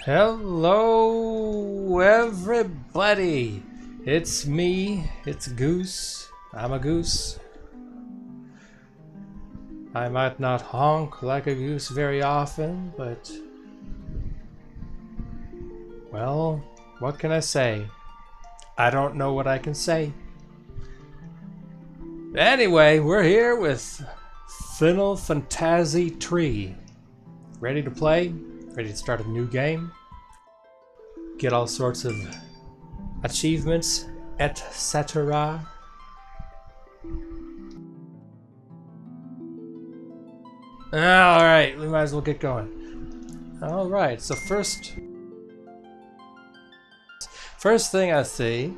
Hello, everybody. It's me. It's Goose. I'm a goose. I might not honk like a goose very often, but... well, what can I say? I don't know what I can say. Anyway, we're here with Final Fantasy Tree. Ready to play? Ready to start a new game? Get all sorts of achievements, etc. Alright, we might as well get going. Alright, so first thing I see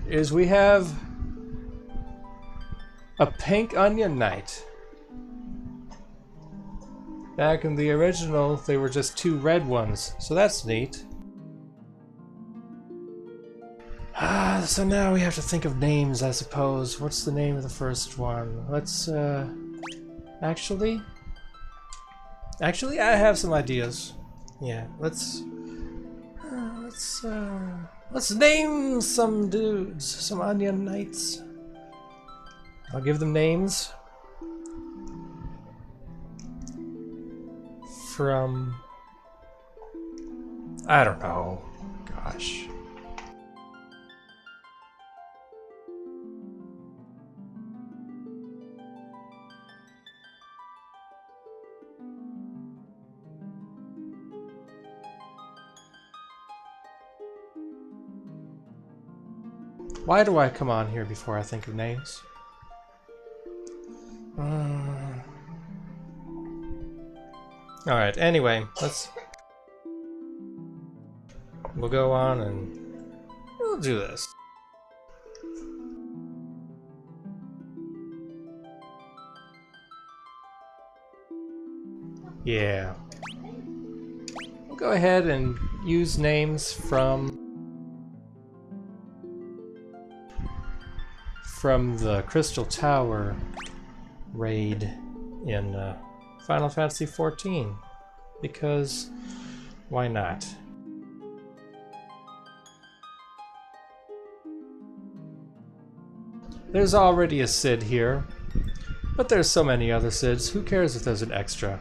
is we have a pink onion knight. Back in the original, they were just two red ones, so that's neat. So now we have to think of names, I suppose. What's the name of the first one? Let's, actually, I have some ideas. Yeah, let's name some dudes, some onion knights. I'll give them names. From... I don't know. Gosh. Why do I come on here before I think of names? Alright, anyway, we'll go on and we'll do this. Yeah. We'll go ahead and use names from the Crystal Tower raid in Final Fantasy XIV, because why not? There's already a Cid here, but there's so many other Cids, who cares if there's an extra?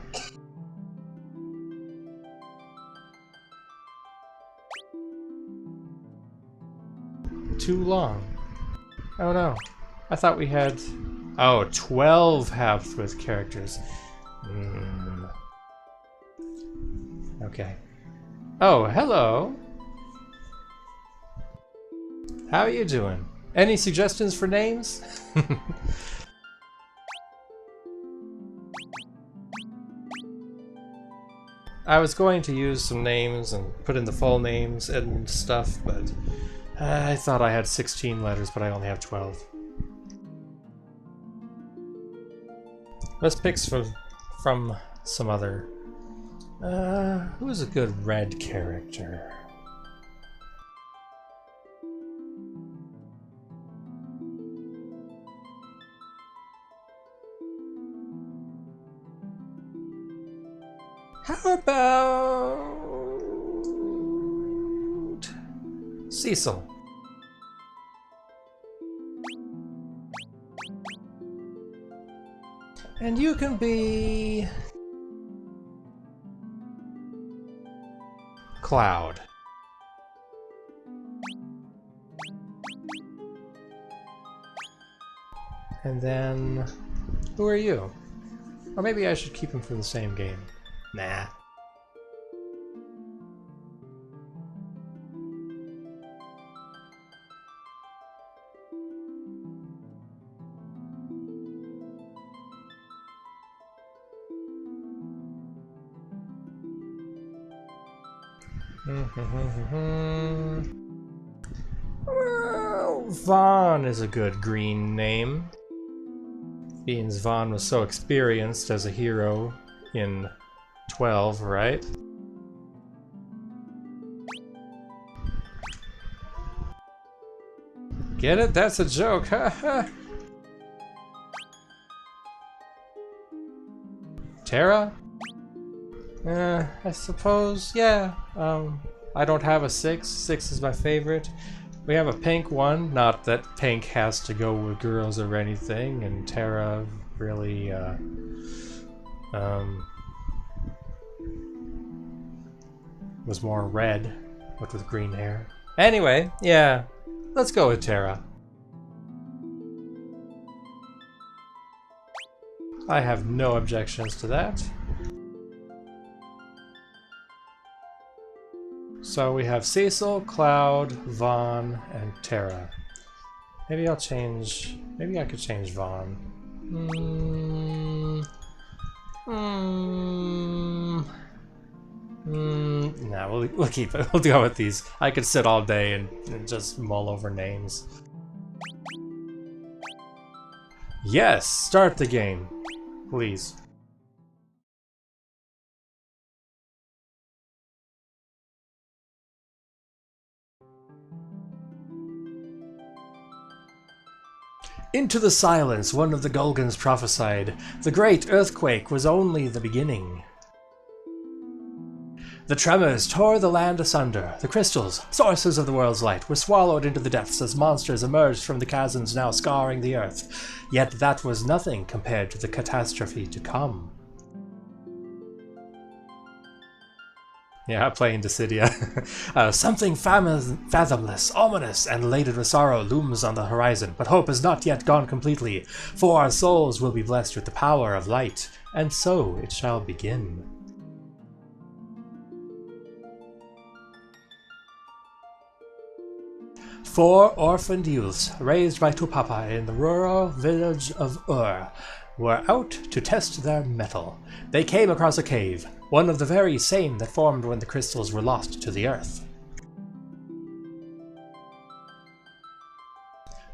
Too long. Oh no, I thought we had... oh, 12 half-Swift characters. Okay. Oh, hello! How are you doing? Any suggestions for names? I was going to use some names and put in the full names and stuff, but I thought I had 16 letters, but I only have 12. Let's pick from some other... who's a good red character? How about... Cecil? And you can be... Cloud. And then... who are you? Or maybe I should keep them from the same game. Nah. Well, Vaughn is a good green name. Being Vaughn was so experienced as a hero in 12, right? Get it? That's a joke, haha! Terra? I suppose, yeah. I don't have a 6. 6 is my favorite. We have a pink one. Not that pink has to go with girls or anything, and Terra really, was more red, but with green hair. Anyway, yeah, let's go with Terra. I have no objections to that. So we have Cecil, Cloud, Vaughn, and Terra. Maybe I'll change... Maybe I could change Vaughn. Nah, we'll keep it. We'll go with these. I could sit all day and just mull over names. Yes! Start the game. Please. Into the silence, one of the Golgans prophesied. The great earthquake was only the beginning. The tremors tore the land asunder. The crystals, sources of the world's light, were swallowed into the depths as monsters emerged from the chasms now scarring the earth. Yet that was nothing compared to the catastrophe to come. Yeah, playing Dissidia. Something fathomless, ominous, and laden with sorrow looms on the horizon, but hope has not yet gone completely, for our souls will be blessed with the power of light, and so it shall begin. Four orphaned youths, raised by Tupapa in the rural village of Ur, were out to test their mettle. They came across a cave, one of the very same that formed when the crystals were lost to the earth.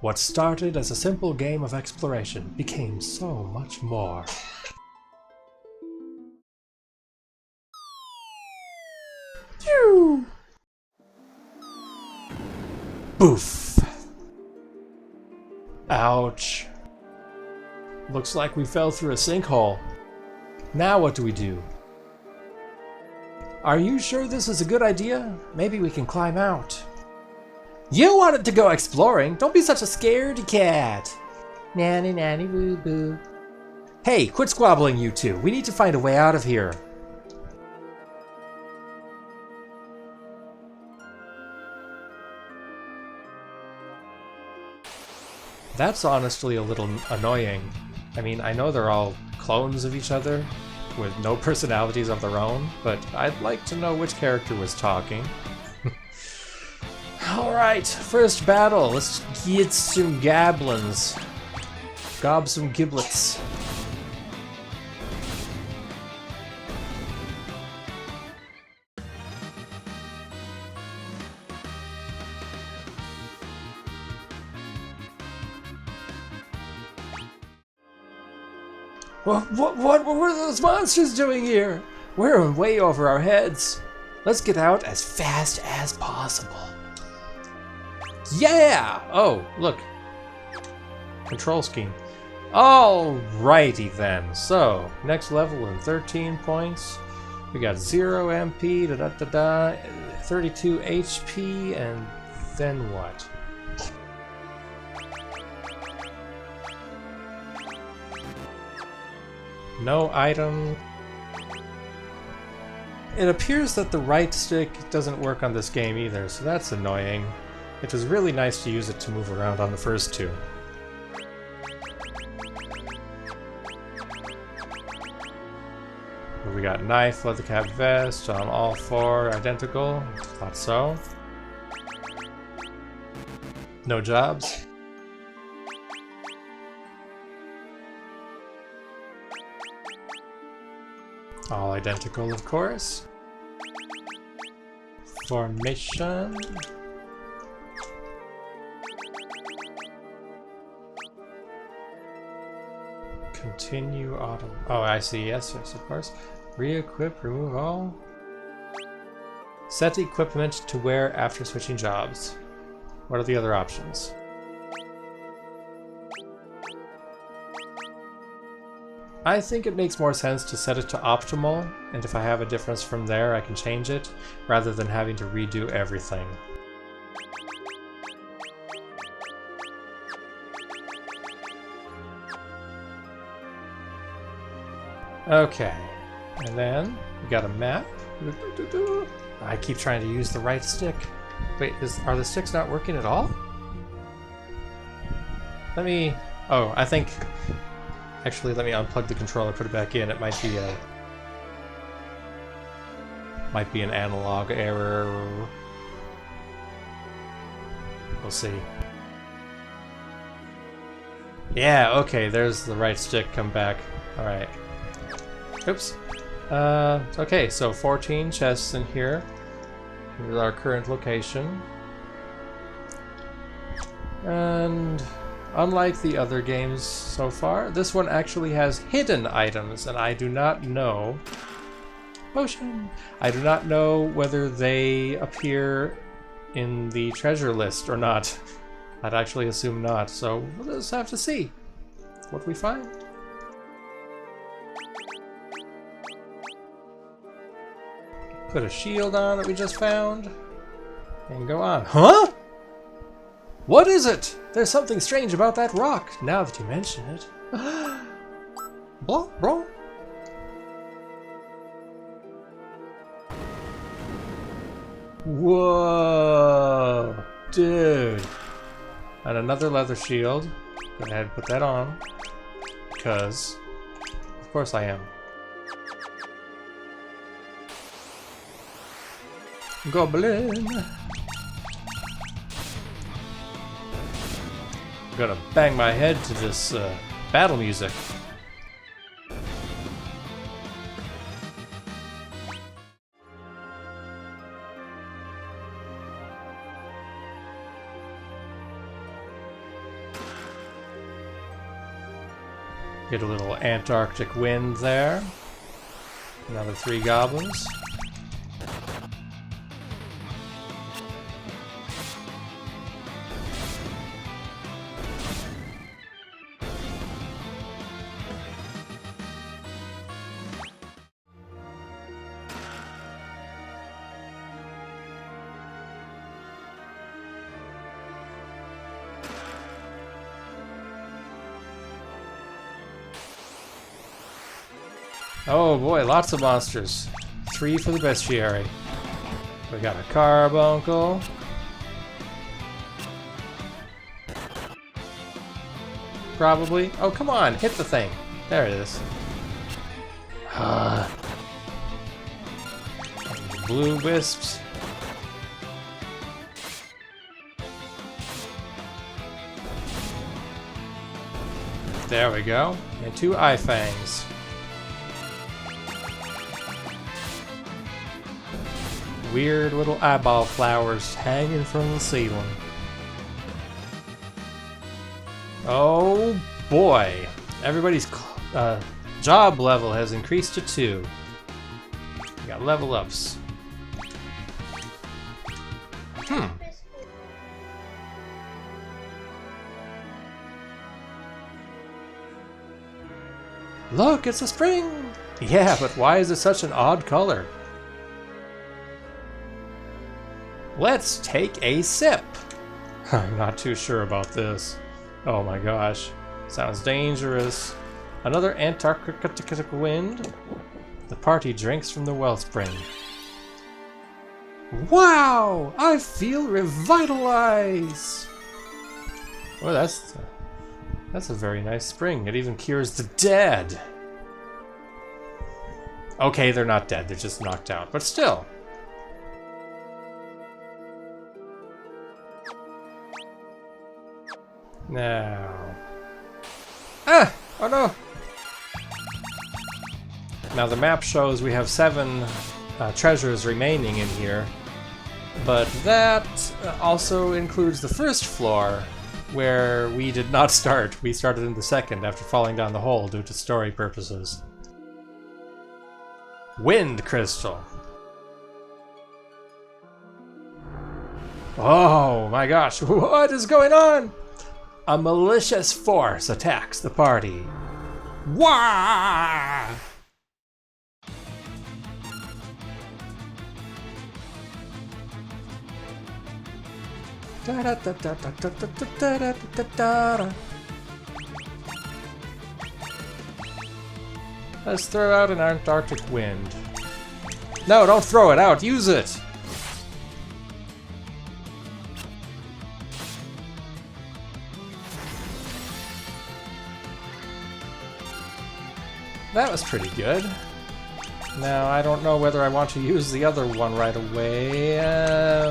What started as a simple game of exploration became so much more. Phew! Boof! Ouch. Looks like we fell through a sinkhole. Now what do we do? Are you sure this is a good idea? Maybe we can climb out. You wanted to go exploring! Don't be such a scaredy cat! Nanny nanny boo boo. Hey, quit squabbling you two. We need to find a way out of here. That's honestly a little annoying. I mean, I know they're all clones of each other, with no personalities of their own, but I'd like to know which character was talking. Alright, first battle. Let's get some goblins. Gob some giblets. What were those monsters doing here? We're way over our heads. Let's get out as fast as possible. Yeah! Oh, look. Control scheme. Alrighty then. So, next level in 13 points. We got 0 MP, 32 HP, and then what? No item. It appears that the right stick doesn't work on this game either, so that's annoying. It was really nice to use it to move around on the first two. We got knife, leather cap vest, on all four identical. Thought so. No jobs. All identical, of course. Formation. Continue auto. Oh, I see. Yes, of course. Re-equip, remove all. Set equipment to wear after switching jobs. What are the other options? I think it makes more sense to set it to optimal, and if I have a difference from there, I can change it, rather than having to redo everything. Okay, and then we got a map. I keep trying to use the right stick. Wait, are the sticks not working at all? Let me... Oh, I think... Actually, let me unplug the controller, put it back in. It might be an analog error. We'll see. Yeah, okay, there's the right stick come back. Alright. Oops. Okay, so 14 chests in here. Here's our current location. And unlike the other games so far, this one actually has hidden items, and I do not know... Motion! I do not know whether they appear in the treasure list or not. I'd actually assume not, so we'll just have to see what we find. Put a shield on that we just found, and go on. Huh? What is it? There's something strange about that rock, now that you mention it. Blah, bro. Whoa, dude. And another leather shield. Go ahead and put that on. Because, of course I am. Goblin. I'm gonna bang my head to this battle music. Get a little Antarctic wind there. Another 3 goblins. Oh boy, lots of monsters. 3 for the bestiary. We got a carbuncle. Probably. Oh, come on, hit the thing. There it is. Blue wisps. There we go. And 2 eye fangs. Weird little eyeball flowers hanging from the ceiling. Oh boy! Everybody's job level has increased to 2. We got level ups. Look, it's a spring! Yeah, but why is it such an odd color? Let's take a sip! I'm not too sure about this. Oh my gosh. Sounds dangerous. Another Antarctic wind. The party drinks from the wellspring. Wow! I feel revitalized! Well, that's a very nice spring. It even cures the dead. Okay, they're not dead. They're just knocked out. But still. Now. Ah! Oh no! Now the map shows we have 7 treasures remaining in here, but that also includes the first floor, where we did not start. We started in the second after falling down the hole due to story purposes. Wind crystal. Oh my gosh, what is going on? A malicious force attacks the party. Wah! Let's throw out an Antarctic wind. No, don't throw it out. Use it. That was pretty good. Now, I don't know whether I want to use the other one right away.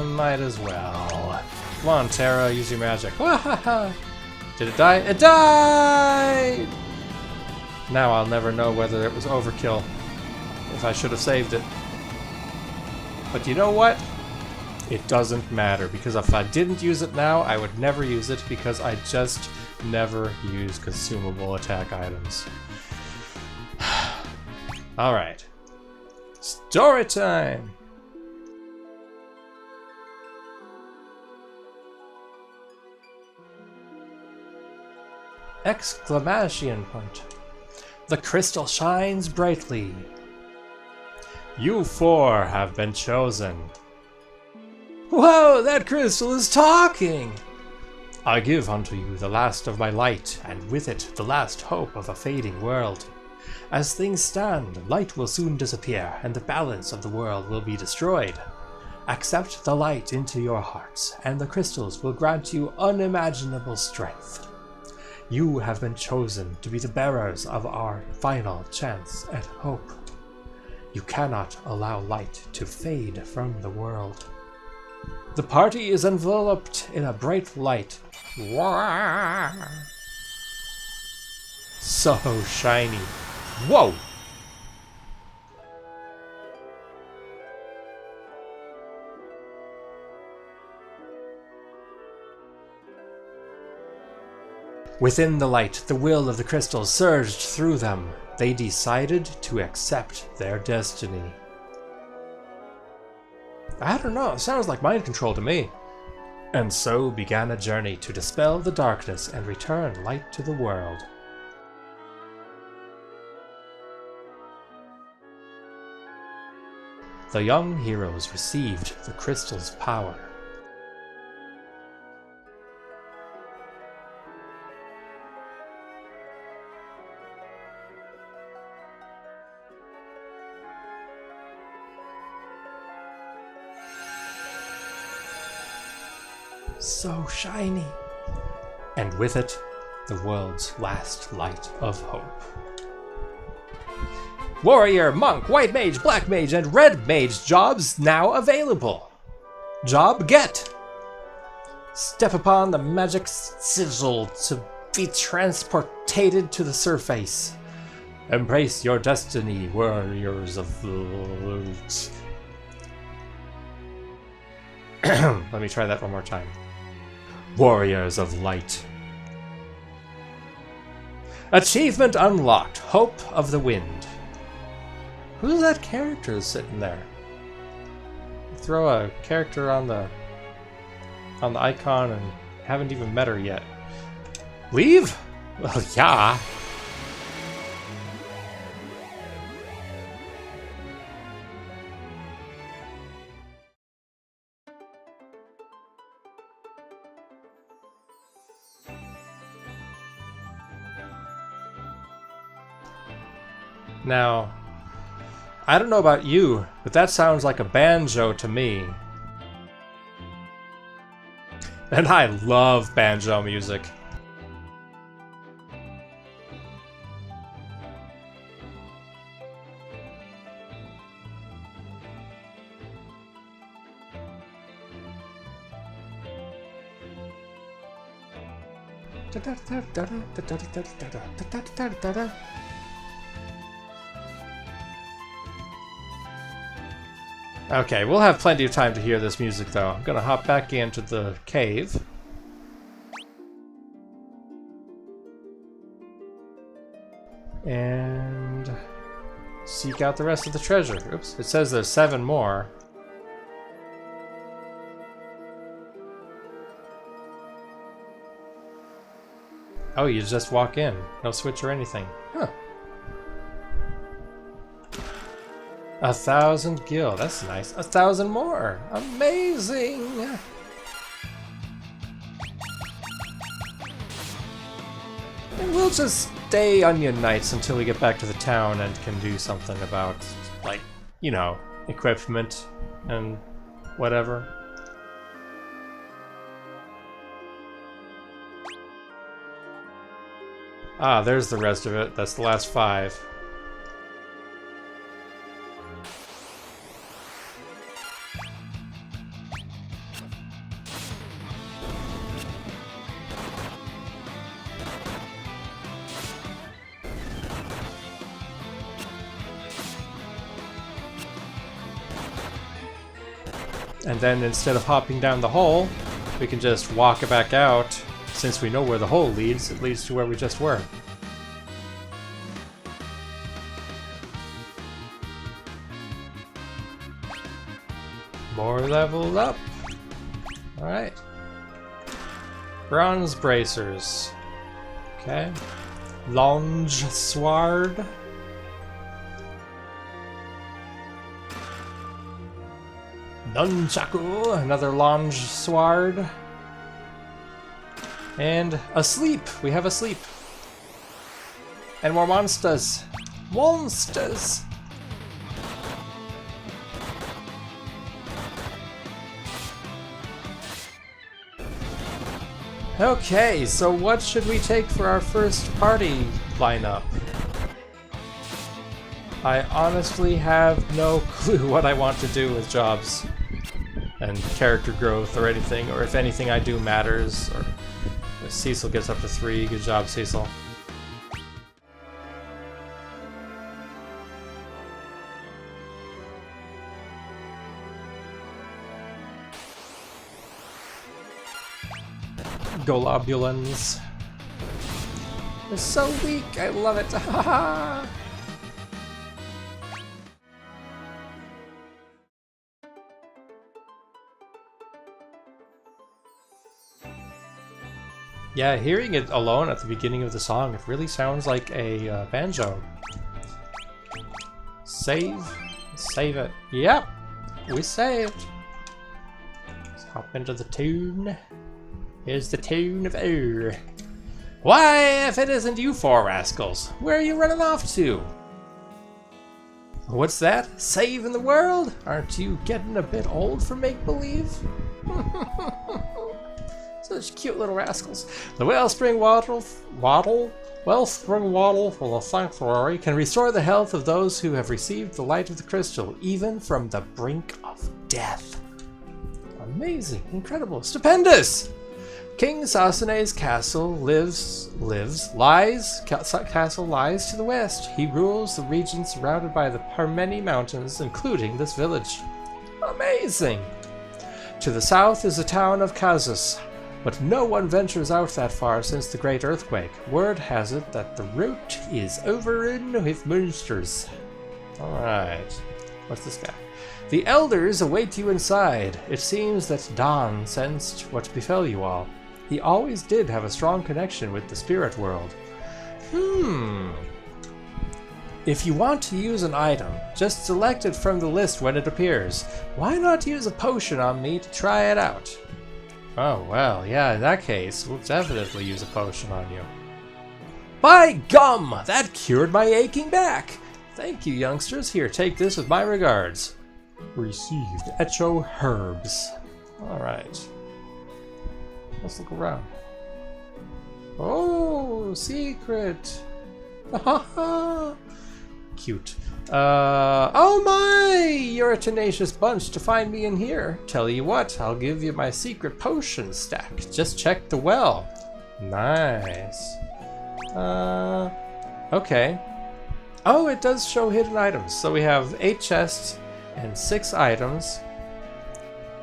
Might as well. Come on, Terra, use your magic. Did it die? It died! Now I'll never know whether it was overkill. If I should have saved it. But you know what? It doesn't matter, because if I didn't use it now, I would never use it, because I just never use consumable attack items. Alright. Story time! Exclamation point. The crystal shines brightly. You four have been chosen. Whoa, that crystal is talking! I give unto you the last of my light, and with it the last hope of a fading world. As things stand, light will soon disappear, and the balance of the world will be destroyed. Accept the light into your hearts, and the crystals will grant you unimaginable strength. You have been chosen to be the bearers of our final chance at hope. You cannot allow light to fade from the world. The party is enveloped in a bright light. So shiny. Whoa! Within the light, the will of the crystals surged through them. They decided to accept their destiny. I don't know, it sounds like mind control to me. And so began a journey to dispel the darkness and return light to the world. The young heroes received the crystal's power. So shiny. And with it, the world's last light of hope. Warrior, Monk, White Mage, Black Mage, and Red Mage jobs now available. Job get. Step upon the magic sigil to be transported to the surface. Embrace your destiny, warriors of light. Let me try that one more time. Warriors of light. Achievement unlocked. Hope of the Wind. Who's that character sitting there? Throw a character on the icon and haven't even met her yet. Leave? Well, yeah. Now, I don't know about you, but that sounds like a banjo to me. And I love banjo music. Okay, we'll have plenty of time to hear this music though. I'm gonna hop back into the cave. And seek out the rest of the treasure. Oops, it says there's 7 more. Oh, you just walk in. No switch or anything. Huh. 1,000 gil. That's nice. 1,000 more. Amazing. And we'll just stay Onion Knights until we get back to the town and can do something about, like, you know, equipment and whatever. Ah, there's the rest of it. That's the last 5. And then instead of hopping down the hole, we can just walk it back out. Since we know where the hole leads, it leads to where we just were. More leveled up. Alright. Bronze bracers. Okay. Longe sword. Nunchaku, another longe sword. And a sleep. We have a sleep. And more monsters. Monsters! Okay, so what should we take for our first party lineup? I honestly have no clue what I want to do with jobs and character growth or anything, or if anything I do matters, or if Cecil gets up to 3. Good job, Cecil. Golobulins. They're so weak, I love it. Yeah, hearing it alone at the beginning of the song, it really sounds like a banjo. Save. Save it. Yep, we saved. Let's hop into the tune. Here's the tune of air. Why, if it isn't you 4 rascals, where are you running off to? What's that? Saving the world? Aren't you getting a bit old for make-believe? Such cute little rascals. The Wellspring Waddle for the Sanctuary can restore the health of those who have received the light of the crystal, even from the brink of death. Amazing, incredible, stupendous! King Sasane's castle castle lies to the west. He rules the region surrounded by the many mountains, including this village. Amazing! To the south is the town of Kazus, but no one ventures out that far since the great earthquake. Word has it that the route is overrun with monsters. Alright. What's this guy? The elders await you inside. It seems that Don sensed what befell you all. He always did have a strong connection with the spirit world. If you want to use an item, just select it from the list when it appears. Why not use a potion on me to try it out? Oh, well, yeah, in that case, we'll definitely use a potion on you. By gum! That cured my aching back! Thank you, youngsters. Here, take this with my regards. Received. Echo herbs. Alright. Let's look around. Oh, secret! Haha! Cute. Oh my! You're a tenacious bunch to find me in here. Tell you what, I'll give you my secret potion stack. Just check the well. Nice. Okay. Oh, it does show hidden items. So we have 8 chests and 6 items.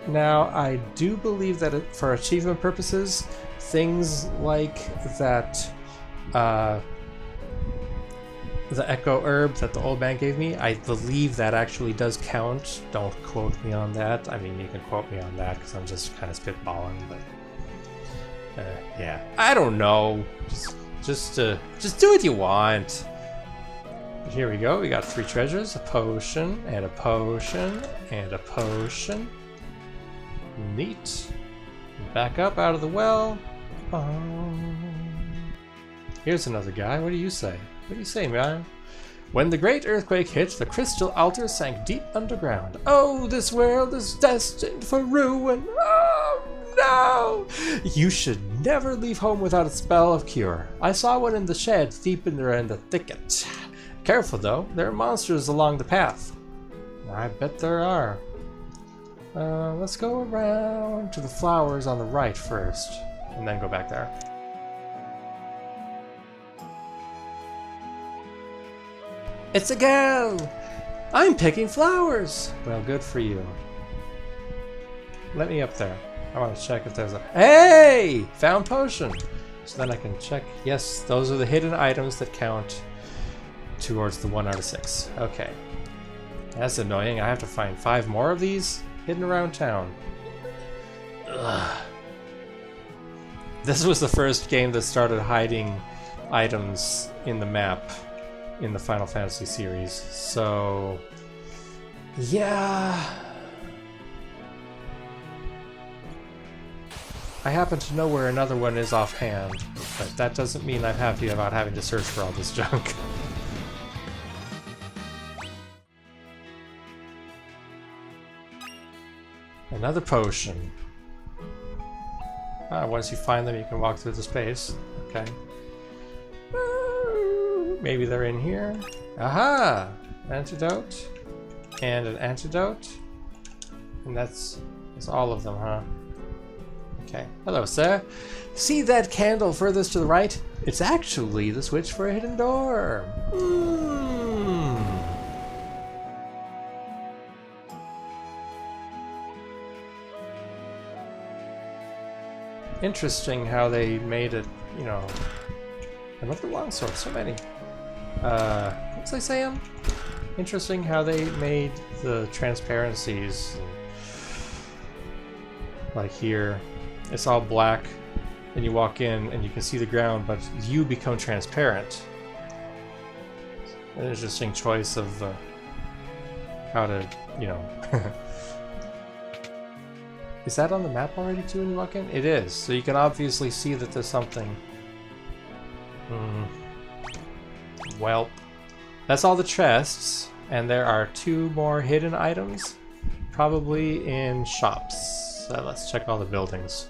Now, I do believe that for achievement purposes, things like that, the echo herb that the old man gave me, I believe that actually does count. Don't quote me on that. I mean, you can quote me on that because I'm just kind of spitballing, but yeah, I don't know. Just do what you want. Here we go. We got 3 treasures, a potion, and a potion, and a potion. Neat. Back up out of the well. Here's another guy. What do you say? What do you say, man? When the great earthquake hit, the crystal altar sank deep underground. Oh, this world is destined for ruin. Oh, no! You should never leave home without a spell of cure. I saw one in the shed deep in the thicket. Careful, though. There are monsters along the path. I bet there are. Let's go around to the flowers on the right first, and then go back there. It's a girl! I'm picking flowers! Well, good for you. Let me up there. I want to check if there's a... Hey! Found potion! So then I can check. Yes, those are the hidden items that count towards the 1 out of 6. Okay. That's annoying. I have to find 5 more of these hidden around town. Ugh. This was the first game that started hiding items in the map in the Final Fantasy series, so yeah. I happen to know where another one is offhand, but that doesn't mean I'm happy about having to search for all this junk. Another potion. Once you find them, you can walk through the space. Okay. Maybe they're in here. Aha! Antidote. And an antidote. And that's all of them, huh? Okay. Hello, sir. See that candle furthest to the right? It's actually the switch for a hidden door. Interesting how they made it, you know. I love the longsword, so many. What was I saying? Interesting how they made the transparencies. Like here, it's all black, and you walk in and you can see the ground, but you become transparent. An interesting choice of how to, you know. Is that on the map already too when you walk in? It is, so you can obviously see that there's something. Well, that's all the chests, and there are 2 more hidden items, probably in shops. So let's check all the buildings.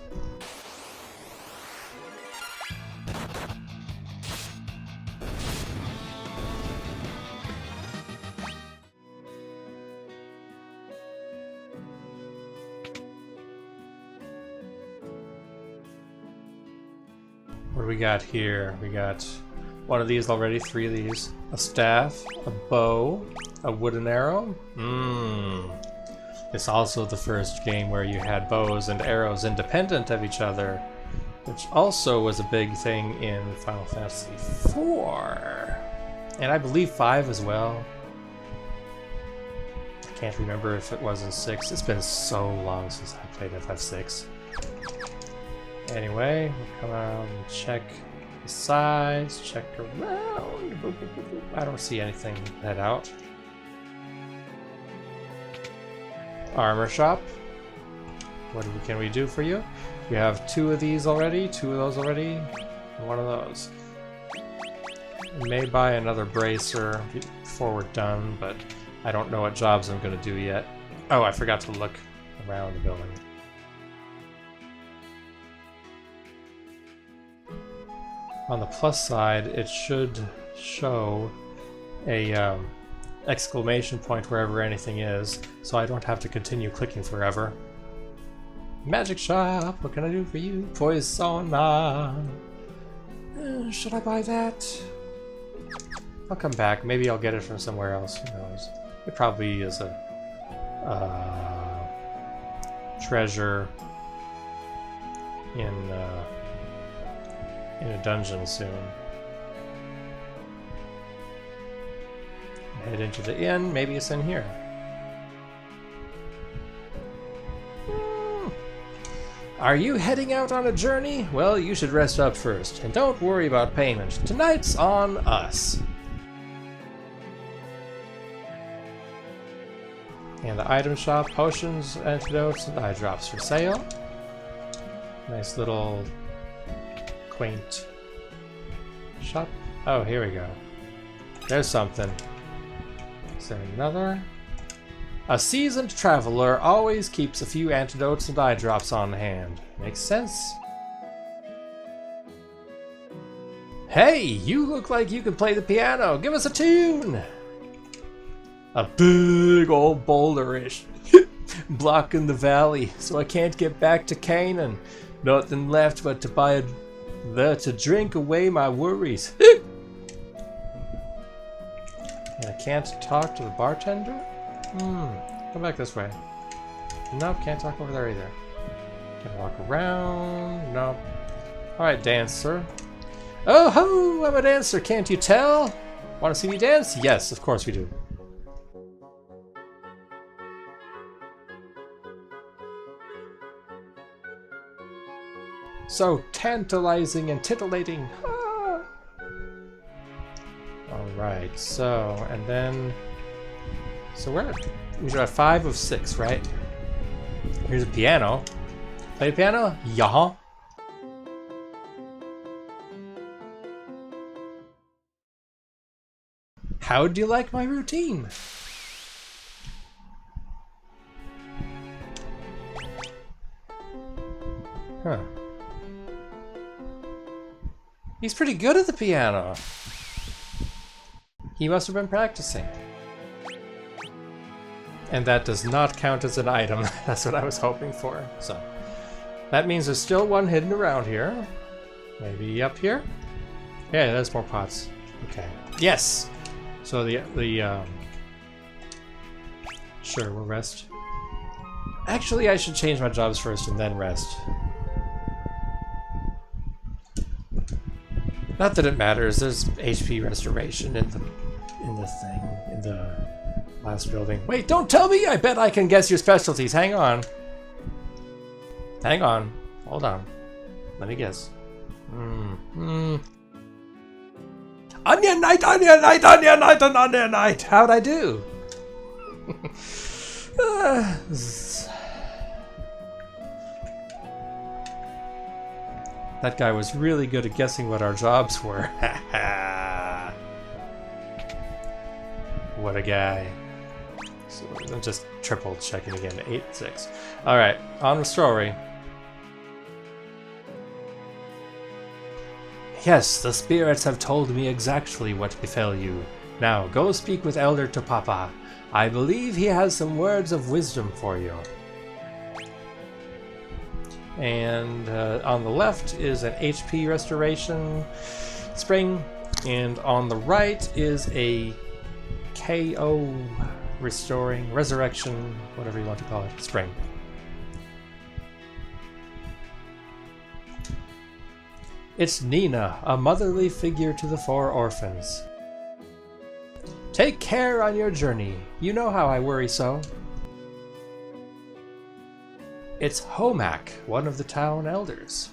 What do we got here? We got one of these already, 3 of these. A staff, a bow, a wooden arrow. It's also the first game where you had bows and arrows independent of each other, which also was a big thing in Final Fantasy IV. And I believe 5 as well. I can't remember if it was in 6. It's been so long since I played FF6. Anyway, we'll come out and check the sides, check around. I don't see anything head out. Armor shop. What can we do for you? We have 2 of these already, 2 of those already, and 1 of those. We may buy another bracer before we're done, but I don't know what jobs I'm going to do yet. Oh, I forgot to look around the building. On the plus side, it should show a exclamation point wherever anything is, so I don't have to continue clicking forever. Magic shop, what can I do for you? Poisona. Should I buy that? I'll come back. Maybe I'll get it from somewhere else. Who knows? It probably is a treasure in a dungeon soon. Head into the inn. Maybe it's in here. Are you heading out on a journey? Well, you should rest up first, and don't worry about payment. Tonight's on us. And the item shop, potions, antidotes, and eye drops for sale. Nice little quaint shop. Oh, here we go. There's something. Is there another? A seasoned traveler always keeps a few antidotes and eye drops on hand. Makes sense. Hey, you look like you can play the piano. Give us a tune. A big old boulderish blocking the valley, so I can't get back to Canaan. Nothing left but to buy to drink away my worries. And I can't talk to the bartender? Come back this way. Nope, can't talk over there either. Can walk around? Nope. Alright, dancer. Oh ho! I'm a dancer, can't you tell? Want to see me dance? Yes, of course we do. So tantalizing and titillating. Ah. Alright, so, and then... So we should have 5 of 6, right? Here's a piano. Play the piano? Yeah. How do you like my routine? Huh. He's pretty good at the piano. He must have been practicing. And that does not count as an item. That's what I was hoping for. So that means there's still one hidden around here. Maybe up here? Yeah, there's more pots. Okay. Yes! So sure, we'll rest. Actually, I should change my jobs first and then rest. Not that it matters. There's HP restoration in the last building. Wait, don't tell me! I bet I can guess your specialties. Hang on. Hang on. Hold on. Let me guess. Onion night, onion night, onion night, and onion night! How'd I do? That guy was really good at guessing what our jobs were. What a guy. So I'm just triple checking again. 8-6. Alright, on the story. Yes, the spirits have told me exactly what befell you. Now, go speak with Elder Topapa. I believe he has some words of wisdom for you. And on the left is an HP restoration spring, and on the right is a KO restoring, resurrection, whatever you want to call it, spring. It's Nina, a motherly figure to the 4 orphans. Take care on your journey. You know how I worry so. It's Homak, one of the town elders.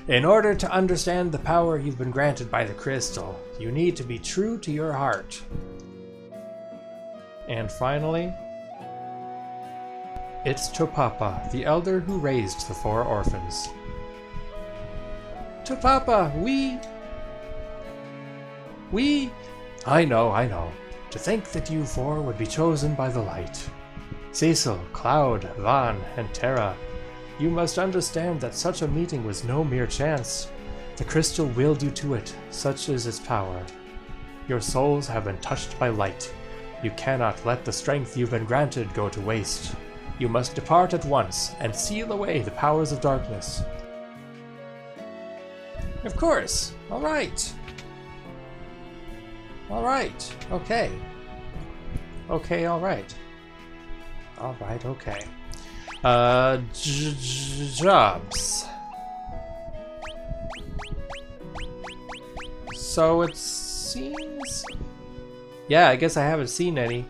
In order to understand the power you've been granted by the crystal, you need to be true to your heart. And finally, it's Topapa, the elder who raised the 4 orphans. Topapa, we... I know. To think that you 4 would be chosen by the light. Cecil, Cloud, Van, and Terra, you must understand that such a meeting was no mere chance. The crystal willed you to it, such is its power. Your souls have been touched by light. You cannot let the strength you've been granted go to waste. You must depart at once and seal away the powers of darkness. Of course. All right. Okay. Okay, all right. Alright, okay. Jobs. So it seems... Yeah, I guess I haven't seen any.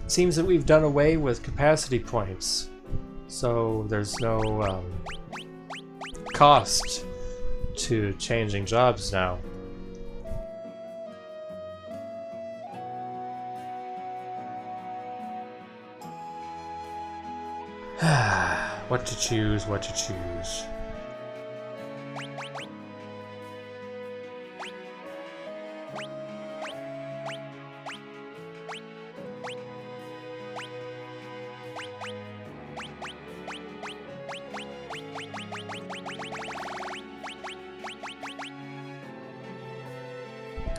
Seems that we've done away with capacity points. So there's no cost to changing jobs now. What to choose, what to choose.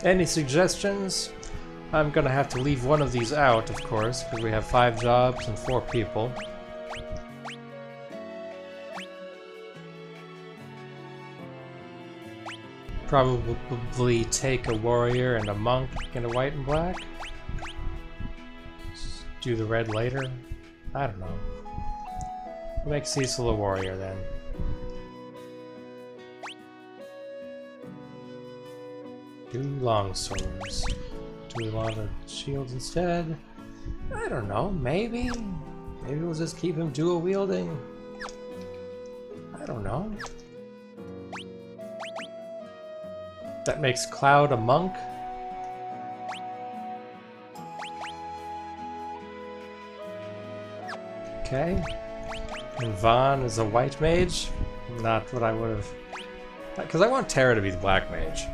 Any suggestions? I'm gonna have to leave one of these out, of course, because we have 5 jobs and 4 people. Probably take a warrior and a monk in a white and black. Just do the red later. I don't know. We'll make Cecil a warrior then. Do long swords. Do a lot of shields instead. I don't know, maybe? Maybe we'll just keep him dual wielding. I don't know. That makes Cloud a monk. Okay. And Vaughn is a white mage. Not what I would have... Because I want Terra to be the black mage.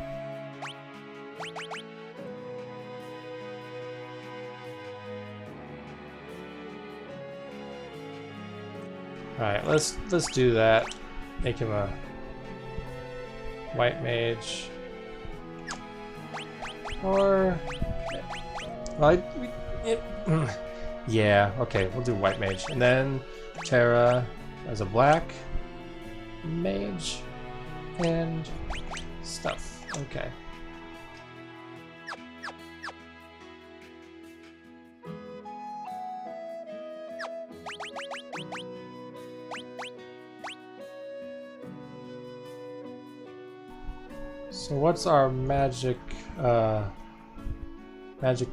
Alright, let's do that. Make him a white mage. Or... Well, yeah, okay, we'll do white mage. And then Terra as a black mage. And stuff. Okay. So what's our magic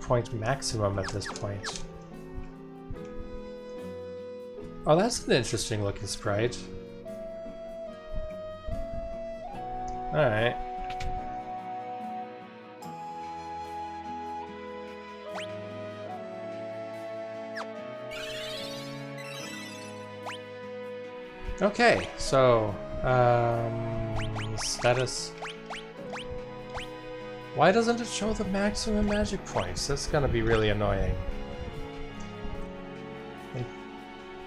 point maximum at this point? Oh, that's an interesting looking sprite. Alright. Okay, so status. Why doesn't it show the maximum magic points? That's gonna be really annoying.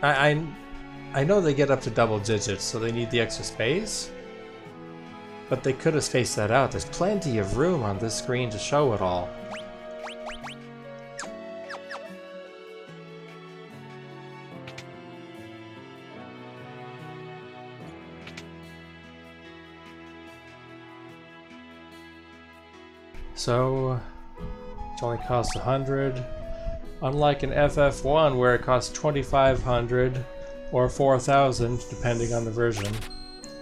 I know they get up to double digits, so they need the extra space. But they could have spaced that out. There's plenty of room on this screen to show it all. So, it only costs 100. Unlike an FF1 where it costs 2,500 or 4,000 depending on the version.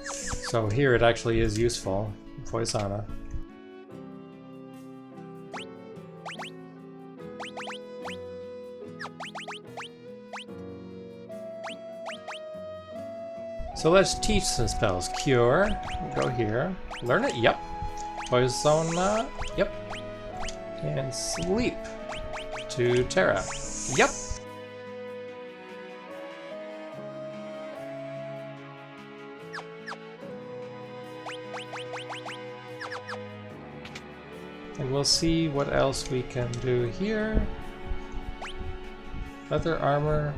So here it actually is useful. Poisana. So let's teach some spells. Cure, go here. Learn it, yep. Poisona, yep. And sleep to Terra, yep. And we'll see what else we can do here. Leather armor.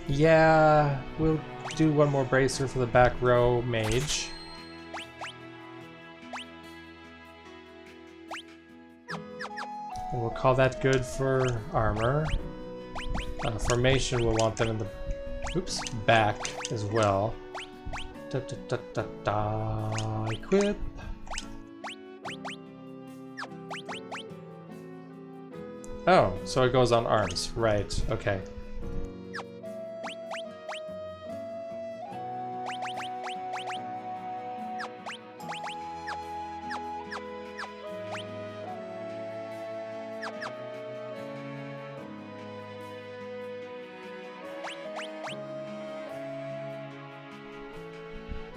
Yeah, we'll do one more bracer for the back row mage. And we'll call that good for armor. Formation, we'll want them in the back as well. Equip. Oh, so it goes on arms. Right, okay.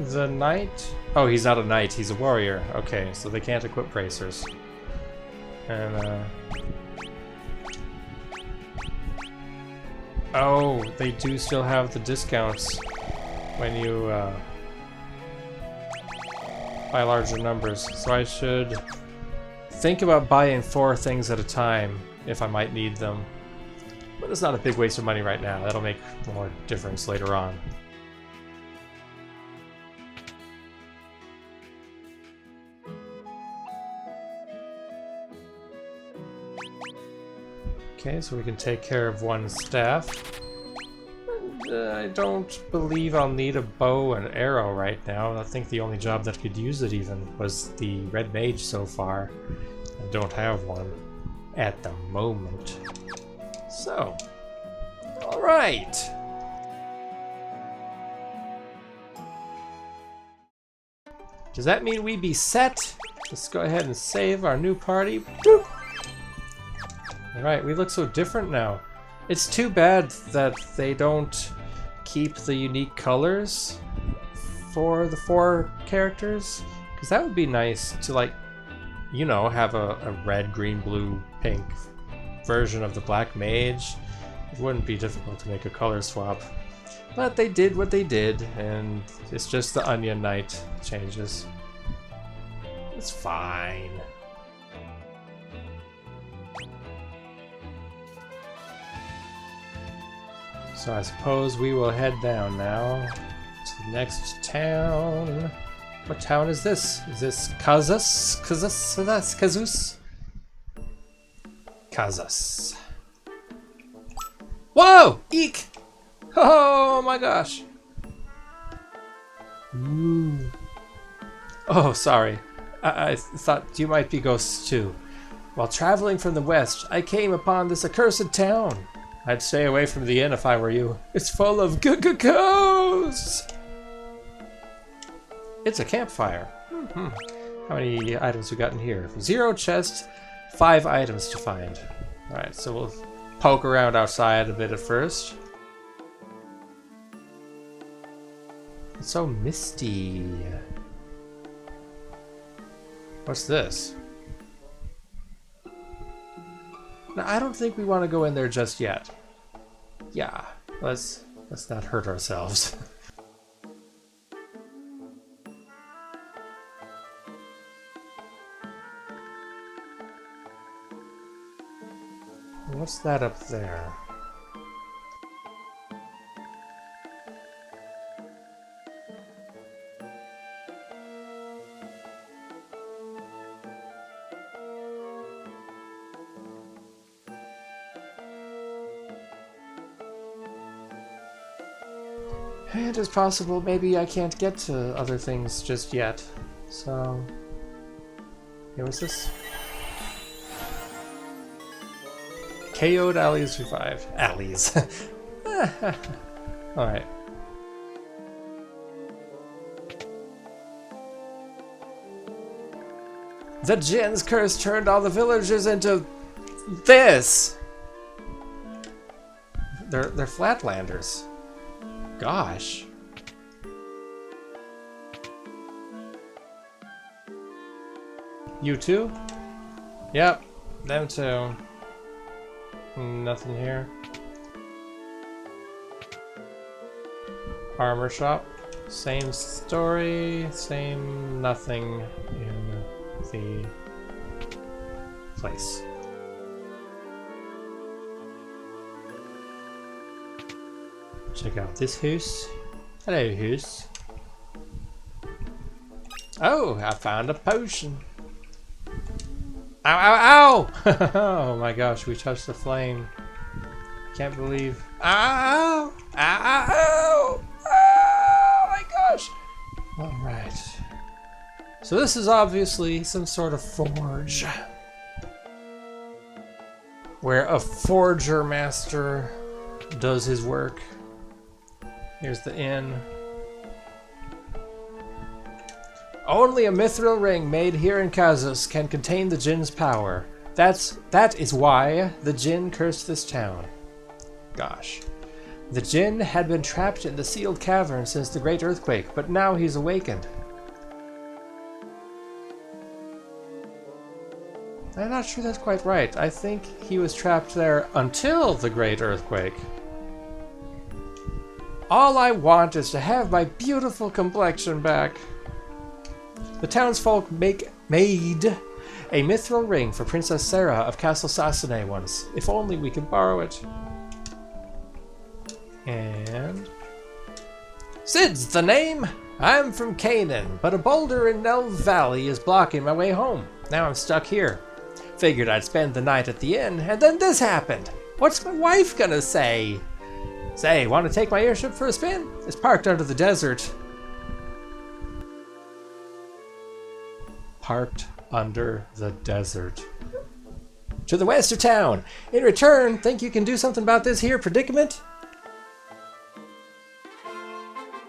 The knight? Oh, he's not a knight, he's a warrior. Okay, so they can't equip bracers. And, oh, they do still have the discounts when you, buy larger numbers. So I should think about buying 4 things at a time if I might need them. But it's not a big waste of money right now. That'll make more difference later on. Okay, so we can take care of 1 staff. I don't believe I'll need a bow and arrow right now. I think the only job that could use it even was the red mage so far. I don't have one at the moment. So, alright! Does that mean we be set? Let's go ahead and save our new party. Boop. Alright, we look so different now. It's too bad that they don't keep the unique colors for the 4 characters, because that would be nice to, like, you know, have a red, green, blue, pink version of the black mage. It wouldn't be difficult to make a color swap. But they did what they did, and it's just the Onion Knight changes. It's fine. So I suppose we will head down now to the next town. What town is this? Is this Kazas? Kazus? Kazas. Whoa! Eek! Oh my gosh! Ooh. Oh, sorry. I thought you might be ghosts too. While traveling from the west, I came upon this accursed town. I'd stay away from the inn if I were you. It's full of ghosts! It's a campfire. Mm-hmm. How many items we got in here? 0 chests, 5 items to find. Alright, so we'll poke around outside a bit at first. It's so misty. What's this? Now, I don't think we want to go in there just yet. Yeah, let's not hurt ourselves. What's that up there? And it's possible maybe I can't get to other things just yet. So, here was this. KO'd allies revived. Allies. Alright. The Jin's curse turned all the villagers into this! They're flatlanders. Gosh. You too? Yep, them too. Nothing here. Armor shop. Same story, same nothing in the place. Check out this house. Hello, house. Oh, I found a potion. Ow, ow, ow! Oh my gosh, we touched the flame. Can't believe. Ow! Ow! Ow! Oh my gosh! Alright. So this is obviously some sort of forge. Where a forger master does his work. Here's the inn. Only a mithril ring made here in Kazas can contain the Jin's power. That is why the Jin cursed this town. Gosh. The Jinn had been trapped in the sealed cavern since the Great Earthquake, but now he's awakened. I'm not sure that's quite right. I think he was trapped there until the Great Earthquake. All I want is to have my beautiful complexion back. The townsfolk made a mithril ring for Princess Sarah of Castle Sassenay once. If only we could borrow it. And... Sid's the name! I'm from Canaan, but a boulder in Nell Valley is blocking my way home. Now I'm stuck here. Figured I'd spend the night at the inn, and then this happened. What's my wife gonna say? Say, want to take my airship for a spin? It's parked under the desert. Parked under the desert. To the west of town. In return, think you can do something about this here predicament?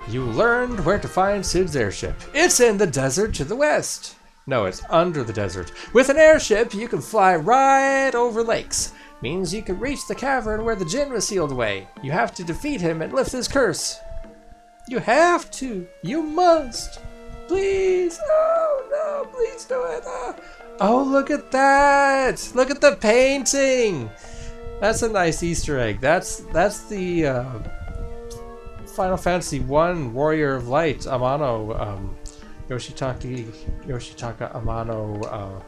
You learned where to find Sid's airship. It's in the desert to the west. No, it's under the desert. With an airship, you can fly right over lakes. Means you can reach the cavern where the Jinn was sealed away. You have to defeat him and lift his curse. You have to. You must. Please. Oh, no. Please do it. Oh, look at that. Look at the painting. That's a nice Easter egg. That's the Final Fantasy I Warrior of Light Amano Yoshitaka Amano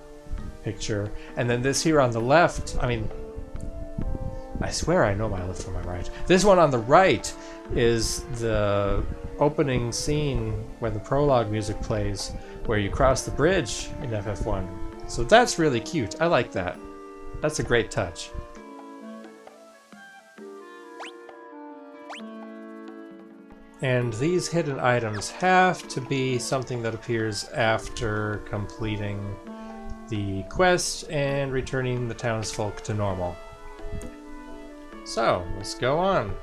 picture. And then this here on the left, I mean, I swear I know my left from my right. This one on the right is the opening scene when the prologue music plays, where you cross the bridge in FF1. So that's really cute. I like that. That's a great touch. And these hidden items have to be something that appears after completing the quest and returning the townsfolk to normal. So, let's go on.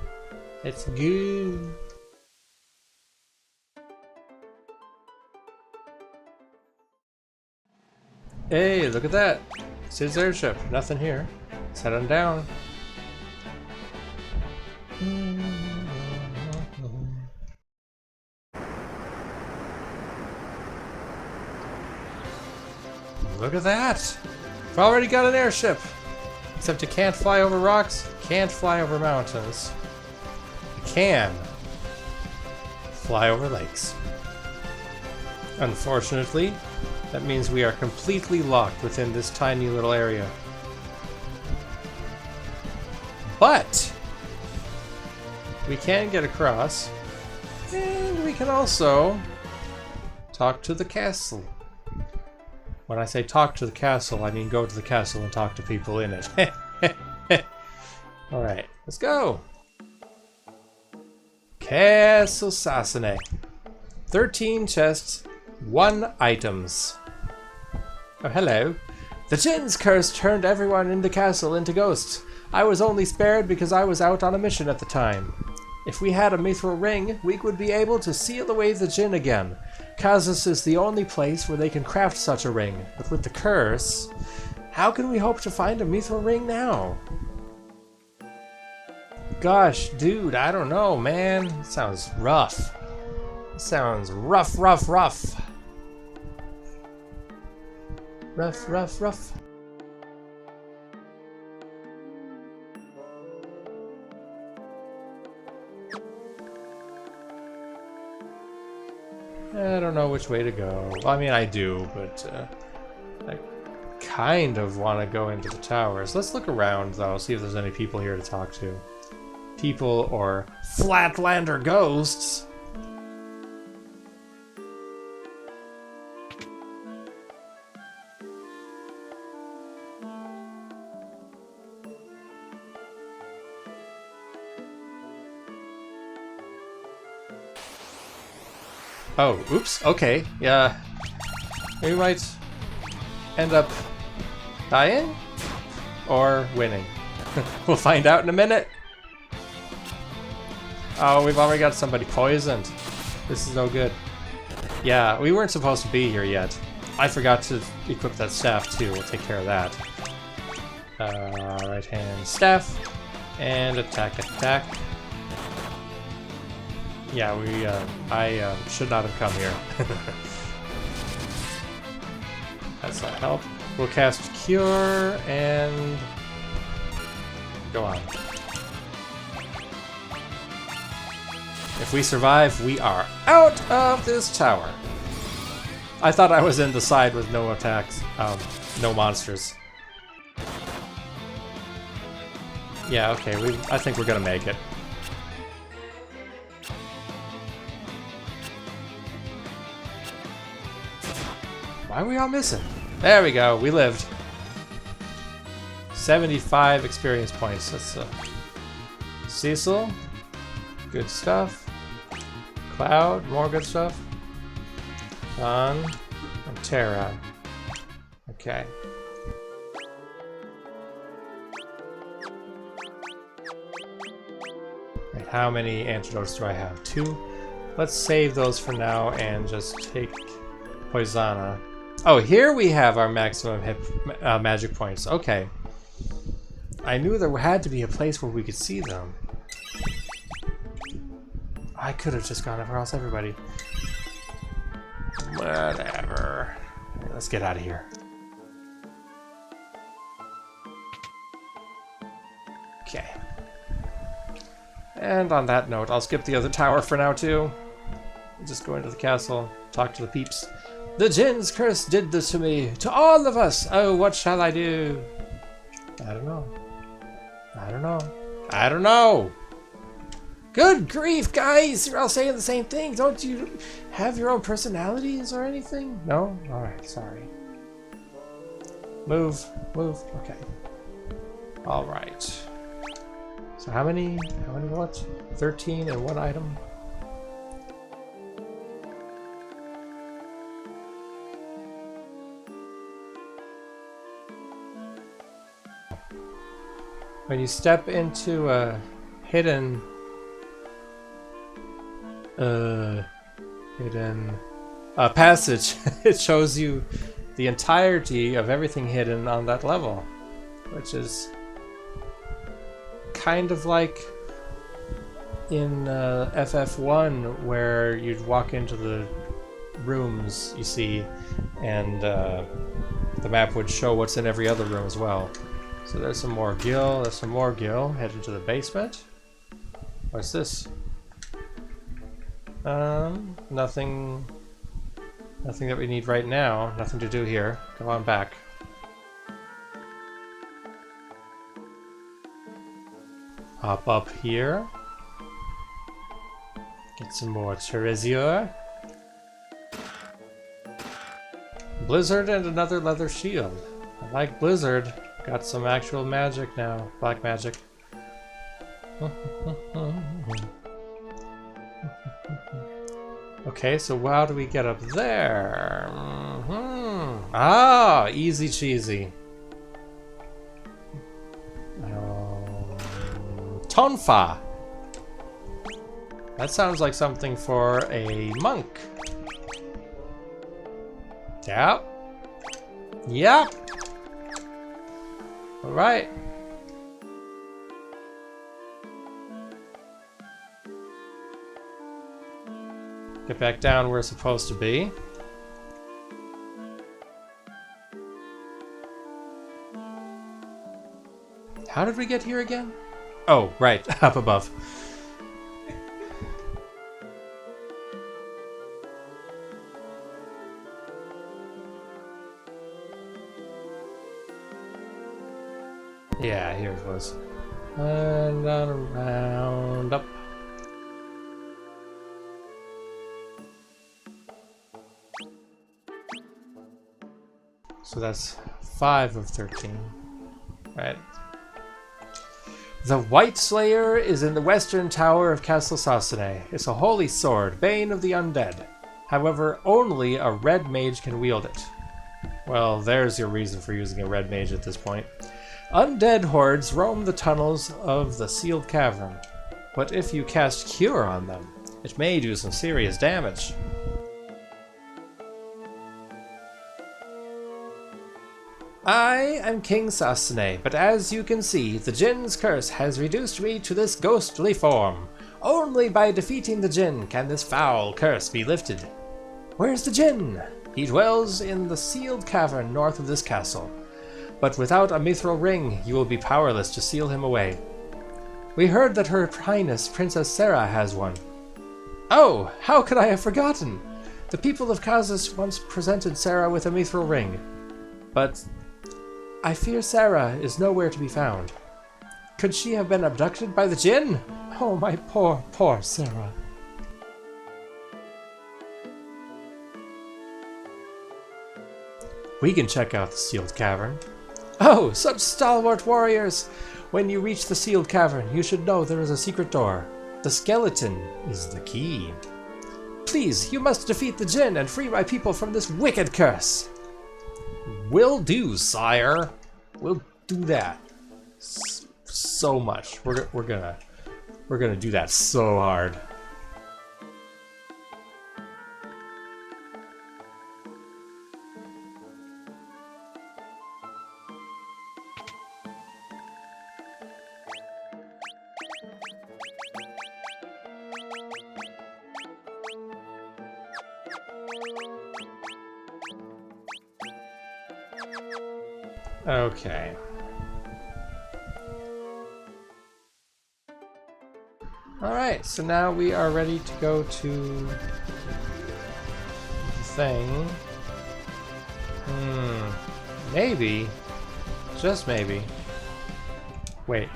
It's good. Hey, look at that. Sid's airship. Nothing here. Let's head on down. Look at that! We've already got an airship! Except it can't fly over rocks, can't fly over mountains. It can fly over lakes. Unfortunately, that means we are completely locked within this tiny little area. But we can get across, and we can also talk to the castle. When I say talk to the castle, I mean go to the castle and talk to people in it. Alright, let's go! Castle Sassenay. 13 chests, 1 items. Oh, hello. The Jinn's curse turned everyone in the castle into ghosts. I was only spared because I was out on a mission at the time. If we had a mithril ring, we would be able to seal away the Jinn again. Kazus is the only place where they can craft such a ring, but with the curse, how can we hope to find a mithril ring now? Gosh, dude, I don't know, man. It sounds rough. It sounds rough. Rough. I don't know which way to go. Well, I mean, I do, but I kind of want to go into the towers. Let's look around, though, see if there's any people here to talk to. People or Flatlander ghosts. Oh, oops, okay, yeah. We might end up dying or winning. We'll find out in a minute. Oh, we've already got somebody poisoned. This is no good. Yeah, we weren't supposed to be here yet. I forgot to equip that staff too. We'll take care of that. Right hand staff and attack. Yeah, I should not have come here. That's not help. We'll cast Cure and go on. If we survive, we are out of this tower. I thought I was in the side with no attacks, no monsters. Yeah, okay, I think we're gonna make it. Why are we all missing? There we go, we lived. 75 experience points. That's Cecil, good stuff. Cloud, more good stuff. Dawn and Terra. Okay. Right, how many antidotes do I have? 2. Let's save those for now and just take Poisana. Oh, here we have our maximum hit magic points. Okay. I knew there had to be a place where we could see them. I could have just gone across everybody. Whatever. Let's get out of here. Okay. And on that note, I'll skip the other tower for now too. Just go into the castle, talk to the peeps. The Jinn's curse did this to me, to all of us. Oh, what shall I do? I don't know. I don't know. I don't know. Good grief, guys! You're all saying the same thing. Don't you have your own personalities or anything? No? Alright, sorry. Move. Move. Okay. Alright. So how many what? 13 and one item? When you step into a hidden passage, it shows you the entirety of everything hidden on that level, which is kind of like in FF1 where you'd walk into the rooms you see and the map would show what's in every other room as well. So there's some more gil, there's some more gil. Head into the basement. What's this? Nothing that we need right now. Nothing to do here. Come on back. Hop up here. Get some more Treasure. Blizzard and another leather shield. I like Blizzard. Got some actual magic now. Black magic. Okay, so how do we get up there? Ah, easy cheesy. Tonfa. That sounds like something for a monk. Yep. Yep. All right. Get back down where we're supposed to be. How did we get here again? Oh, right, up above. Yeah, here it was. And around up. So that's 5 of 13. Right. The White Slayer is in the western tower of Castle Sasune. It's a holy sword, bane of the undead. However, only a red mage can wield it. Well, there's your reason for using a red mage at this point. Undead hordes roam the tunnels of the sealed cavern. But if you cast Cure on them, it may do some serious damage. I am King Sasune, but as you can see, the Jinn's curse has reduced me to this ghostly form. Only by defeating the Jinn can this foul curse be lifted. Where's the Jinn? He dwells in the sealed cavern north of this castle. But without a mithril ring, you will be powerless to seal him away. We heard that Her Highness Princess Sarah has one. Oh, how could I have forgotten? The people of Kazus once presented Sarah with a mithril ring. But I fear Sarah is nowhere to be found. Could she have been abducted by the Jinn? Oh, my poor, poor Sarah. We can check out the sealed cavern. Oh, such stalwart warriors! When you reach the sealed cavern, you should know there is a secret door. The skeleton is the key. Please, you must defeat the Jinn and free my people from this wicked curse. Will do, sire. We'll do that. So much. We're gonna do that so hard. Okay. Alright, so now we are ready to go to the thing. Maybe, just maybe. Wait,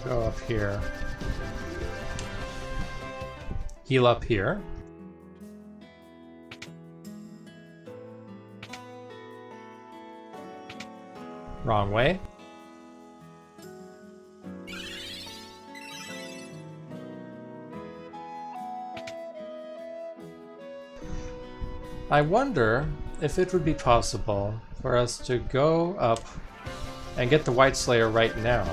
go up here. Heal up here. Wrong way. I wonder if it would be possible for us to go up and get the White Slayer right now.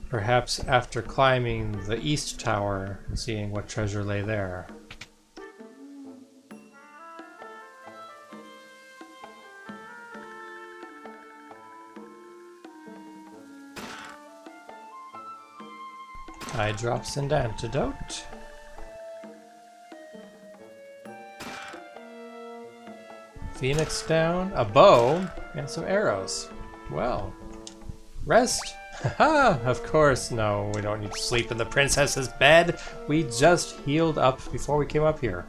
Perhaps after climbing the East Tower and seeing what treasure lay there. Eye drops and antidote. Phoenix down, a bow, and some arrows. Well, rest? Haha, of course, no, we don't need to sleep in the princess's bed. We just healed up before we came up here.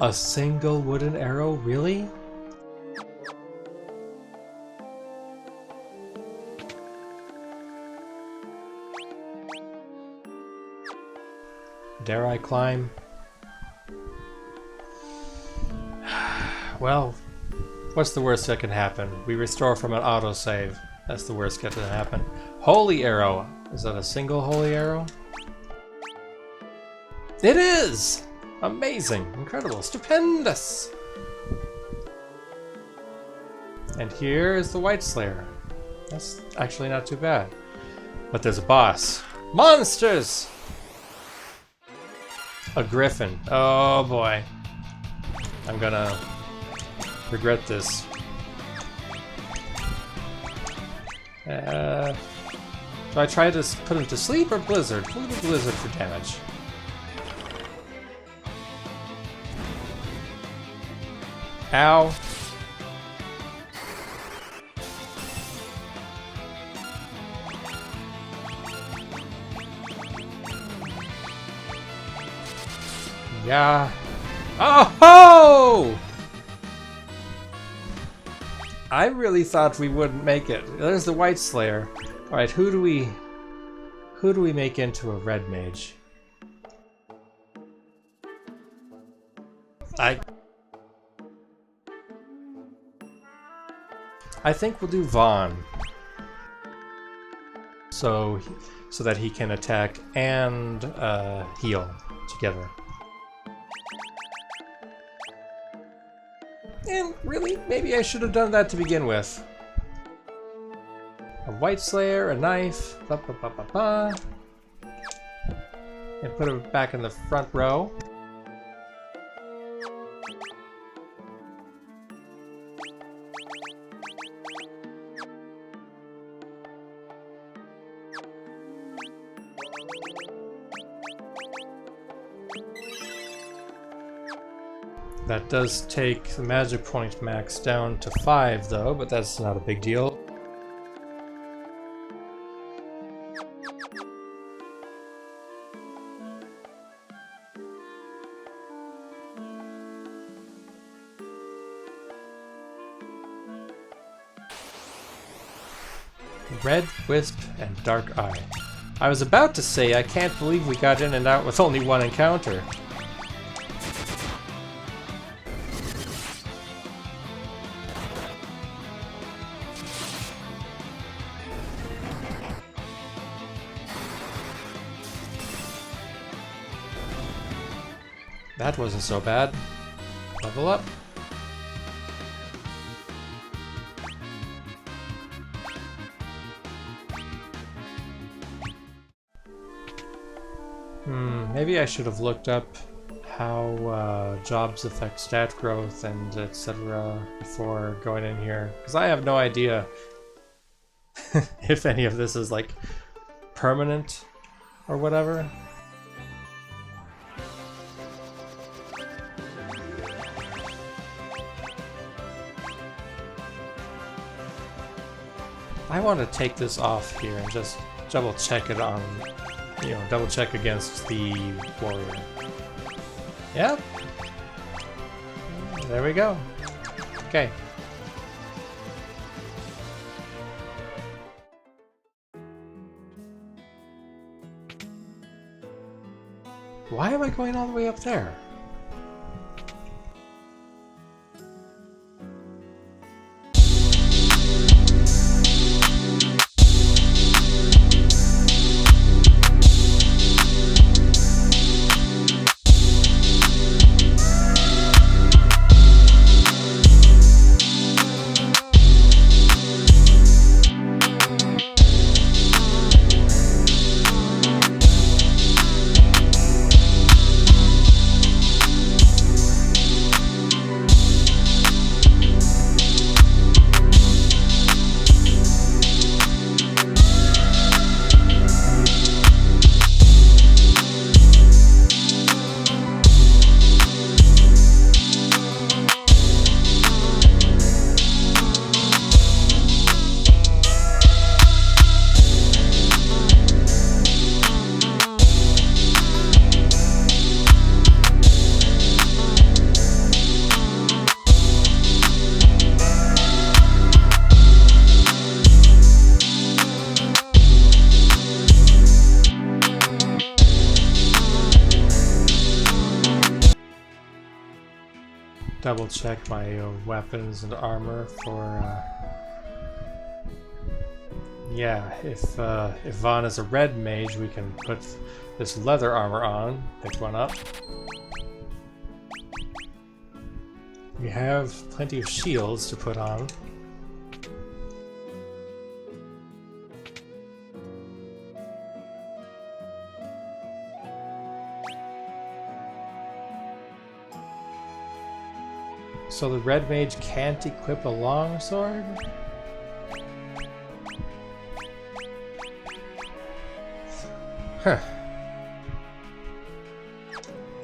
A single wooden arrow, really? Dare I climb? Well, what's the worst that can happen? We restore from an autosave. That's the worst that can happen. Holy arrow! Is that a single holy arrow? It is! Amazing, incredible, stupendous! And here is the White Slayer. That's actually not too bad. But there's a boss. Monsters! A griffin. Oh boy. I'm gonna regret this. Do I try to put him to sleep or blizzard? We'll do blizzard for damage. Ow. Yeah. Oh ho! I really thought we wouldn't make it. There's the White Slayer. All right, who do we make into a red mage? I think we'll do Vaughn. So that he can attack and heal together. And really, maybe I should have done that to begin with. A White Slayer, a knife, ba ba ba ba ba. and put it back in the front row. That does take the magic point max down to 5 though, but that's not a big deal. Red Wisp and Dark Eye. I was about to say I can't believe we got in and out with only one encounter. That wasn't so bad. Level up. Maybe I should have looked up how jobs affect stat growth and etc. before going in here, because I have no idea if any of this is like permanent or whatever. I want to take this off here and just double check it on, you know, double check against the warrior. Yep. There we go. Okay. Why am I going all the way up there? Double check my weapons and armor for yeah, if Vaughn is a red mage, we can put this leather armor on. Pick one up. We have plenty of shields to put on. So the red mage can't equip a longsword? Huh.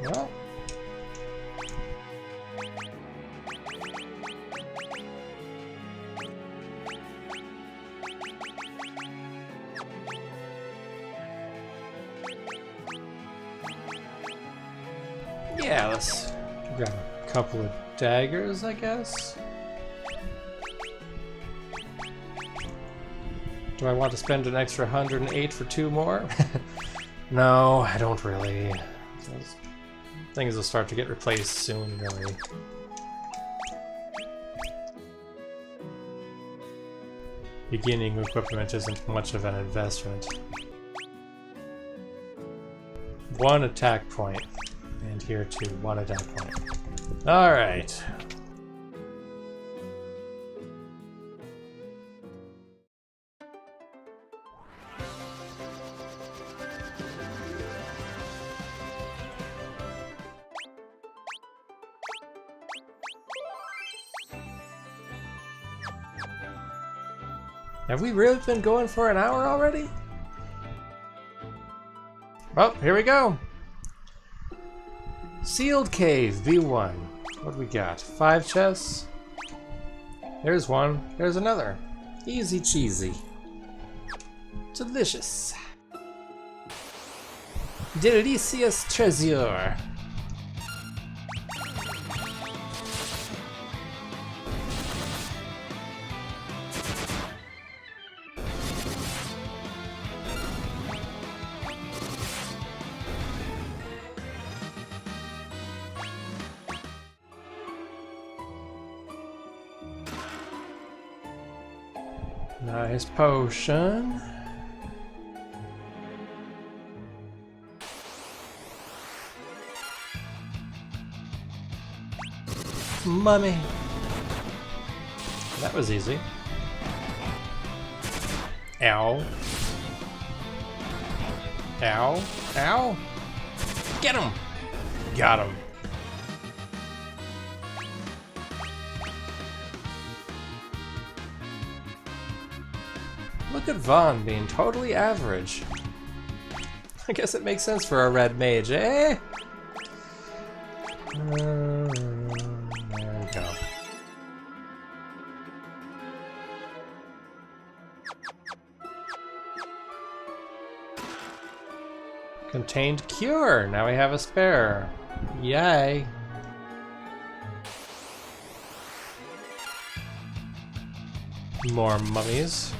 Well. Yeah, let's grab a couple of daggers, I guess. Do I want to spend an extra 108 for 2 more? No, I don't really. Those things will start to get replaced soon, really. Beginning equipment isn't much of an investment. 1 attack point. And here too, 1 attack point. Alright. Have we really been going for an hour already? Well, here we go. Sealed Cave, V1. What do we got? 5 chests? There's one. There's another. Easy cheesy. Delicious. Delicious treasure. Nice potion. Mummy. That was easy. Ow. Ow. Ow. Get him! Got him. Look at Vaughn being totally average. I guess it makes sense for a red mage, eh? There we go. Contained cure. Now we have a spare. Yay. More mummies.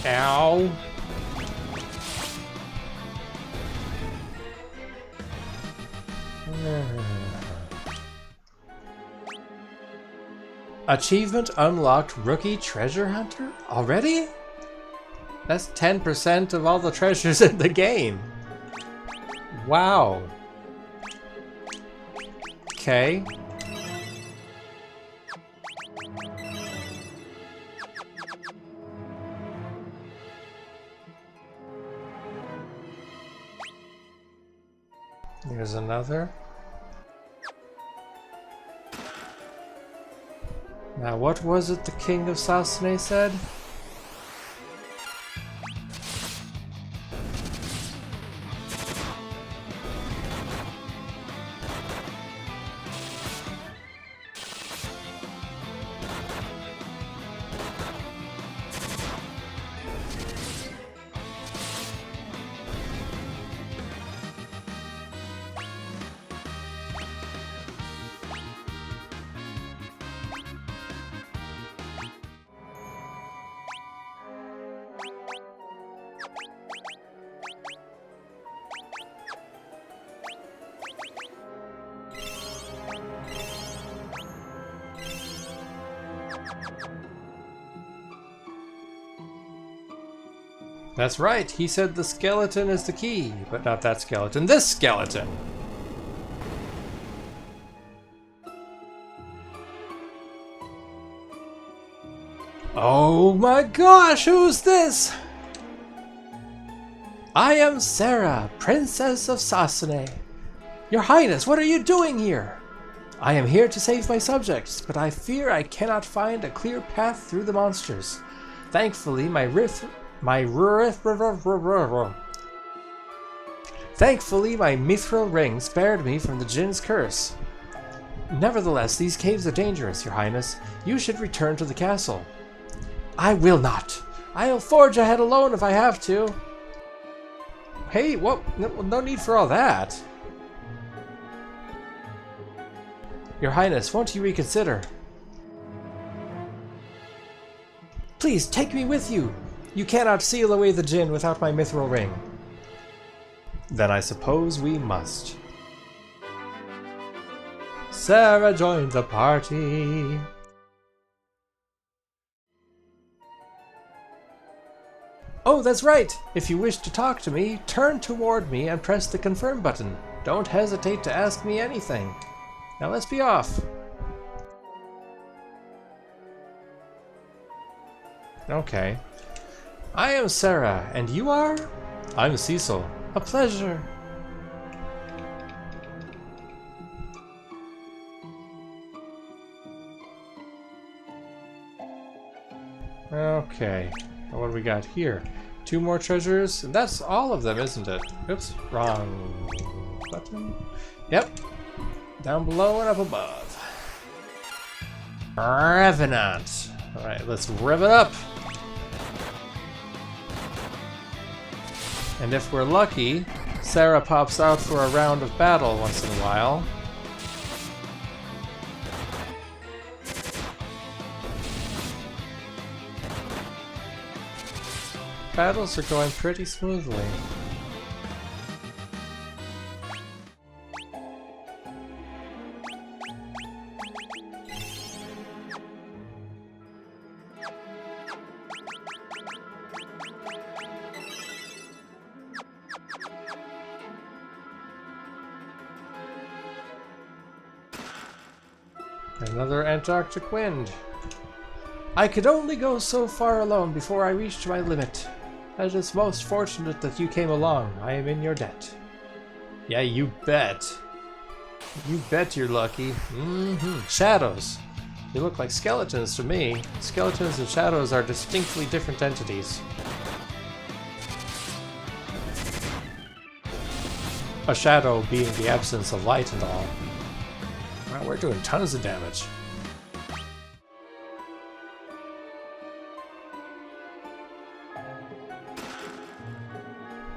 Ow. Achievement unlocked Rookie Treasure Hunter? Already? That's 10% of all the treasures in the game. Wow. Okay. Here's another. Now, what was it the King of Sasune said? That's right, he said the skeleton is the key, but not that skeleton, this skeleton! Oh my gosh, who's this? I am Sarah, Princess of Sasune. Your Highness, what are you doing here? I am here to save my subjects, but I fear I cannot find a clear path through the monsters. Thankfully, my mithril ring spared me from the Jinn's curse. Nevertheless, these caves are dangerous, Your Highness. You should return to the castle. I will not. I'll forge ahead alone if I have to. Hey, what? No need for all that. Your Highness, won't you reconsider? Please, take me with you. You cannot seal away the Jinn without my mithril ring. Then I suppose we must. Sarah joined the party. Oh, that's right! If you wish to talk to me, turn toward me and press the confirm button. Don't hesitate to ask me anything. Now let's be off. Okay. I am Sarah, and you are? I'm Cecil. A pleasure. Okay. What do we got here? 2 more treasures. That's all of them, isn't it? Oops, wrong button. Yep. Down below and up above. Revenant. Alright, let's rev it up. And if we're lucky, Sarah pops out for a round of battle once in a while. Battles are going pretty smoothly. Another Antarctic wind. I could only go so far alone before I reached my limit. It is most fortunate that you came along. I am in your debt. Yeah, you bet. You bet you're lucky. Shadows. They look like skeletons to me. Skeletons and shadows are distinctly different entities. A shadow being the absence of light and all. Wow, we're doing tons of damage.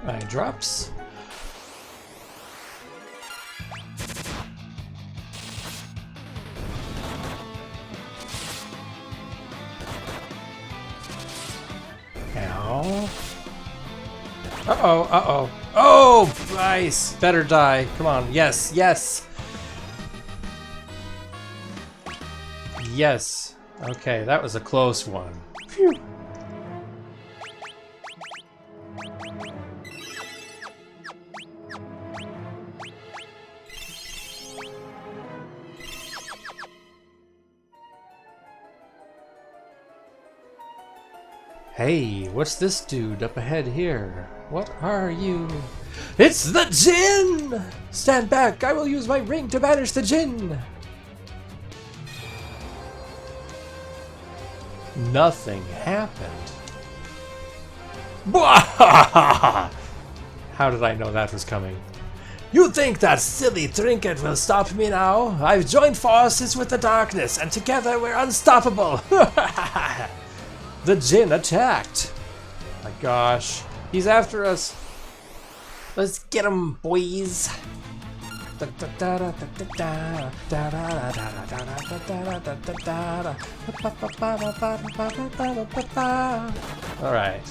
Eye drops. Ow. Uh-oh, uh-oh. Oh, nice! Better die. Come on. Yes, yes! Yes. Okay, that was a close one. Phew. Hey, what's this dude up ahead here? What are you? It's the Djinn! Stand back, I will use my ring to banish the Djinn! Nothing happened. How did I know that was coming? You think that silly trinket will stop me now? I've joined forces with the darkness, and together we're unstoppable! The Djinn attacked! My gosh. He's after us. Let's get him, boys! Alright.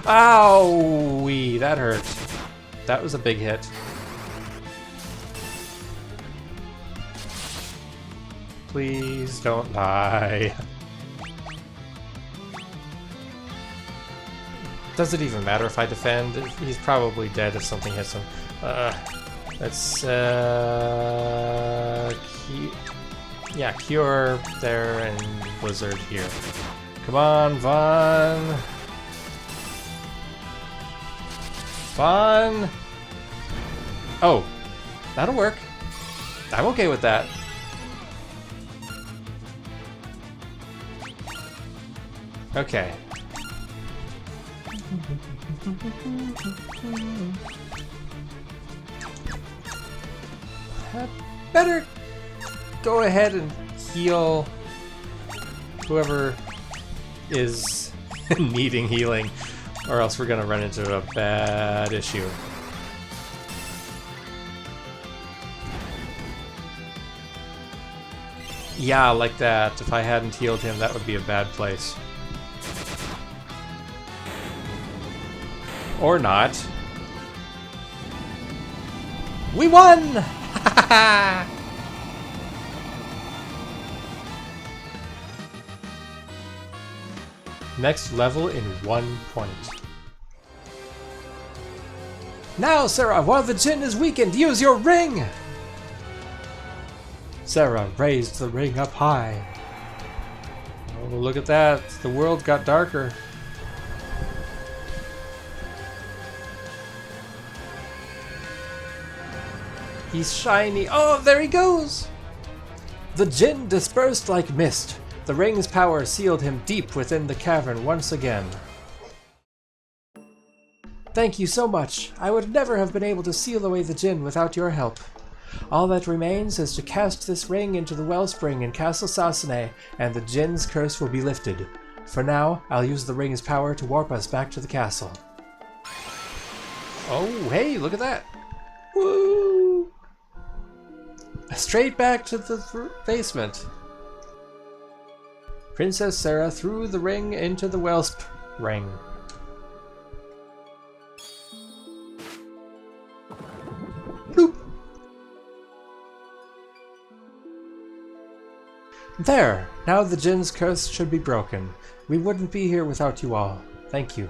Owie! That hurt. That was a big hit. Please don't die. Does it even matter if I defend? He's probably dead if something hits him. Let's yeah, Cure there and Blizzard here. Come on, Vaughn. Vaughn. Oh, that'll work. I'm okay with that. Okay. Better go ahead and heal whoever is needing healing, or else we're gonna run into a bad issue. Yeah, like that. If I hadn't healed him, that would be a bad place. Or not. We won! Next level in 1 point. Now, Sarah, while the Djinn is weakened, use your ring! Sarah raised the ring up high. Oh, look at that. The world got darker. He's shiny. Oh, there he goes! The Djinn dispersed like mist. The ring's power sealed him deep within the cavern once again. Thank you so much. I would never have been able to seal away the Jinn without your help. All that remains is to cast this ring into the wellspring in Castle Sasane, and the Jinn's curse will be lifted. For now, I'll use the ring's power to warp us back to the castle. Oh, hey, look at that! Woo! Straight back to the basement. Princess Sarah threw the ring into the wellspring. Bloop! There! Now the Jinn's curse should be broken. We wouldn't be here without you all. Thank you.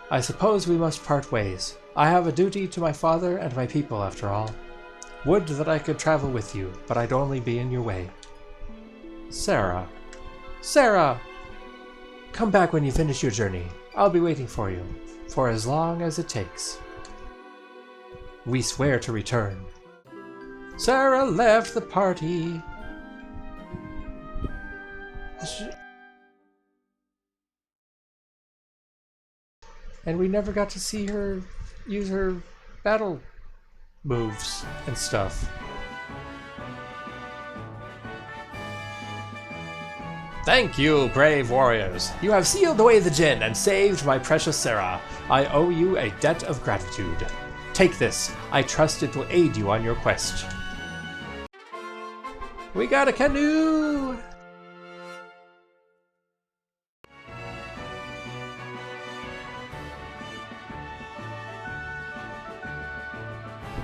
I suppose we must part ways. I have a duty to my father and my people, after all. Would that I could travel with you, but I'd only be in your way. Sarah. Sarah! Come back when you finish your journey. I'll be waiting for you, for as long as it takes. We swear to return. Sarah left the party. And we never got to see her use her battle moves and stuff. Thank you, brave warriors. You have sealed away the Jinn and saved my precious Sarah. I owe you a debt of gratitude. Take this. I trust it will aid you on your quest. We got a canoe!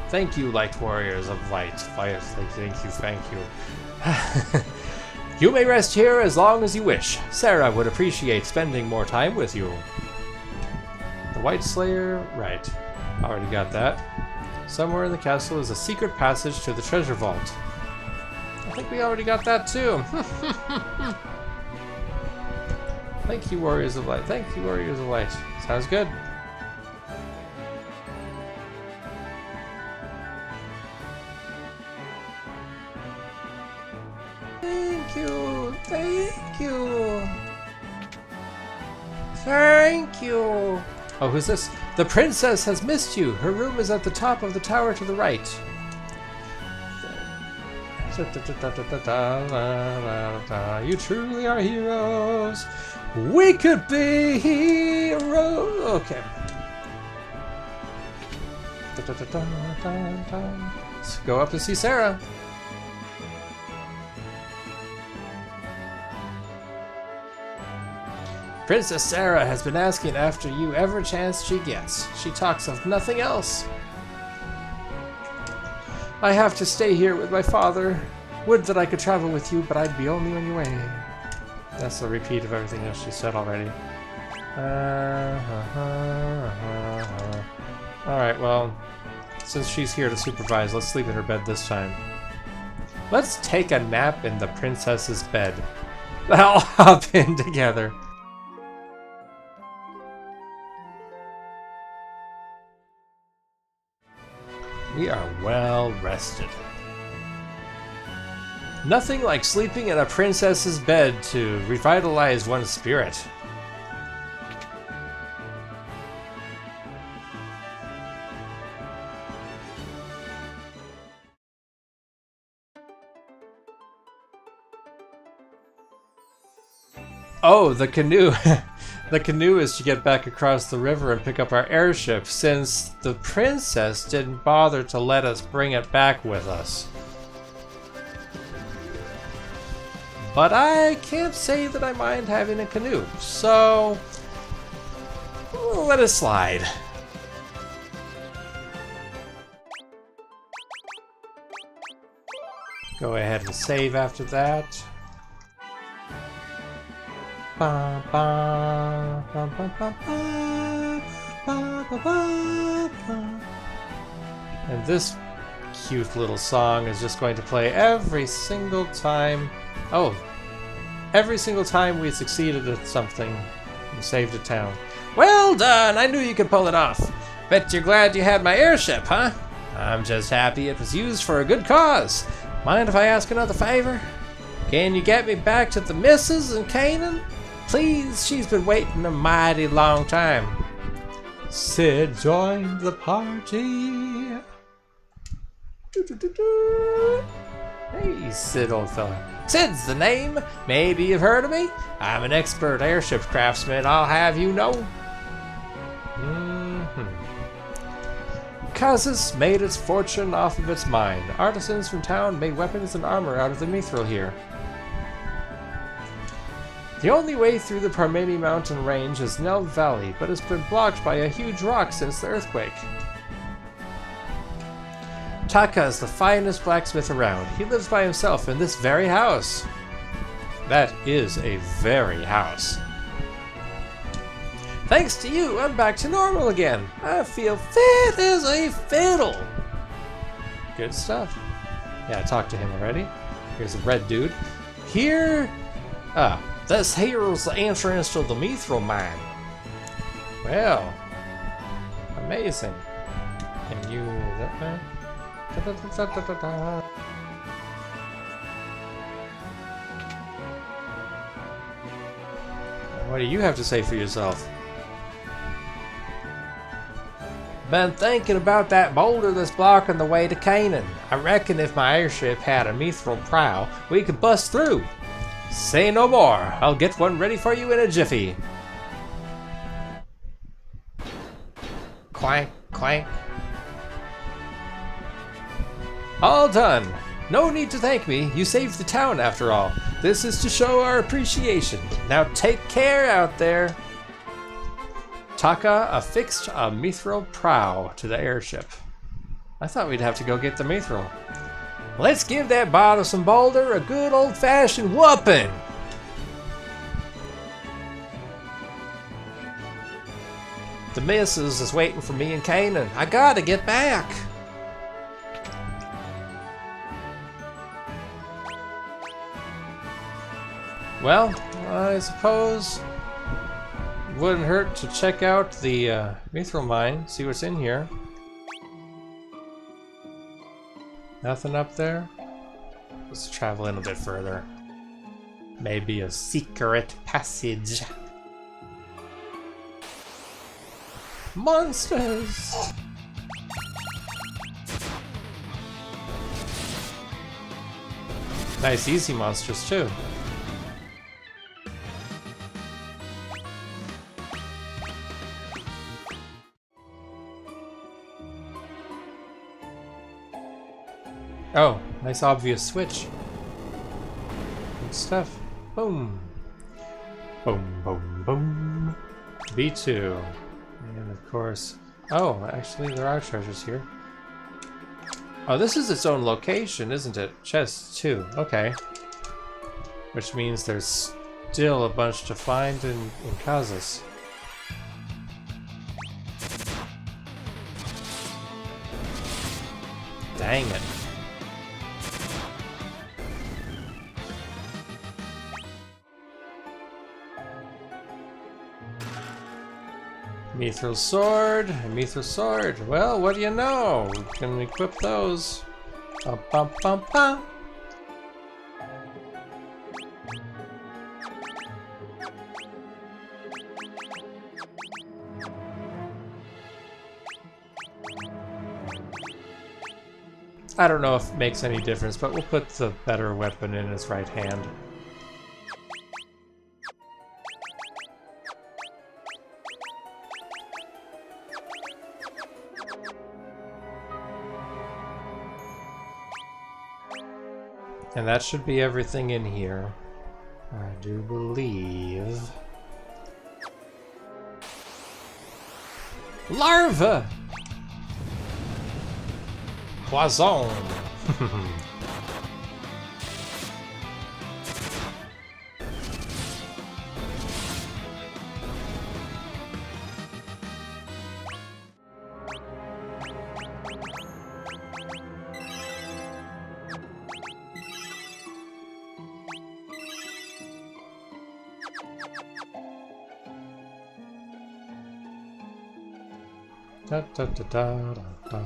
Thank you, light warriors of light. Thank you. You may rest here as long as you wish. Sarah would appreciate spending more time with you. The White Slayer, right. Already got that. Somewhere in the castle is a secret passage to the treasure vault. I think we already got that too. Thank you, warriors of light. Thank you, warriors of light. Sounds good. Thank you! Thank you! Thank you! Oh, who's this? The princess has missed you! Her room is at the top of the tower to the right. You truly are heroes! We could be heroes! Okay. Let's go up to see Sarah. Princess Sarah has been asking after you every chance she gets. She talks of nothing else. I have to stay here with my father. Would that I could travel with you, but I'd be only on your way. That's a repeat of everything else she said already. Alright, well, since she's here to supervise, let's sleep in her bed this time. Let's take a nap in the princess's bed. I'll hop in together. We are well rested. Nothing like sleeping in a princess's bed to revitalize one's spirit. Oh, the canoe. The canoe is to get back across the river and pick up our airship, since the princess didn't bother to let us bring it back with us. But I can't say that I mind having a canoe, so let it slide. Go ahead and save after that. And this cute little song is just going to play every single time. Oh, every single time we succeeded at something and saved a town. Well done! I knew you could pull it off. Bet you're glad you had my airship, huh? I'm just happy it was used for a good cause. Mind if I ask another favor? Can you get me back to the missus in Canaan? Please, she's been waiting a mighty long time. Sid joined the party. Hey, Sid, old fella. Sid's the name. Maybe you've heard of me. I'm an expert airship craftsman, I'll have you know. Kazas made its fortune off of its mine. Artisans from town made weapons and armor out of the mithril here. The only way through the Parmeni mountain range is Nel Valley, but it's been blocked by a huge rock since the earthquake. Taka is the finest blacksmith around. He lives by himself in this very house. That is a very house. Thanks to you, I'm back to normal again. I feel fit as a fiddle. Good stuff. Yeah, I talked to him already. Here's a red dude. This here's the entrance to the mithril mine. Well, amazing. Can you... is that right? What do you have to say for yourself? Been thinking about that boulder that's blocking the way to Canaan. I reckon if my airship had a mithril prow, we could bust through. Say no more. I'll get one ready for you in a jiffy. Clank, clank. All done. No need to thank me. You saved the town after all. This is to show our appreciation. Now take care out there. Taka affixed a mithril prow to the airship. I thought we'd have to go get the mithril. Let's give that bothersome boulder a good old-fashioned whooping. The missus is waiting for me in Canaan. I gotta get back. Well, I suppose it wouldn't hurt to check out the mithril mine, see what's in here. Nothing up there? Let's travel in a bit further. Maybe a secret passage. Monsters! Nice easy monsters too. Oh, nice obvious switch. Good stuff. Boom. Boom, boom, boom. B2. And of course... Oh, actually there are treasures here. Oh, this is its own location, isn't it? Chest 2. Okay. Which means there's still a bunch to find in Kazas. Dang it. Mithril sword, mithril sword. Well, what do you know? We can equip those. Bum, bum, bum, bum. I don't know if it makes any difference, but we'll put the better weapon in his right hand. And that should be everything in here, I do believe. Larva! Poison! Da, da, da, da, da, da.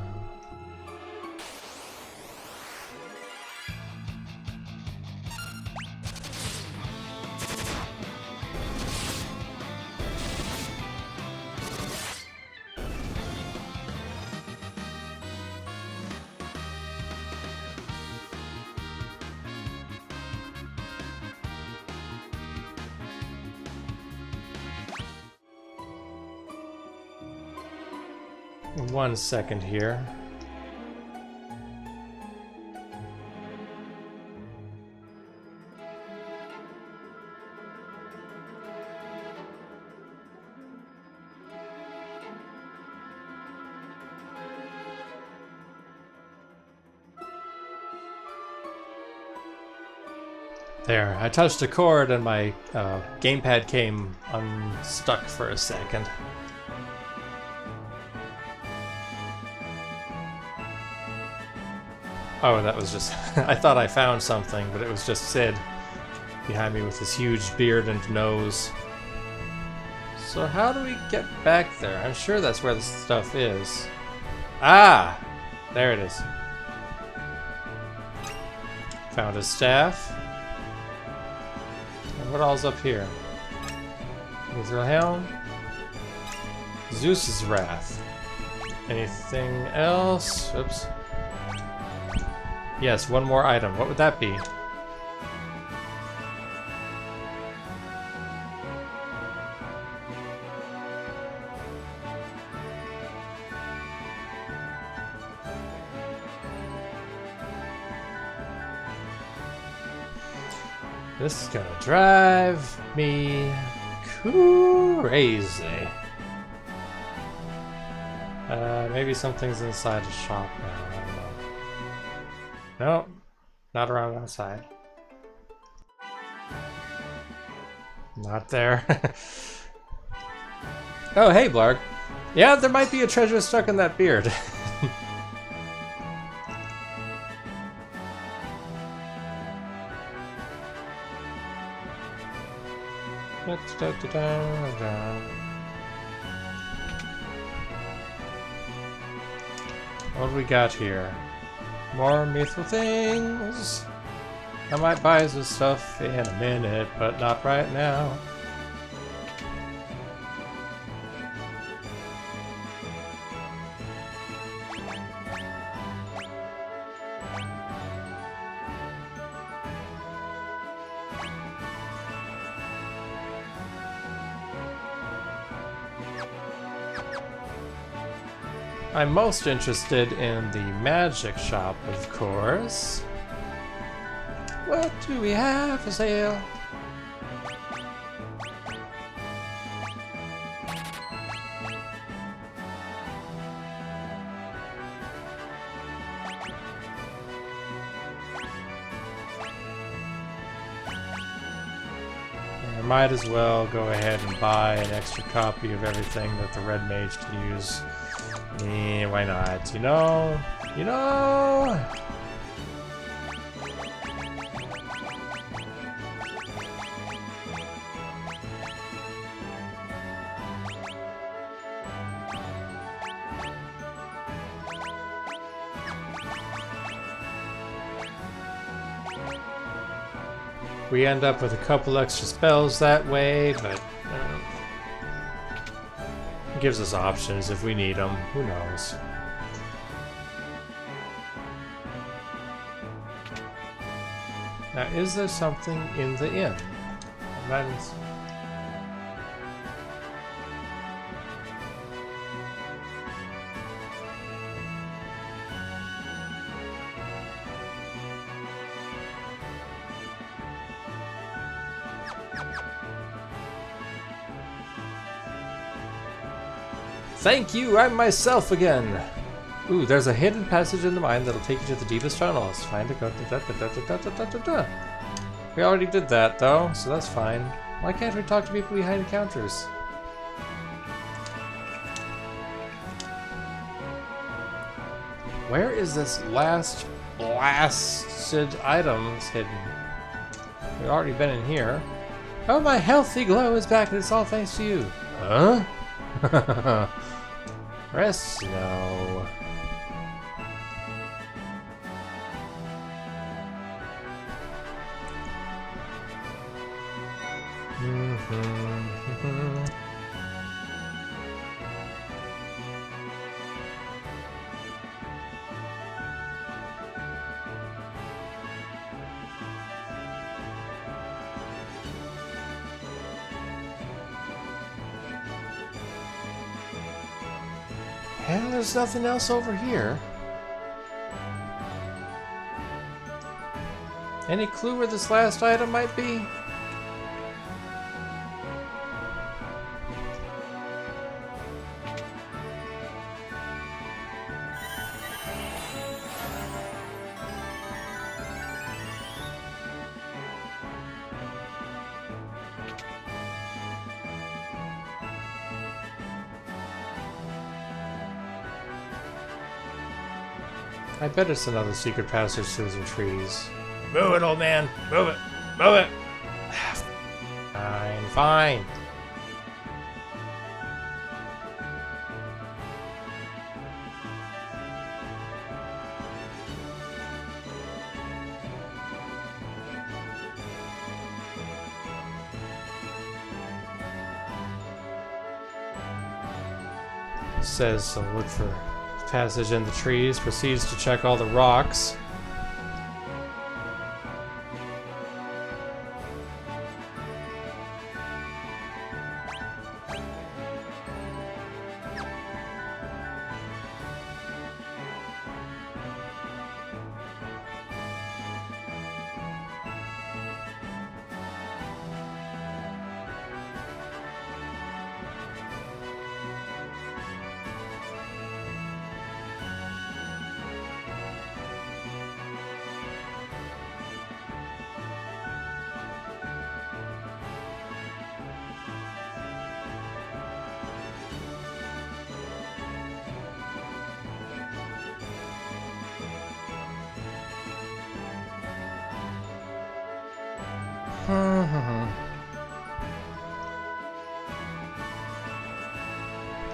1 second here. There, I touched a chord and my gamepad came unstuck for a second. Oh, that was just... I thought I found something, but it was just Sid behind me with his huge beard and nose. So how do we get back there? I'm sure that's where the stuff is. Ah! There it is. Found his staff. And what all's up here? Mithril Helm. Zeus's Wrath. Anything else? Oops. Yes, one more item. What would that be? This is gonna drive me crazy. Maybe something's inside the shop now. I don't know. Nope, not around outside. Not there. Oh, hey, Blarg. Yeah, there might be a treasure stuck in that beard. What do we got here? More mithril things. I might buy some stuff in a minute, but not right now. I'm most interested in the magic shop, of course. What do we have for sale? I might as well go ahead and buy an extra copy of everything that the red mage can use. Why not? You know? You know? We end up with a couple extra spells that way, but it gives us options if we need them. Who knows? Now, is there something in the inn? That is... Thank you, I'm myself again! Ooh, there's a hidden passage in the mine that'll take you to the deepest tunnels. Find it, go... We already did that, though, so that's fine. Why can't we talk to people behind the counters? Where is this last blasted item hidden? We've already been in here. Oh, my healthy glow is back, and it's all thanks to you. Huh? Rest? No. And there's nothing else over here. Any clue where this last item might be? I bet it's another secret passage through the trees. Move it, old man! Move it! Move it! Fine, fine. Says to look for passage in the trees, proceeds to check all the rocks.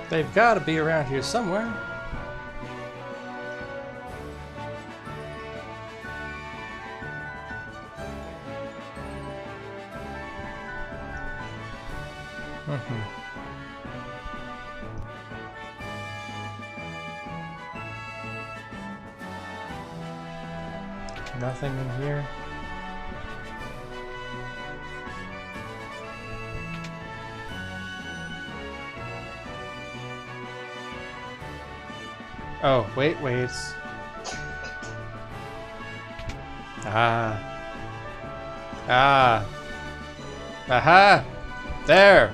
They've got to be around here somewhere. Nothing in here. Oh, wait. Aha! There!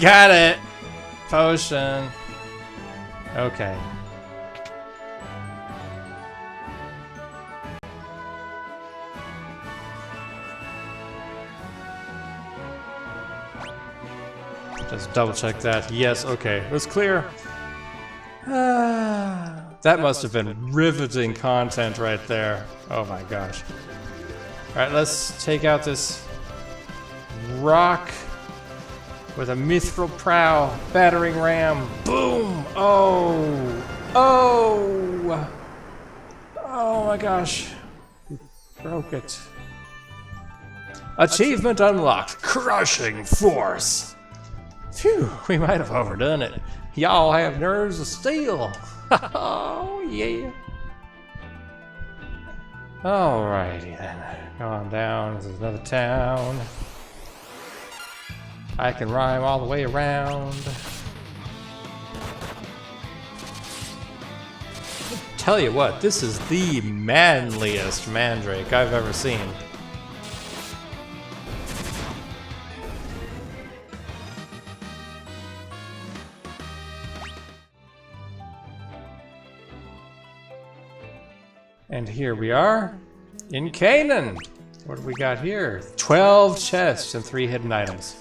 Got it! Potion. Okay. Just double check that. Yes, okay. It was clear. That must have been riveting content right there. Oh my gosh. Alright, let's take out this rock with a mithril prow, battering ram. Boom! Oh my gosh. Broke it. Achievement unlocked. Crushing force. Phew, we might have overdone it. Y'all have nerves of steel. Oh, yeah. Alrighty then. Go on down. This is another town. I can rhyme all the way around. Tell you what, this is the manliest mandrake I've ever seen. And here we are in Canaan. What do we got here? 12 chests and 3 hidden items.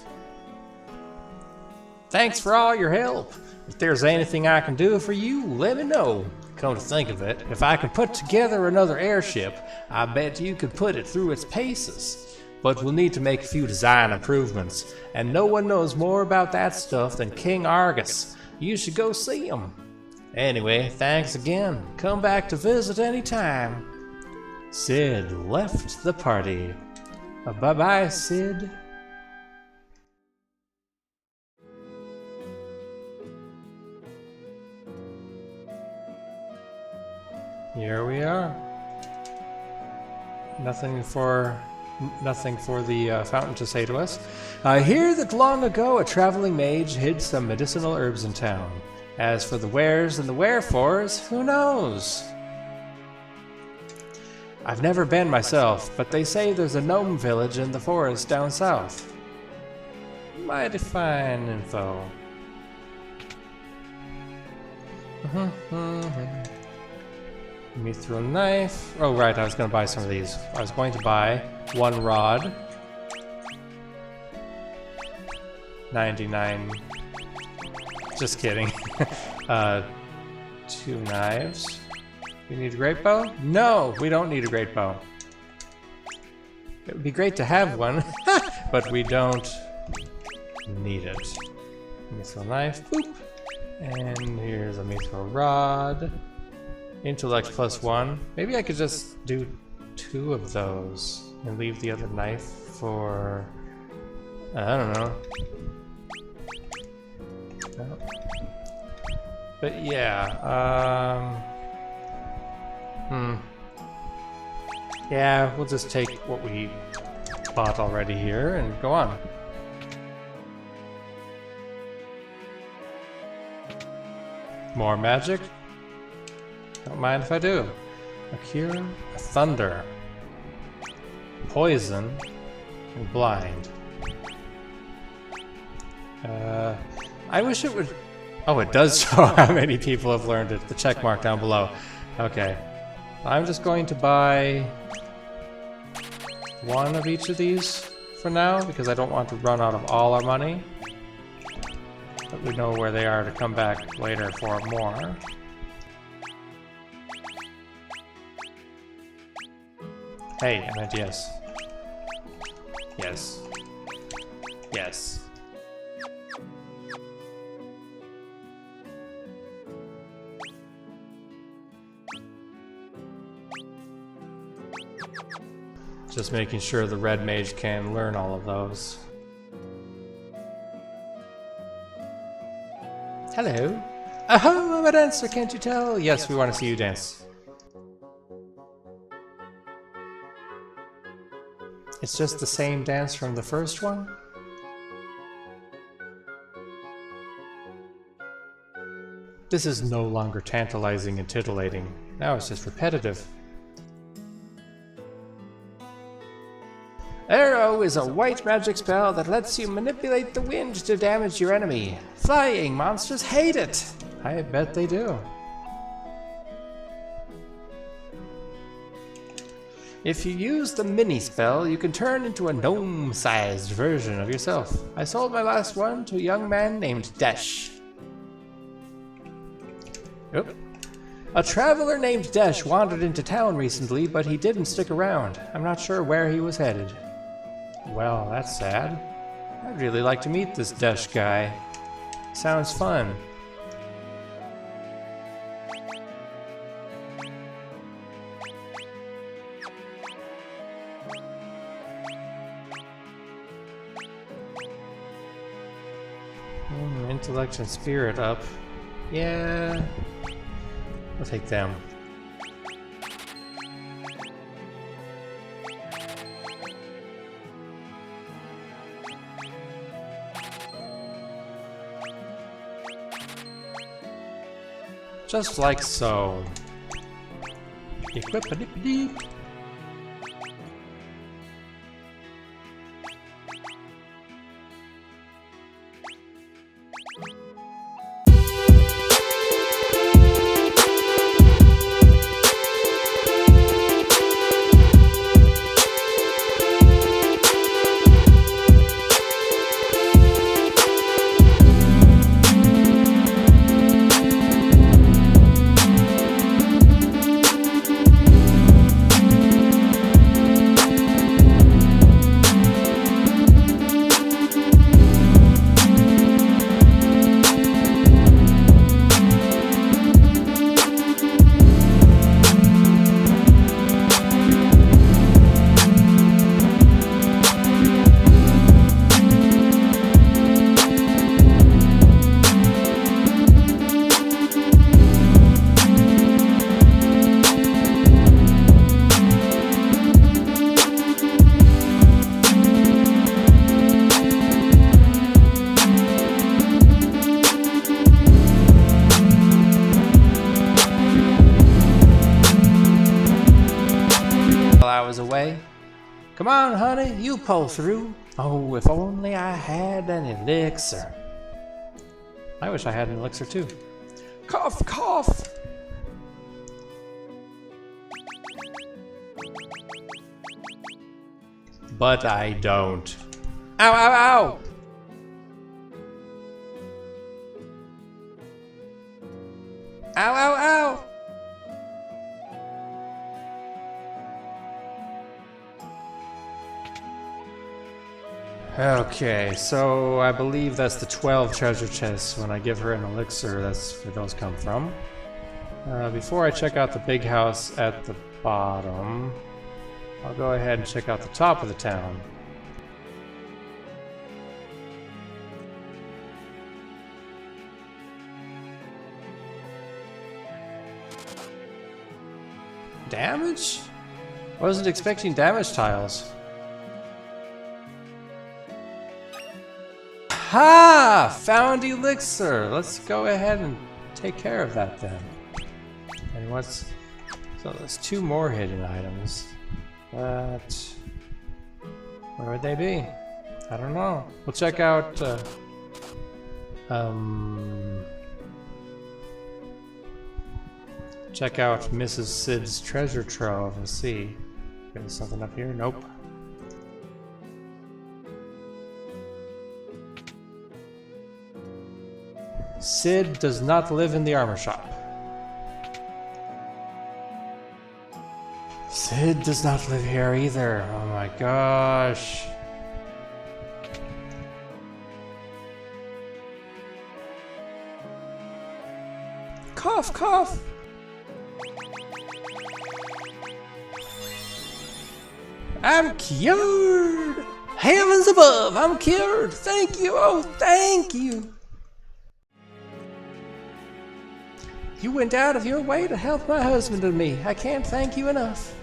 Thanks for all your help. If there's anything I can do for you, let me know. Come to think of it, if I can put together another airship, I bet you could put it through its paces. But we'll need to make a few design improvements, and no one knows more about that stuff than King Argus. You should go see him. Anyway, thanks again. Come back to visit anytime. Sid left the party. Bye-bye, Sid. Here we are. Nothing for the fountain to say to us. I hear that long ago a traveling mage hid some medicinal herbs in town. As for the wheres and the wherefores, who knows? I've never been myself, but they say there's a gnome village in the forest down south. Mighty fine info. Mithril knife. Oh right, I was going to buy some of these. I was going to buy 1 rod. 99. Just kidding. 2 knives. We need a great bow? No, we don't need a great bow. It would be great to have one, but we don't need it. Mithril knife, boop. And here's a mithril rod. Intellect +1. Maybe I could just do 2 of those and leave the other knife for... I don't know. No. But yeah, yeah, we'll just take what we bought already here and go on. More magic? Don't mind if I do. A cure, a thunder, poison, and blind. I wish it would... Oh, it does show how many people have learned it. The check mark down below. Okay. I'm just going to buy 1 of each of these for now, because I don't want to run out of all our money. But we know where they are to come back later for more. Hey, I meant yes. Yes. Yes. Just making sure the red mage can learn all of those. Hello. Oh, I'm a dancer, can't you tell? Yes, we want to see you dance. It's just the same dance from the first one? This is no longer tantalizing and titillating. Now it's just repetitive. Arrow is a white magic spell that lets you manipulate the wind to damage your enemy. Flying monsters hate it! I bet they do. If you use the mini spell, you can turn into a gnome-sized version of yourself. I sold my last one to a young man named Desh. Oop. A traveler named Desh wandered into town recently, but he didn't stick around. I'm not sure where he was headed. Well, that's sad. I'd really like to meet this Desh guy. Sounds fun. Intellect and spirit up. Yeah. We'll take them. Just like so. Equip-a-dip-a-deep. on, honey. You pull through. Oh, if only I had an elixir. I wish I had an elixir too. Cough, cough. But I don't. Ow, ow, ow! Ow, ow, ow! Okay, so I believe that's the 12 treasure chests. When I give her an elixir, that's where those come from. Before I check out the big house at the bottom, I'll go ahead and check out the top of the town. Damage? Wasn't expecting damage tiles. Ha! Found elixir! Let's go ahead and take care of that then. And what's... So there's 2 more hidden items. But... where would they be? I don't know. We'll check out... check out Mrs. Sid's treasure trove and see. There's something up here? Nope. Sid does not live in the armor shop. Sid does not live here either. Oh my gosh. Cough, cough. I'm cured! Heavens above, I'm cured! Thank you, oh, thank you! You went out of your way to help my husband and me. I can't thank you enough.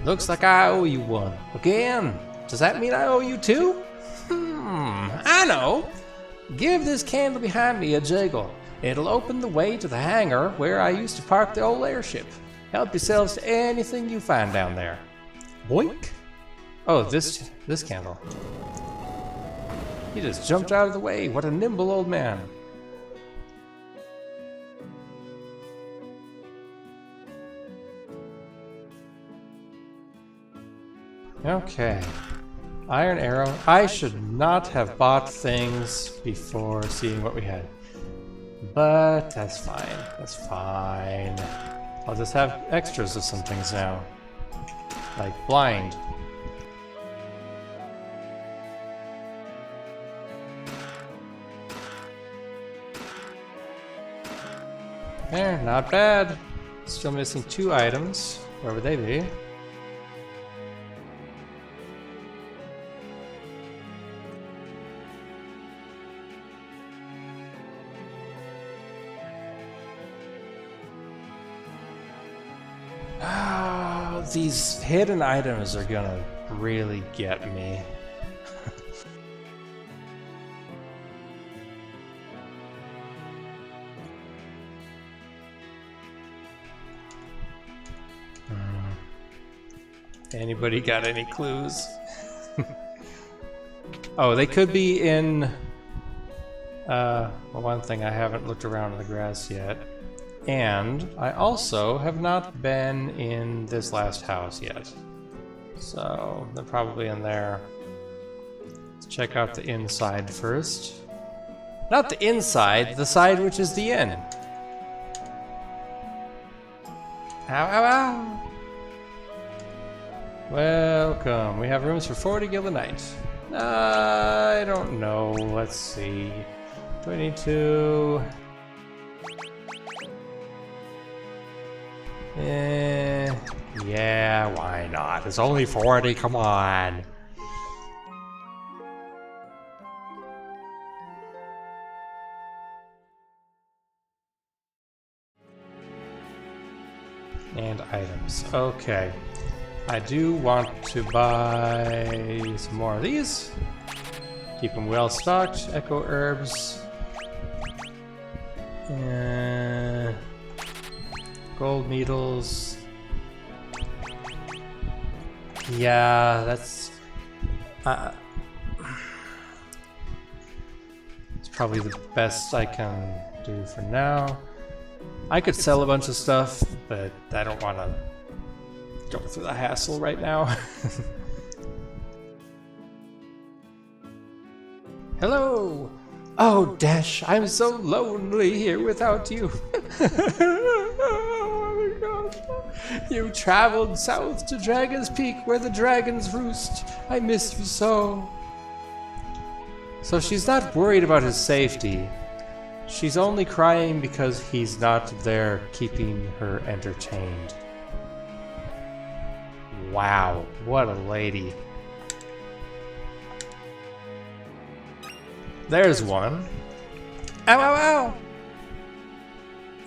Looks like I owe you one. Again. Does that mean I owe you 2? I know. Give this candle behind me a jiggle. It'll open the way to the hangar where I used to park the old airship. Help yourselves to anything you find down there. Boink. Oh, this candle. He just jumped out of the way. What a nimble old man. Okay. Iron arrow. I should not have bought things before seeing what we had. But that's fine. That's fine. I'll just have extras of some things now. Like blind. There, not bad. Still missing 2 items. Where would they be? These hidden items are gonna really get me. Anybody got any clues? Oh, they could be in... well, one thing, I haven't looked around in the grass yet. And I also have not been in this last house yet. So they're probably in there. Let's check out the inside first. Not the inside, the side which is the inn. Ow, ow, ow! Welcome. We have rooms for 40 gil a night. I don't know. Let's see. 22... yeah, why not? It's only 40, come on. And items. Okay. I do want to buy some more of these. Keep them well stocked. Echo herbs. Gold needles. Yeah, that's... it's probably the best I can do for now. I could sell a bunch of stuff, but I don't want to go through the hassle right now. Hello! Oh, Dash, I'm so lonely here without you. Oh my God. You traveled south to Dragon's Peak where the dragons roost. I miss you so. So she's not worried about his safety. She's only crying because he's not there keeping her entertained. Wow, what a lady. There's one. Ow, ow, ow!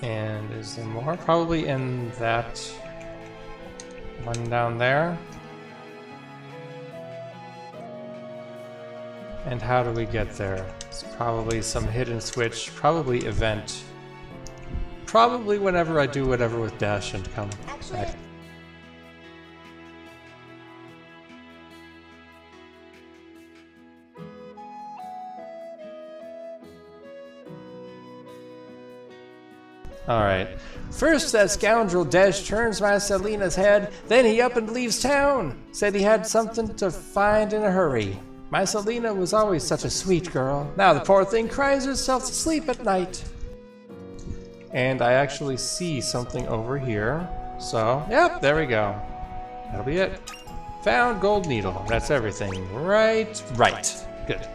And is there more? Probably in that one down there. And how do we get there? It's probably some hidden switch, probably event. Probably whenever I do whatever with Dash and come back. Alright. First that scoundrel Dash turns my Selina's head, then he up and leaves town. Said he had something to find in a hurry. My Selina was always such a sweet girl. Now the poor thing cries herself to sleep at night. And I actually see something over here. So, yep, there we go. That'll be it. Found gold needle. That's everything. Right. Good.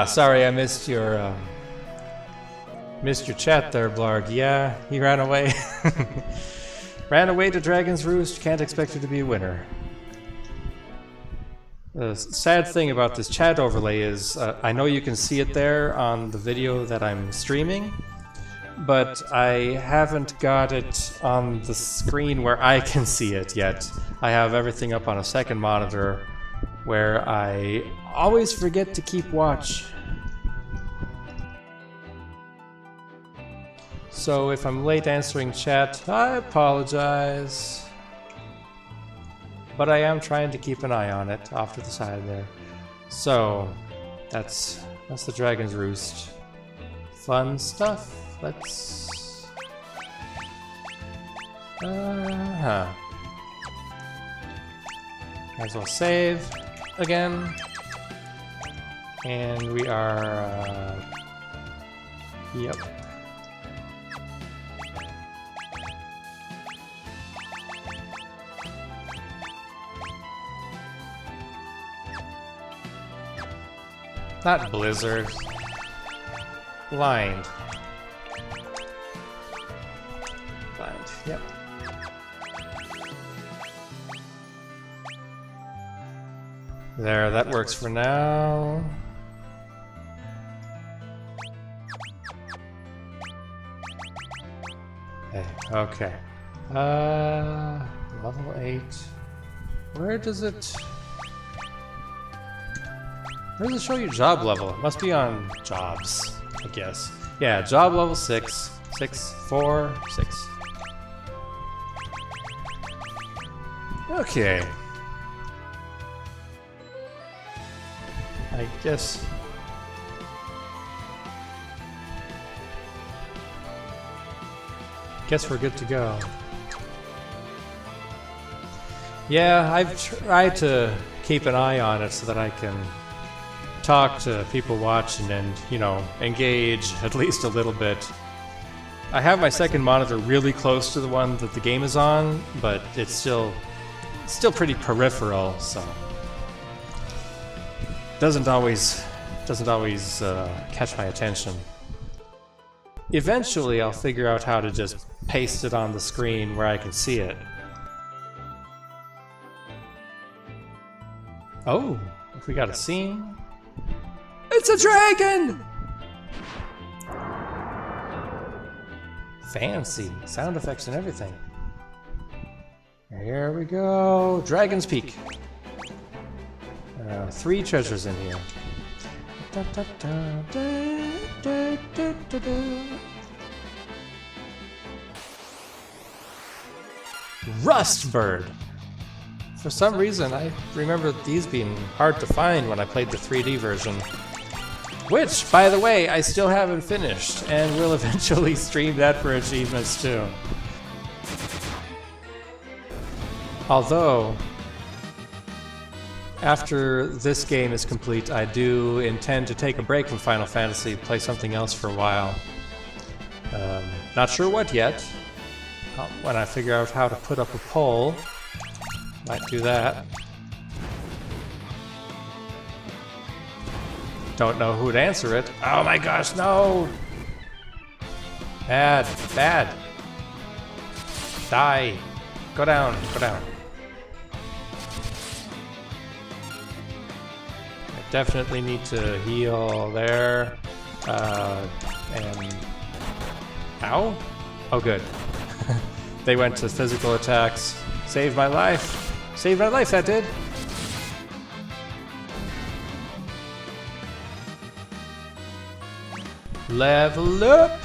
Sorry I missed your chat there, Blarg. Yeah, he ran away. Ran away to Dragon's Roost, can't expect her to be a winner. The sad thing about this chat overlay is, I know you can see it there on the video that I'm streaming, but I haven't got it on the screen where I can see it yet. I have everything up on a second monitor where I always forget to keep watch. So if I'm late answering chat, I apologize. But I am trying to keep an eye on it off to the side there. So that's the Dragon's Roost. Fun stuff. Let's might as well save again. And we are yep. Not blizzard. Blind. Blind, yep. There, that works for now. Okay. Level 8. Where does it show you job level? It must be on jobs, I guess. Yeah, job level 6. 6, 4, 6. Okay. I guess we're good to go. Yeah, I've tried to keep an eye on it so that I can talk to people watching and, you know, engage at least a little bit. I have my second monitor really close to the one that the game is on, but it's still pretty peripheral, so doesn't always catch my attention. Eventually I'll figure out how to just paste it on the screen where I can see it. Oh, if we got a scene. It's a dragon! Fancy sound effects and everything. Here we go. Dragon's Peak. 3 treasures in here. Rustbird. For some reason, I remember these being hard to find when I played the 3D version. Which, by the way, I still haven't finished, and will eventually stream that for achievements too. Although, after this game is complete, I do intend to take a break from Final Fantasy, play something else for a while. Not sure what yet. When I figure out how to put up a poll, might do that. Don't know who'd answer it. Oh my gosh, no! Bad, bad. Die. Go down, go down. I definitely need to heal there. And... Ow? Oh good. They went to physical attacks. Saved my life. Saved my life, that did. Level up.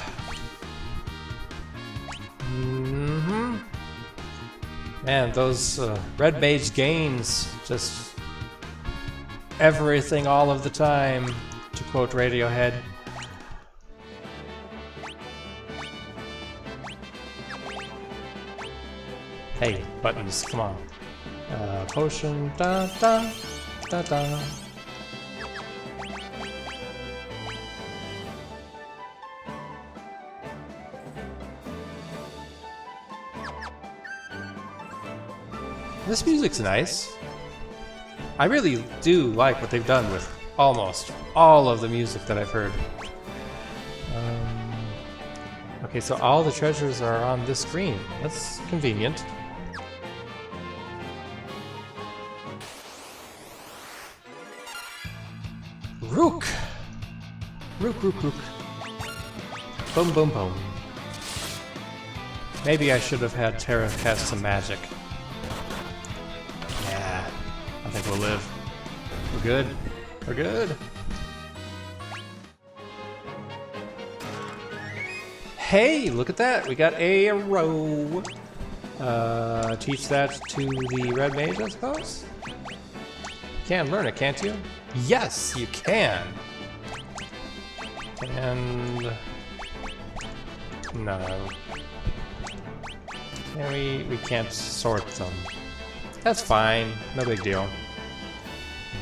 Man, those red mage gains, just everything all of the time, to quote Radiohead. Hey, buttons, come on. Potion, da da, da da. This music's nice. I really do like what they've done with almost all of the music that I've heard. Okay, so all the treasures are on this screen. That's convenient. Rook! Rook, rook, rook. Boom, boom, boom. Maybe I should have had Terra cast some magic. Yeah, I think we'll live. We're good. We're good. Hey, look at that! We got a arrow. Teach that to the red mage, I suppose? You can learn it, can't you? Yes, you can! And... no. And we can't sort them. That's fine, no big deal.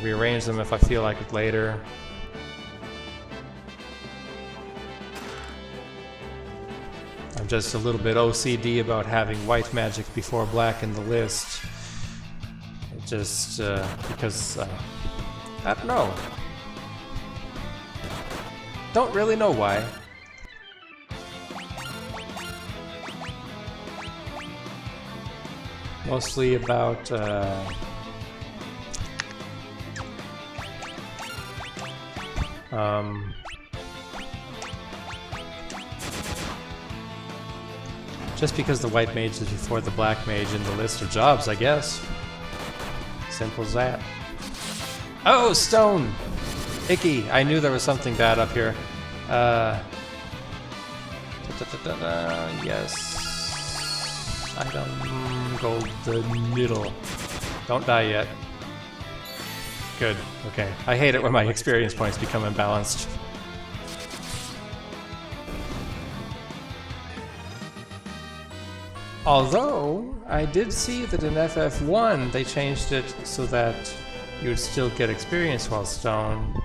Rearrange them if I feel like it later. I'm just a little bit OCD about having white magic before black in the list. Just because, I don't know. Don't really know why. Mostly about, just because the white mage is before the black mage in the list of jobs, I guess. Simple as that. Oh, stone! Icky! I knew there was something bad up here. Yes. Item, go the middle. Don't die yet. Good. Okay. I hate it when my experience points become imbalanced. Although, I did see that in FF1 they changed it so that you would still get experience while stone.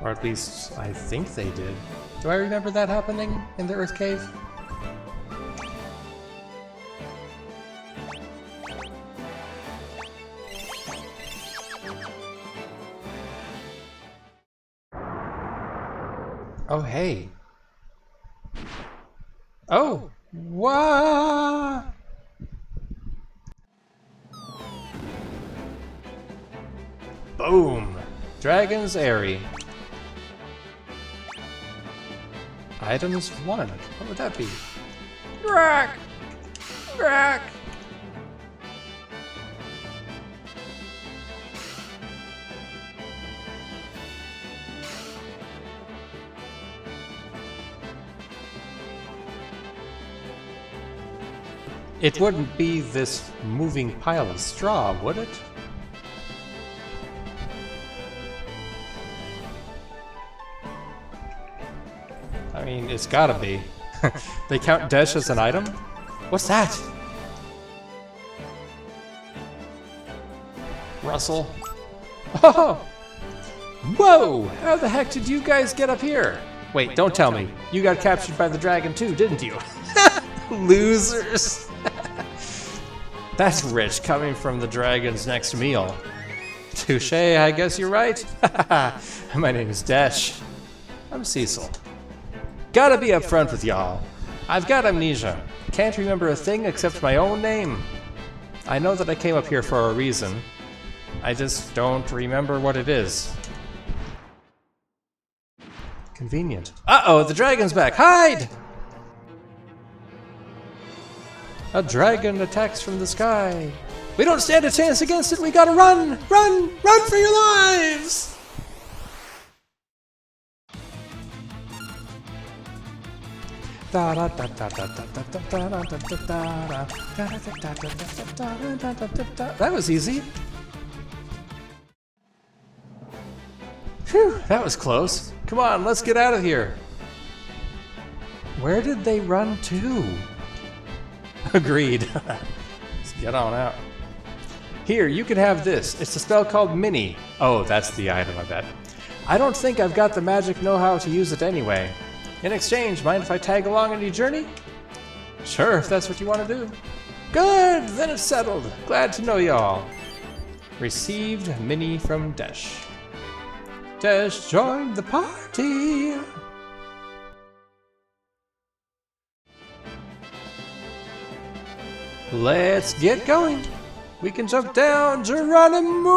Or at least, I think they did. Do I remember that happening in the Earth Cave? Oh, hey. Oh! What? Boom! Dragon's Airy. Items 1. What would that be? Rack! Rack! It wouldn't be this moving pile of straw, would it? I mean, it's gotta be. They count Desh as an item? What's that? Russell. Oh! Whoa! How the heck did you guys get up here? Wait, don't tell me. You got captured by the dragon too, didn't you? Losers! That's rich coming from the dragon's next meal. Touche, I guess you're right. My name is Desh. I'm Cecil. Gotta be upfront with y'all. I've got amnesia. Can't remember a thing except my own name. I know that I came up here for a reason. I just don't remember what it is. Convenient. Uh-oh, the dragon's back. Hide! A dragon attacks from the sky. We don't stand a chance against it. We gotta run! Run! Run for your lives! That was easy. Phew, that was close. Come on, let's get out of here. Where did they run to? Agreed. Let's get on out. Here, you can have this. It's a spell called Mini. Oh, that's the item, I bet. I don't think I've got the magic know-how to use it anyway. In exchange, mind if I tag along on your journey? Sure, if that's what you want to do. Good, then it's settled. Glad to know y'all. Received Mini from Desh. Desh joined the party. Let's get going. We can jump down Geronimo!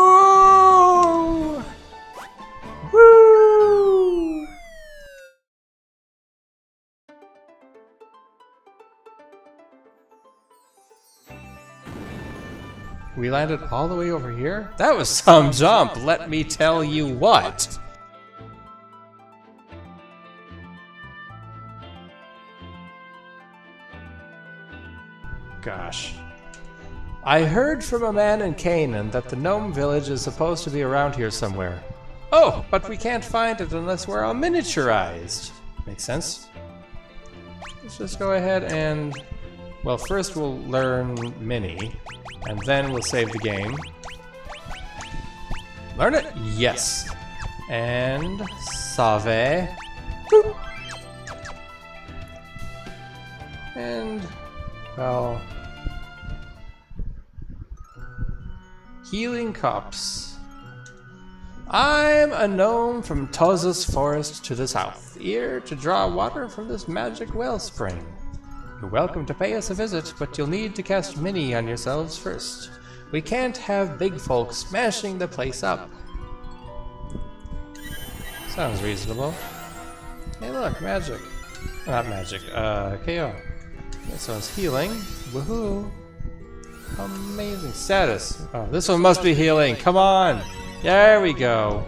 Woo! We landed all the way over here? That was some jump, let me tell you what. Gosh. I heard from a man in Canaan that the gnome village is supposed to be around here somewhere. Oh, but we can't find it unless we're all miniaturized. Makes sense. Let's just go ahead and... Well, first we'll learn Mini, and then we'll save the game. Learn it? Yes. And... Save. Boop. And... Well... Healing cups. I'm a gnome from Toz's forest to the south, here to draw water from this magic wellspring. You're welcome to pay us a visit, but you'll need to cast Mini on yourselves first. We can't have big folk smashing the place up. Sounds reasonable. Hey look, magic. Not magic, KO. This one's healing. Woohoo! Amazing status. Oh, this one must be healing. Come on. There we go.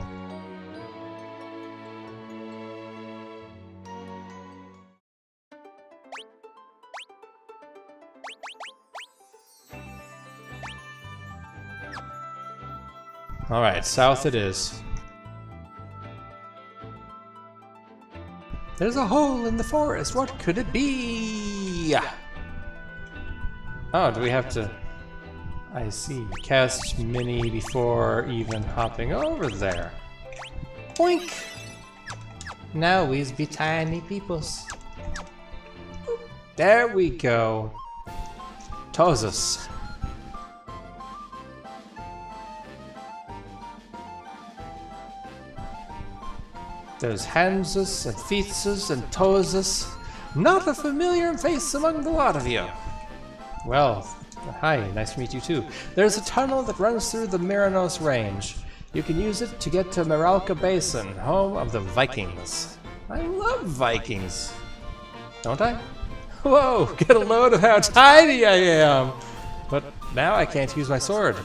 All right, south it is. There's a hole in the forest. What could it be? Oh, do we have to... I see. Cast Mini before even hopping over there. Boink! Now we's be tiny peoples. There we go. Tozus. There's Hanses and Feetses and Tozus. Not a familiar face among the lot of you. Well, hi, nice to meet you too. There's a tunnel that runs through the Miranos Range. You can use it to get to Meralka Basin, home of the Vikings. I love Vikings. Don't I? Whoa, get a load of how tiny I am! But now I can't use my sword.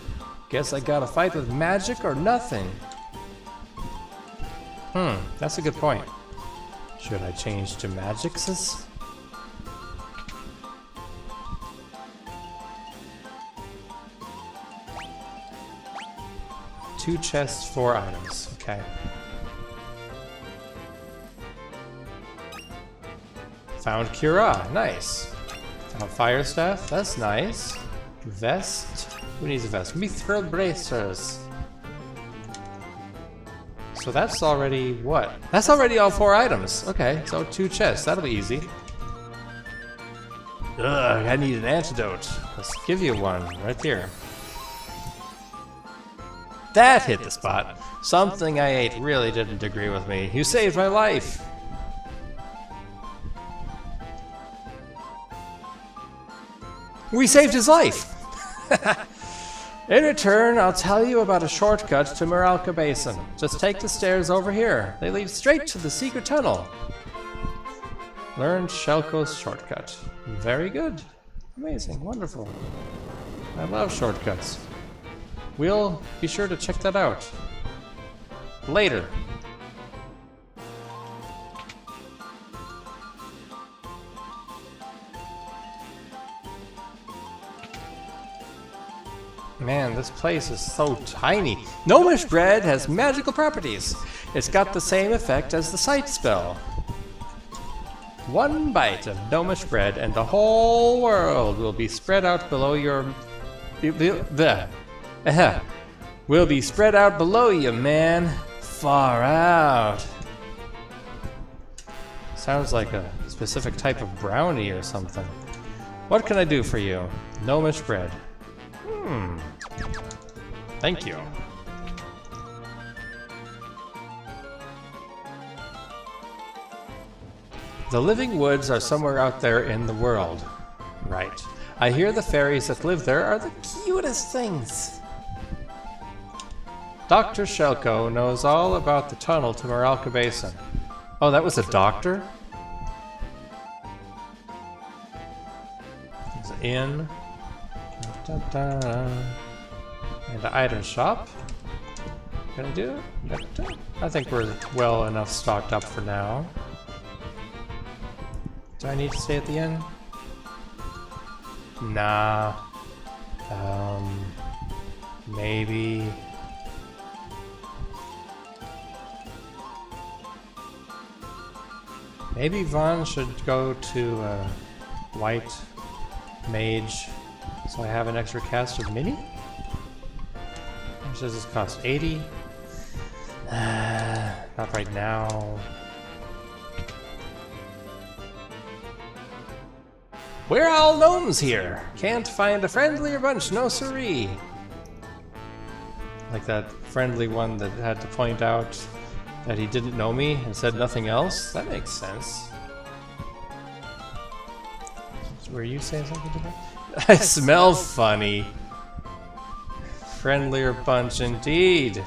Guess I gotta fight with magic or nothing. That's a good point. Should I change to magicses? Two chests, 4 items. Okay. Found Cura. Nice. Found Fire Staff. That's nice. Vest. Who needs a vest? Mithril bracers. So that's already what? That's already all 4 items. Okay, so 2 chests. That'll be easy. Ugh, I need an antidote. Let's give you one right here. That hit the spot. Something I ate really didn't agree with me. You saved my life. We saved his life. In return, I'll tell you about a shortcut to Meralka Basin. Just take the stairs over here. They lead straight to the secret tunnel. Learn Shelko's shortcut. Very good. Amazing. Wonderful. I love shortcuts. We'll be sure to check that out. Later. Man, this place is so tiny. Gnomish bread has magical properties. It's got the same effect as the sight spell. One bite of gnomish bread and the whole world will be spread out below your... will be spread out below you, man. Far out. Sounds like a specific type of brownie or something. What can I do for you? Gnomish bread. Thank you. The living woods are somewhere out there in the world. Right. I hear the fairies that live there are the cutest things. Dr. Shelko knows all about the tunnel to Meralka Basin. Oh, that was a doctor? There's an inn. And the item shop. Gonna do it? I think we're well enough stocked up for now. Do I need to stay at the inn? Nah. Maybe. Maybe Vaughn should go to White Mage so I have an extra cast of Mini? How much does this cost? 80? Not right now. We're all gnomes here! Can't find a friendlier bunch, no siree! Like that friendly one that had to point out that he didn't know me and said nothing else? That makes sense. Were you saying something different? I smell funny. Friendlier bunch indeed.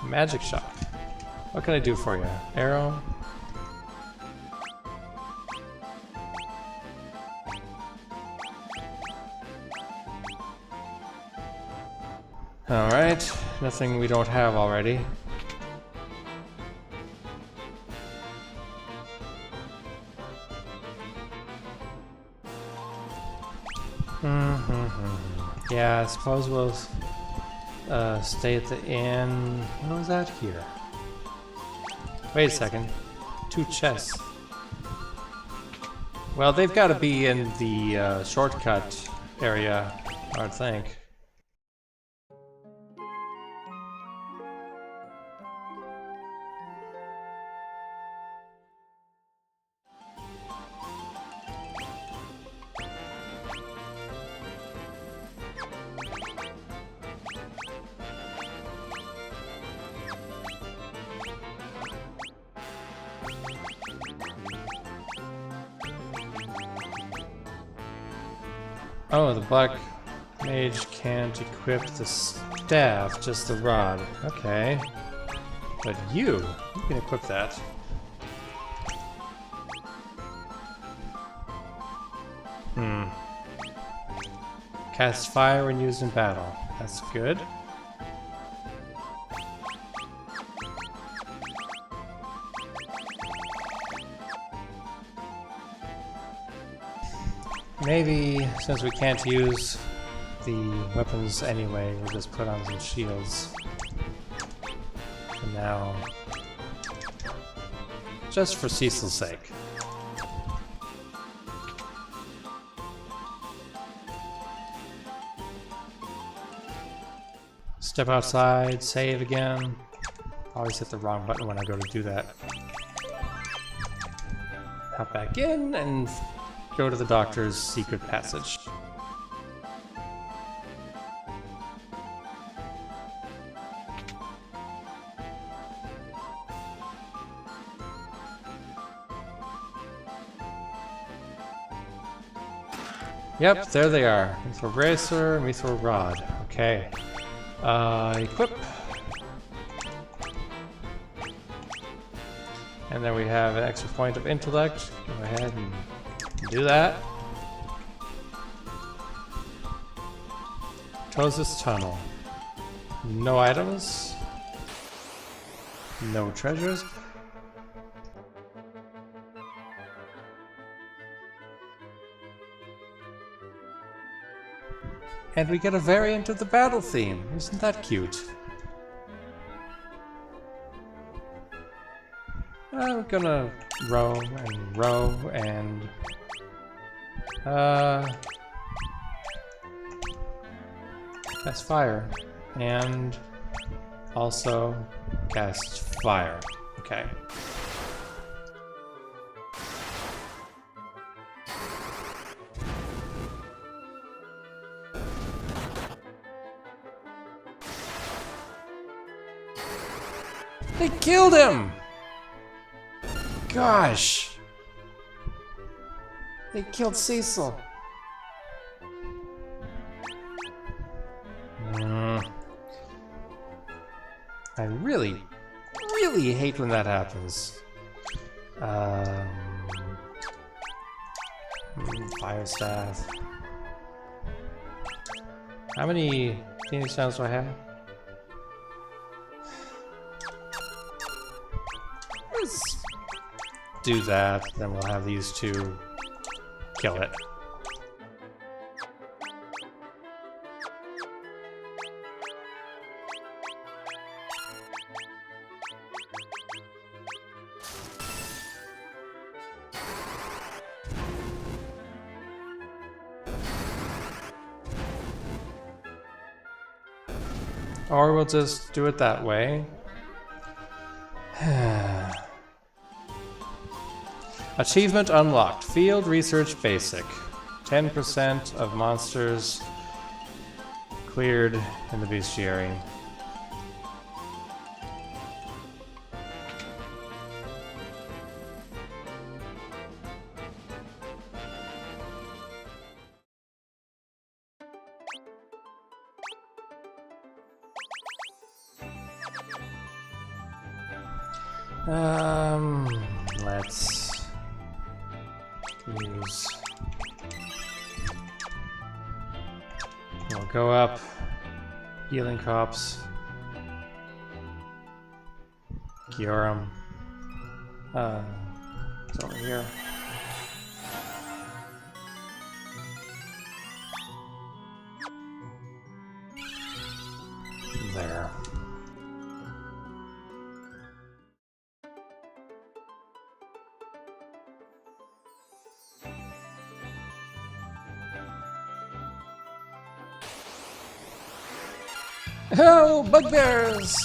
Magic shop. What can I do for you? Arrow? Alright, nothing we don't have already. Yeah, I suppose we'll stay at the inn. What was that here? Wait a second. 2 chests. Well, they've got to be in the shortcut area, I would think. Oh, the black mage can't equip the staff, just the rod. Okay. But you can equip that. Cast fire when used in battle. That's good. Maybe, since we can't use the weapons anyway, we'll just put on some shields. For now. Just for Cecil's sake. Step outside, save again. Always hit the wrong button when I go to do that. Hop back in and go to the doctor's secret passage. Yep, there they are. Mithril bracer, mithril rod. Okay. Equip. And then we have an extra point of intellect. Go ahead and do that. Close this tunnel. No items. No treasures. And we get a variant of the battle theme. Isn't that cute? I'm gonna row and cast fire. And also cast fire. Okay. They killed him! Gosh! They killed Cecil. I really hate when that happens. Fire staff. How many Phoenix Stones do I have? Let's do that, then we'll have these two kill it. Or we'll just do it that way. Achievement unlocked. Field Research Basic. 10% of monsters cleared in the bestiary. Let's use. We'll go up. Healing Cops. Giorum. It's over here. There. Oh, bugbears!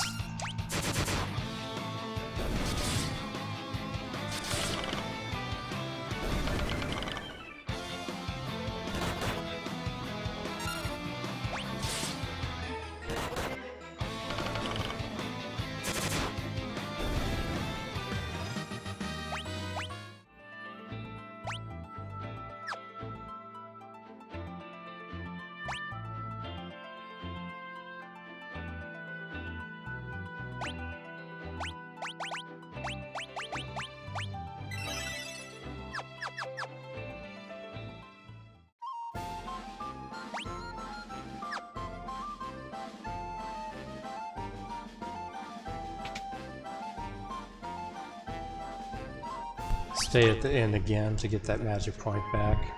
Stay at the end again to get that magic point back.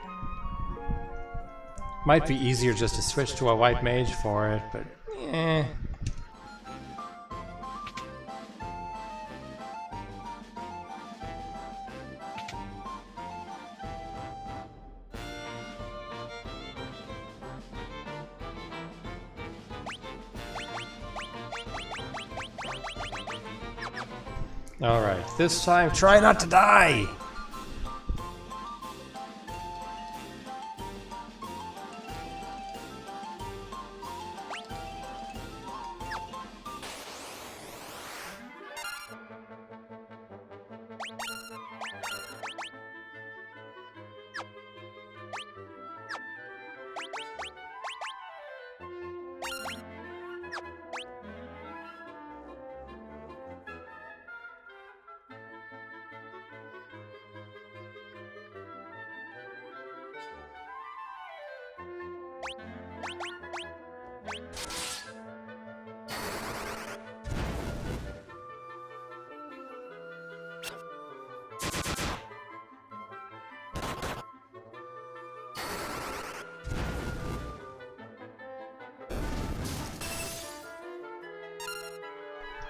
Might be easier just to switch to a white mage for it, but eh. Alright, this time try not to die!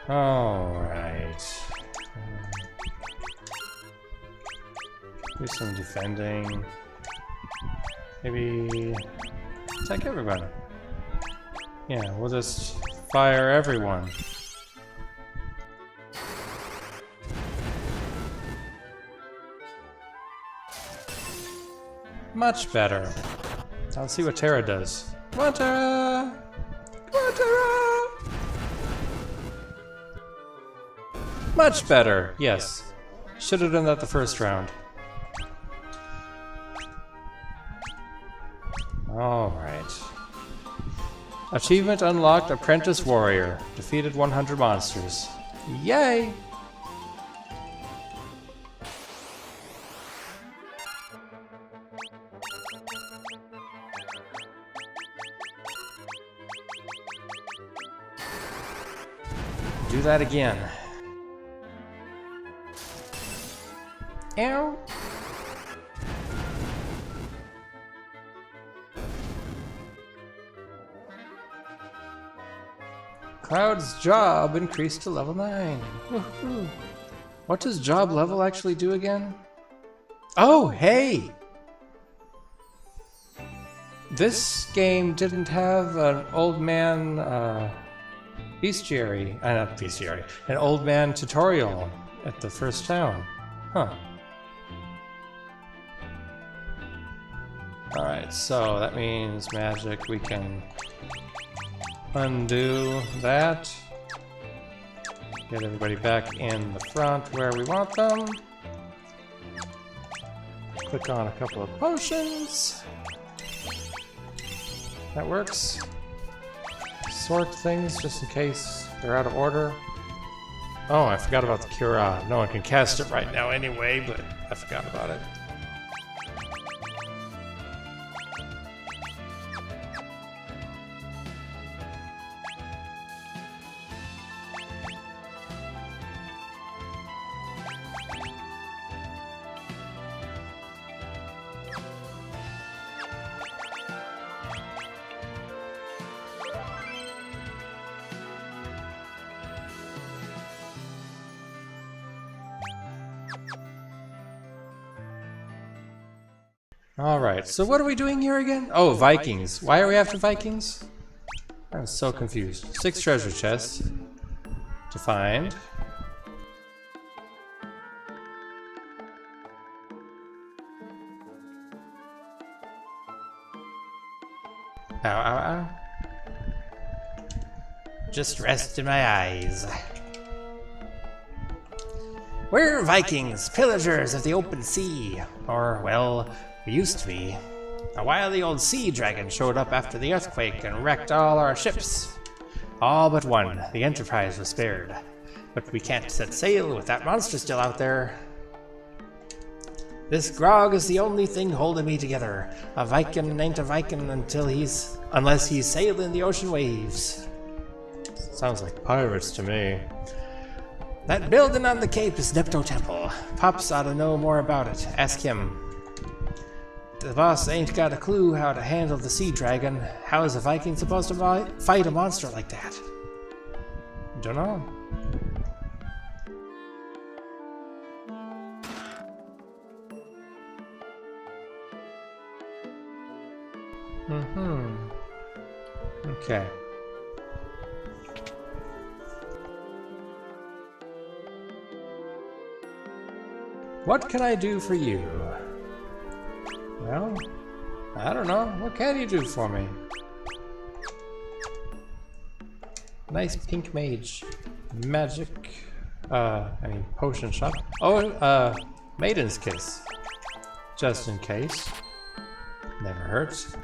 Alright. Do some defending. Maybe attack everybody. Yeah, we'll just fire everyone. Much better. Let's see what Terra does. Come on, Terra! Come on, Terra! Much better, yes. Should have done that the first round. Alright. Achievement unlocked, Apprentice Warrior. Defeated 100 monsters. Yay! Do that again. Ow! Cloud's job increased to level 9. Woohoo! What does job level actually do again? Oh, hey! This game didn't have an old man bestiary, not bestiary, an old man tutorial at the first town. Huh. Alright, so that means magic, we can undo that. Get everybody back in the front where we want them. Click on a couple of potions. That works. Sort things just in case they're out of order. Oh, I forgot about the Cura. No one can cast it right now anyway, but I forgot about it. Alright, so what are we doing here again? Oh, Vikings. Why are we after Vikings? I'm so confused. 6 treasure chests to find. Ow, ow, ow. Just rest in my eyes. We're Vikings, pillagers of the open sea. Or, well, we used to be. A wily old sea dragon showed up after the earthquake and wrecked all our ships. All but one, the Enterprise, was spared. But we can't set sail with that monster still out there. This grog is the only thing holding me together. A Viking ain't a Viking unless he's sailing the ocean waves. Sounds like pirates to me. That building on the cape is Nepto Temple. Pops ought to know more about it. Ask him. The boss ain't got a clue how to handle the sea dragon. How is a Viking supposed to fight a monster like that? Don't know. Okay. What can I do for you? Well, I don't know. What can you do for me? Nice pink mage. Magic. Potion shop. Oh, Maiden's Kiss. Just in case. Never hurts.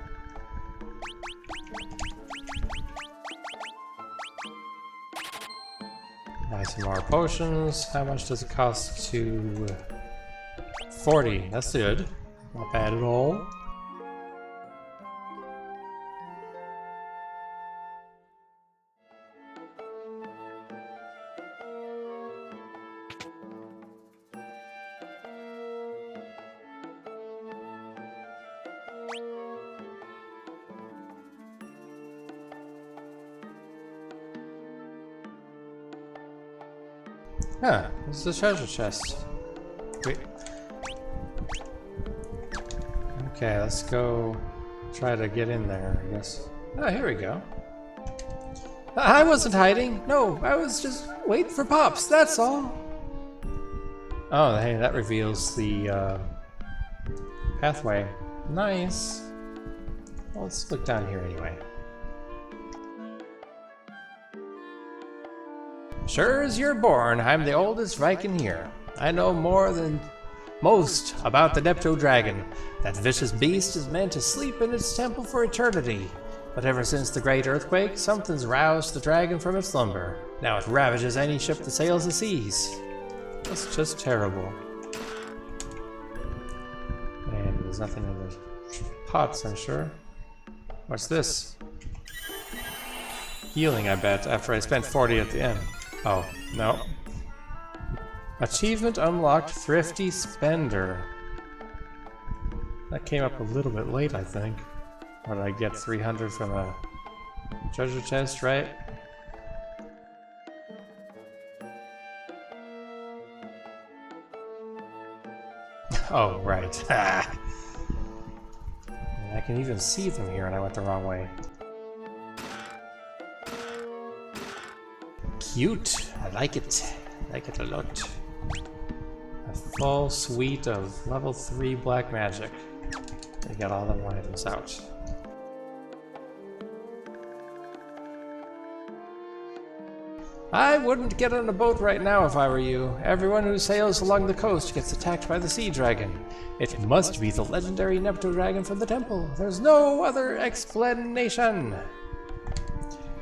Buy some more potions. How much does it cost to... 40. That's good. Not bad at all. Huh, this is a treasure chest. Wait. Okay, let's go try to get in there, I guess. Oh, here we go. I wasn't hiding. No, I was just waiting for Pops, that's all. Oh, hey, that reveals the pathway. Nice. Well, let's look down here anyway. Sure as you're born, I'm the oldest Viking here. I know more than most about the Nepto Dragon. That vicious beast is meant to sleep in its temple for eternity. But ever since the great earthquake, something's roused the dragon from its slumber. Now it ravages any ship that sails the seas. That's just terrible. And there's nothing in the pots, I'm sure. What's this? Healing, I bet, after I spent 40 at the end. Oh, no. Achievement unlocked, Thrifty Spender. That came up a little bit late, I think. What did I get? 300 from a treasure chest, right? Oh, right. I can even see them here, and I went the wrong way. Cute. I like it. I like it a lot. A full suite of level 3 black magic. I got all the items out. I wouldn't get on a boat right now if I were you. Everyone who sails along the coast gets attacked by the sea dragon. It must be the legendary Nepto dragon from the temple. There's no other explanation.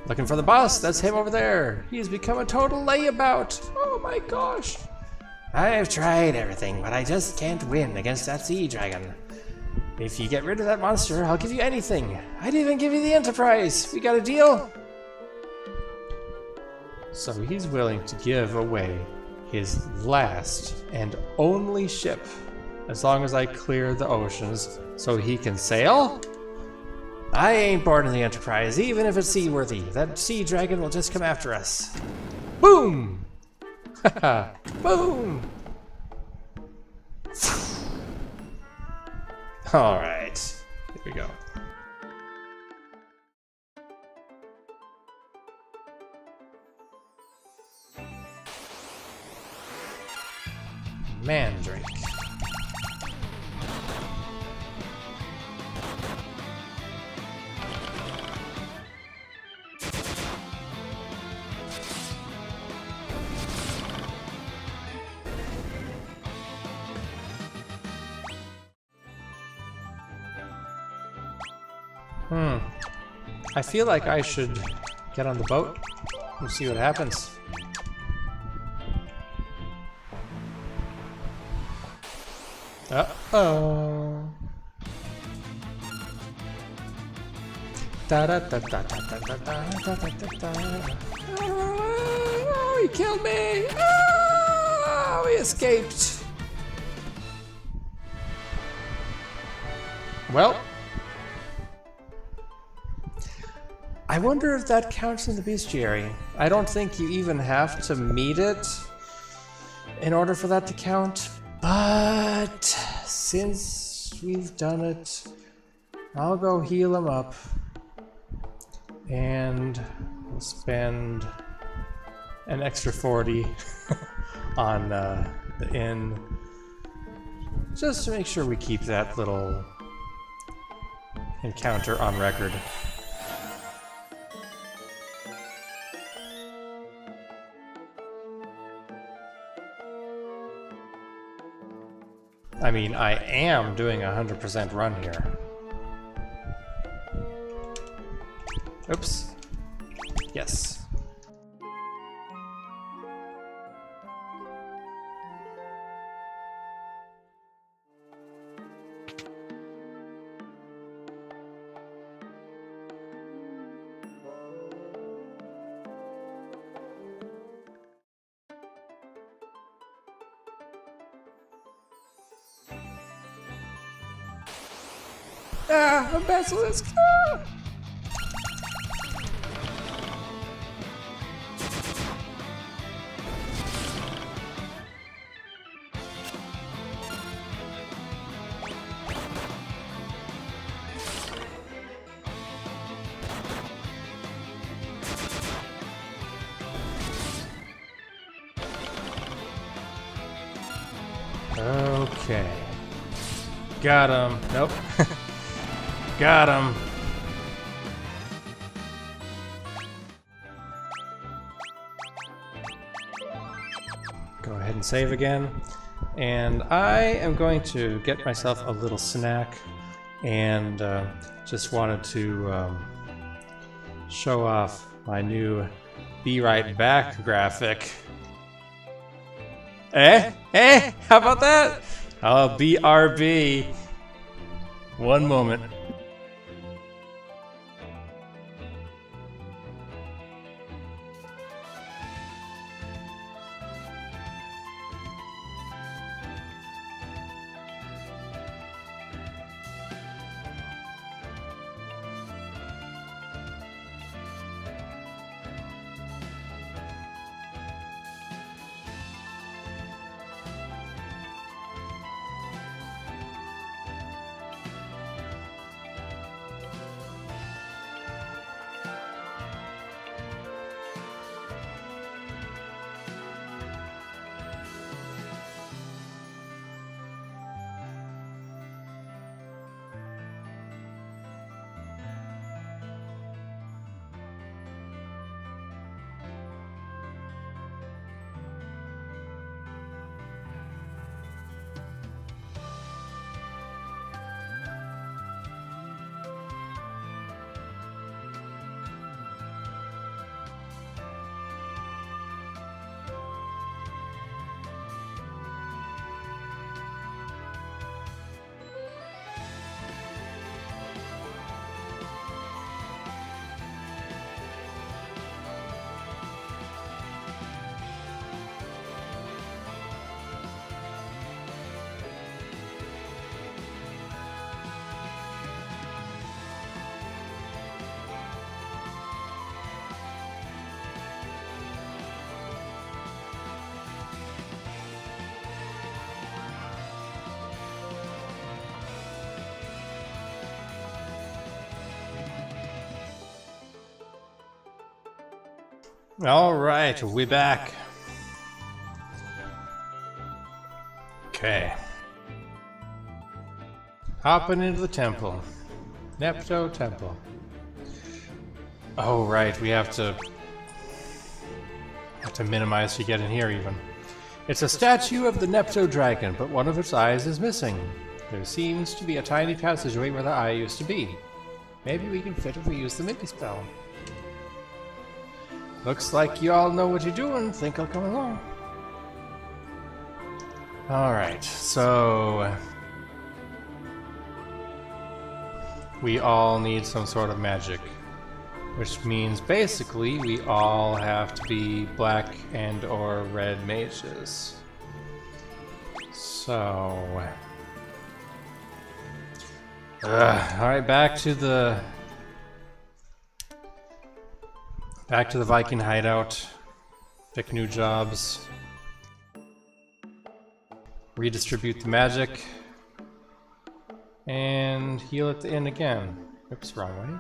Looking for the boss? That's him over there. He's become a total layabout. Oh my gosh. I've tried everything, but I just can't win against that sea dragon. If you get rid of that monster, I'll give you anything. I'd even give you the Enterprise. We got a deal? So he's willing to give away his last and only ship as long as I clear the oceans so he can sail? I ain't boarding the Enterprise, even if it's seaworthy. That sea dragon will just come after us. Boom! Haha! Boom! Alright, here we go. Mandrake. I feel like I should get on the boat and see what happens. Uh-oh. Da da da da da da da da da da da. Oh, he killed me! Ah! he escaped! Well, I wonder if that counts in the bestiary. I don't think you even have to meet it in order for that to count, but since we've done it, I'll go heal him up, and we'll spend an extra 40 on the inn, just to make sure we keep that little encounter on record. I mean, I am doing a 100% run here. Oops. Yes. Ah, a basilisk! Ah! Okay. Got him. Nope. Got him. Go ahead and save again. And I am going to get myself a little snack, and just wanted to show off my new Be Right Back graphic. Eh? How about that? Oh, BRB. One moment. Alright, we back. Okay. Hopping into the temple. Nepto Temple. Oh, right, we have to minimize to get in here even. It's a statue of the Nepto dragon, but one of its eyes is missing. There seems to be a tiny passageway where the eye used to be. Maybe we can fit if we use the mini spell. Looks like you all know what you're doing. Think I'll come along. Alright, so we all need some sort of magic, which means basically we all have to be black and or red mages. So, all right, back to the Viking hideout. Pick new jobs. Redistribute the magic. And heal at the inn again. Oops, wrong way.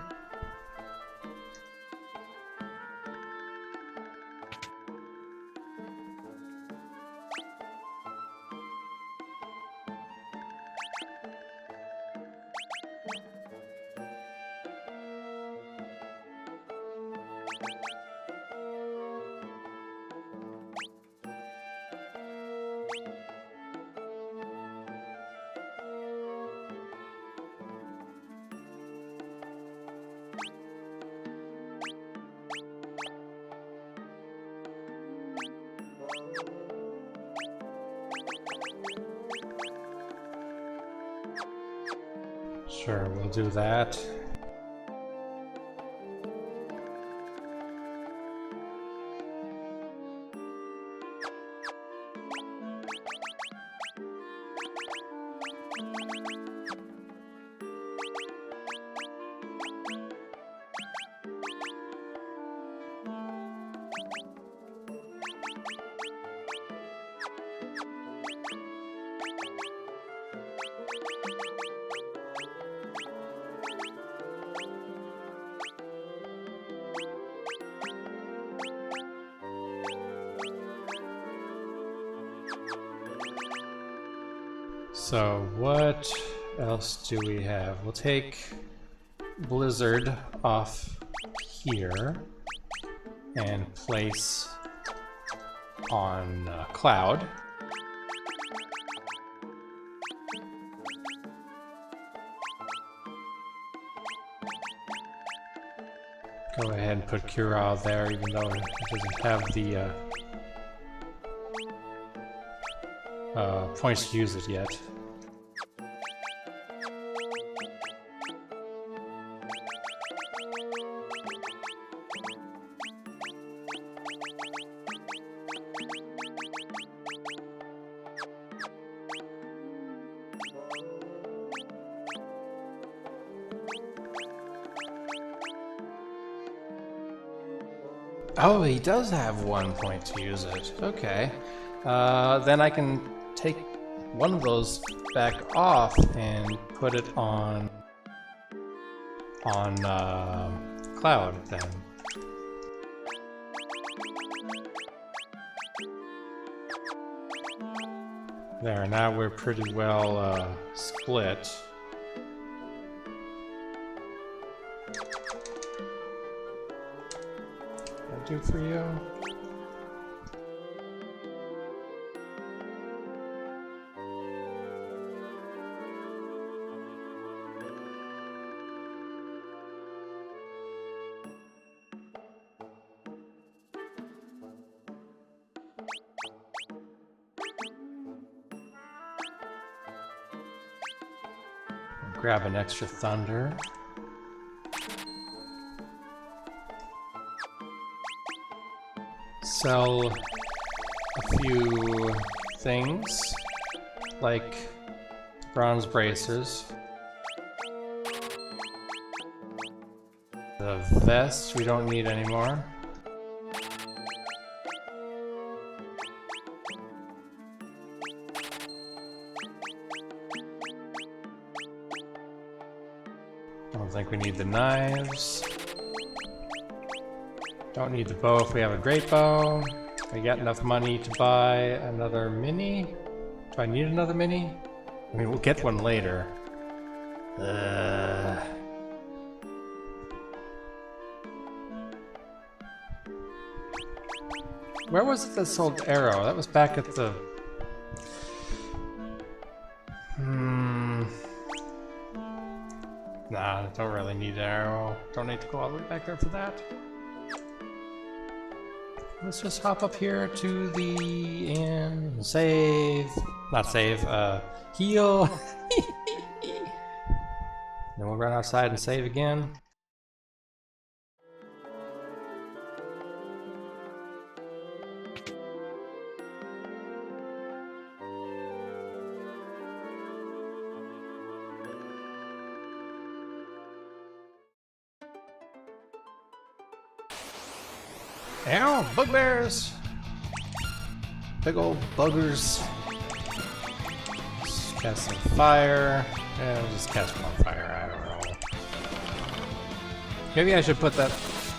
Sure, we'll do that. So what else do we have? We'll take Blizzard off here and place on Cloud. Go ahead and put Curao there, even though it doesn't have the points to use it yet. Oh, he does have 1 point to use it. Okay. Then I can take one of those back off and put it on Cloud then. There, now we're pretty well split. That'll do for you. Grab an extra thunder. Sell a few things, like bronze bracers. The vest we don't need anymore. I don't think we need the knives. Don't need the bow if we have a great bow. We got enough money to buy another mini. Do I need another mini? I mean, we'll get one later. Where was it that sold arrow? That was back at the... Nah, don't really need arrow. Don't need to go all the way back there for that. Let's just hop up here to the inn and save. Not save, heal. Then we'll run outside and save again. Ow, bugbears! Big old buggers. Just cast some fire. Yeah, I'll just cast one fire, I don't know. Maybe I should put that...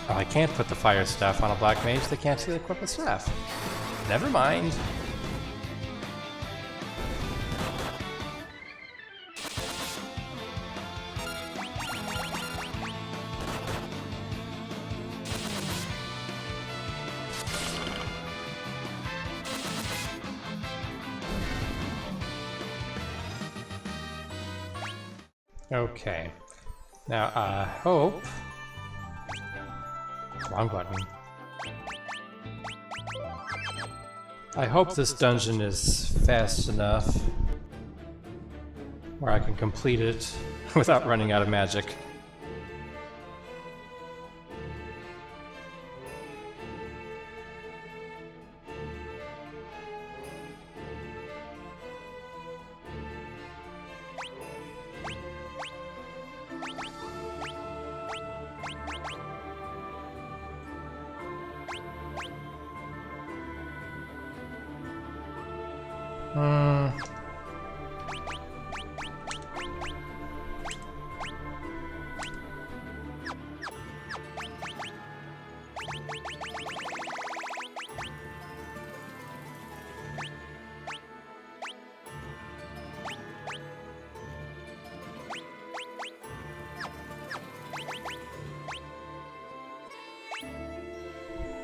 Oh, I can't put the fire stuff on a black mage. They can't see the equip with staff. Never mind. Okay. Now, I hope... Wrong button. I hope this dungeon is fast enough where I can complete it without running out of magic.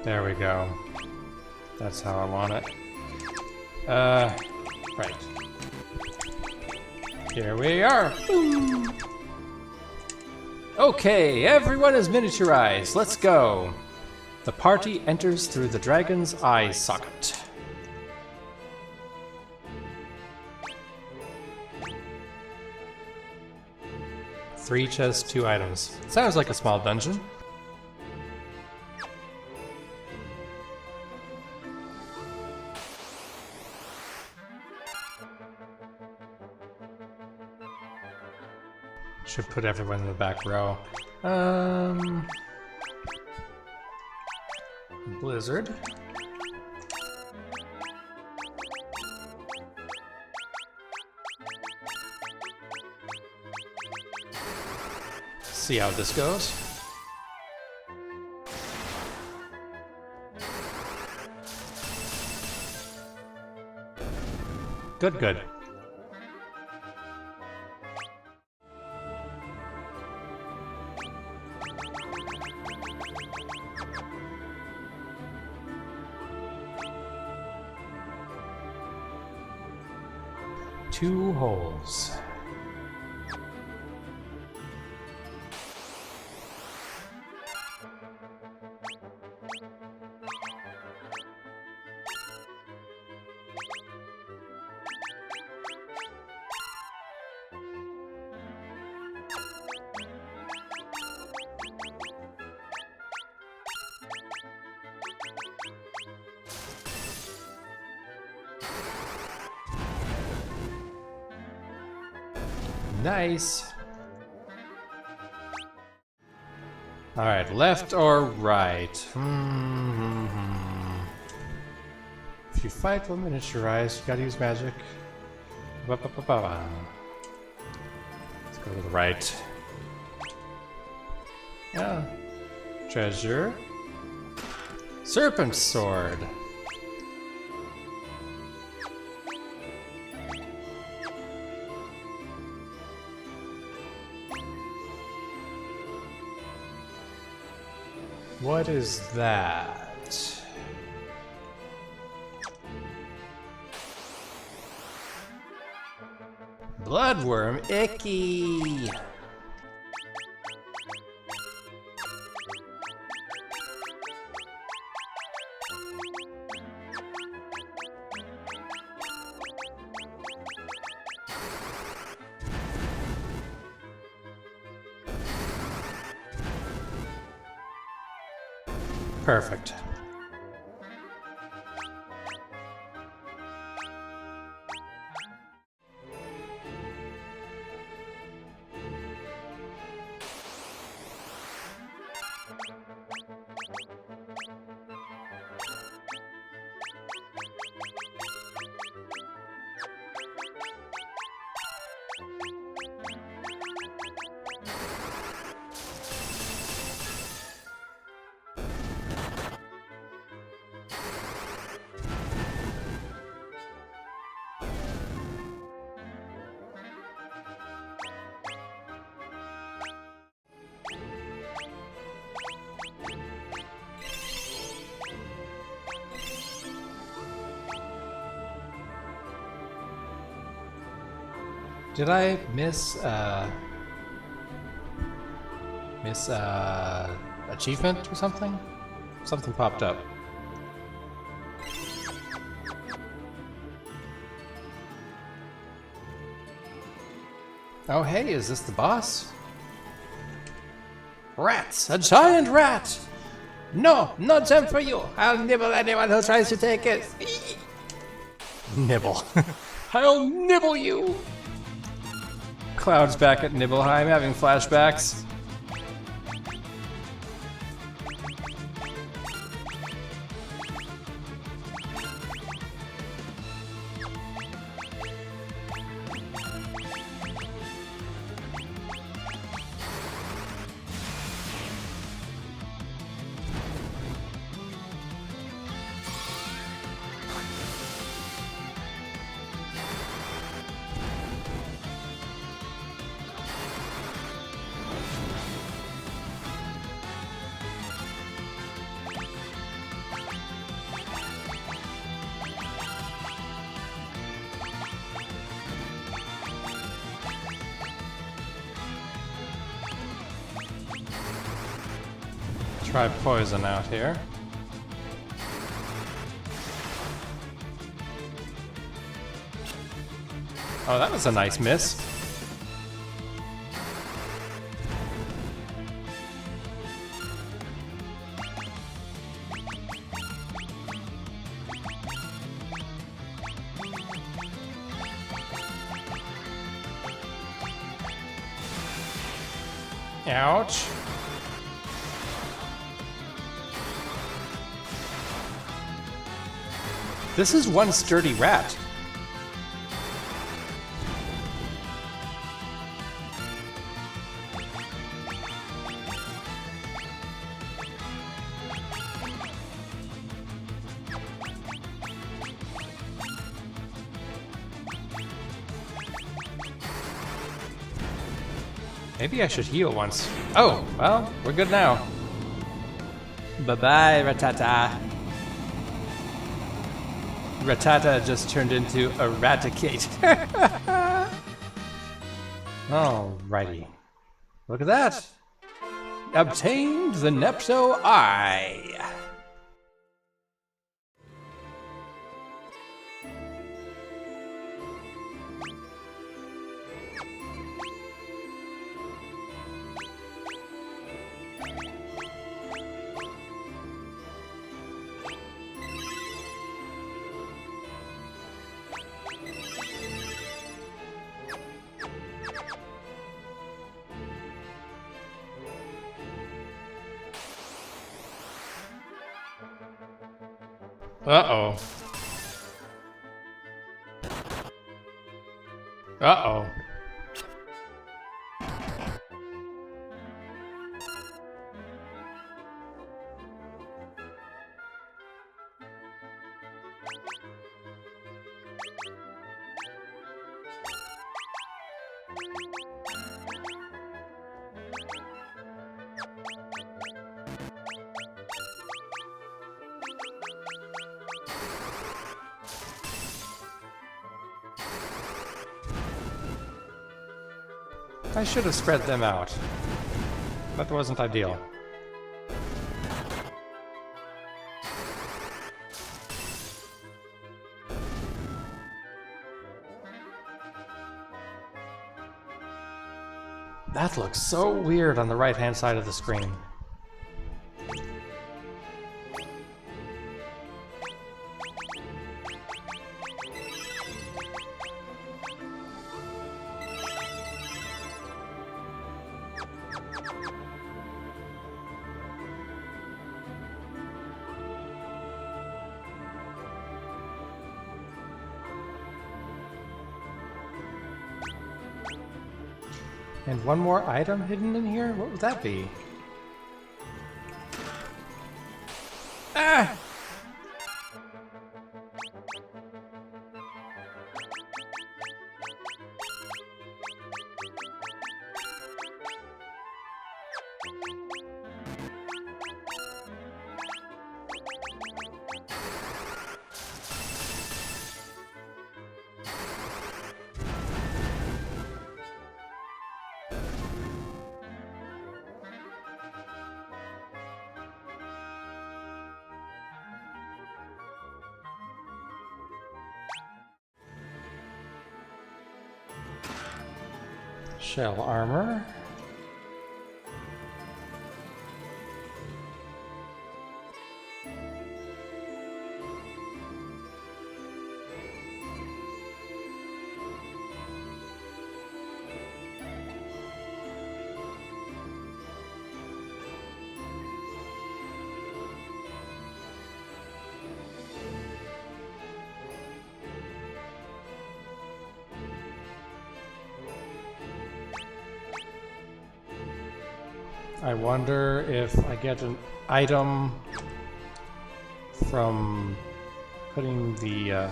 There we go. That's how I want it. Right. Here we are. Okay, everyone is miniaturized. Let's go. The party enters through the dragon's eye socket. Three chests, 2 items. Sounds like a small dungeon. Should put everyone in the back row. Blizzard. See how this goes. Good, good. Two holes. Nice. All right, left or right? If you fight while miniaturized, you gotta use magic. Let's go to the right. Yeah. Treasure. Serpent sword. What is that? Bloodworm, icky! Perfect. Did I miss achievement or something? Something popped up. Oh hey, is this the boss? Rats! A giant rat! No, no jump for you! I'll nibble anyone who tries to take it! Nibble. I'll nibble you! Cloud's back at Nibelheim having flashbacks. Try poison out here. Oh, that was a nice miss. Ouch. This is one sturdy rat. Maybe I should heal once. Oh, well, we're good now. Bye-bye, Ratata. Ratata just turned into Eradicate. Alrighty. Look at that. Obtained the Nepso Eye. Uh-oh. Uh-oh. I should have spread them out. That wasn't ideal. That looks so weird on the right-hand side of the screen. And one more item hidden in here? What would that be? Ah! shell armor. I wonder if I get an item from putting the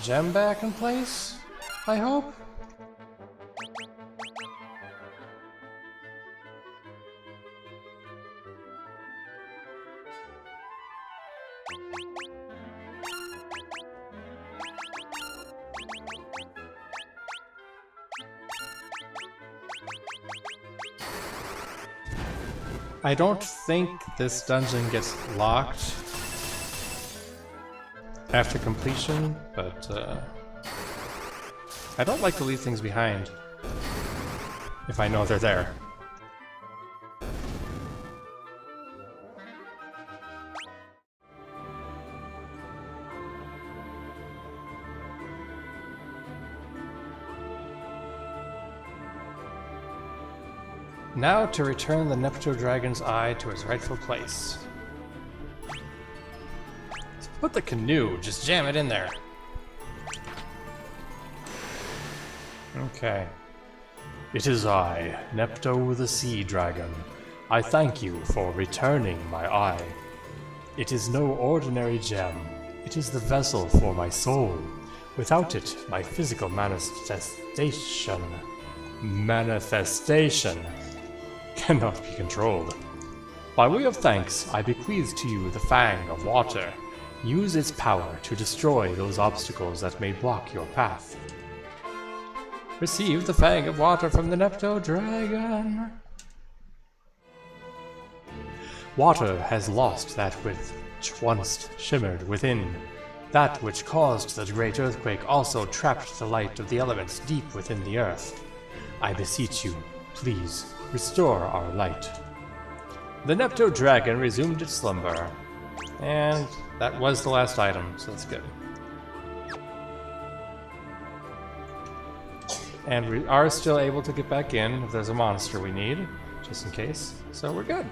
gem back in place, I hope? I don't think this dungeon gets locked after completion, but I don't like to leave things behind if I know they're there. Now to return the Neptune Dragon's eye to its rightful place. Let's put the canoe, just jam it in there. Okay. It is I, Nepto the Sea Dragon. I thank you for returning my eye. It is no ordinary gem. It is the vessel for my soul. Without it, my physical manifestation cannot be controlled. By way of thanks, I bequeath to you the Fang of Water. Use its power to destroy those obstacles that may block your path. Receive the Fang of Water from the Nepto Dragon. Water has lost that which once shimmered within. That which caused the great earthquake also trapped the light of the elements deep within the earth. I beseech you, please, restore our light. The Nepto Dragon resumed its slumber. And that was the last item, so that's good. And we are still able to get back in if there's a monster we need, just in case. So we're good.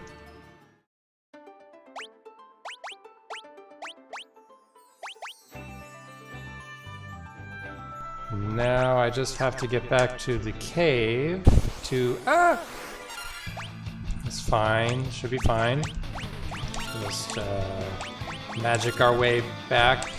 Now I just have to get back to the cave to... Ah! It's fine. Should be fine. Just magic our way back.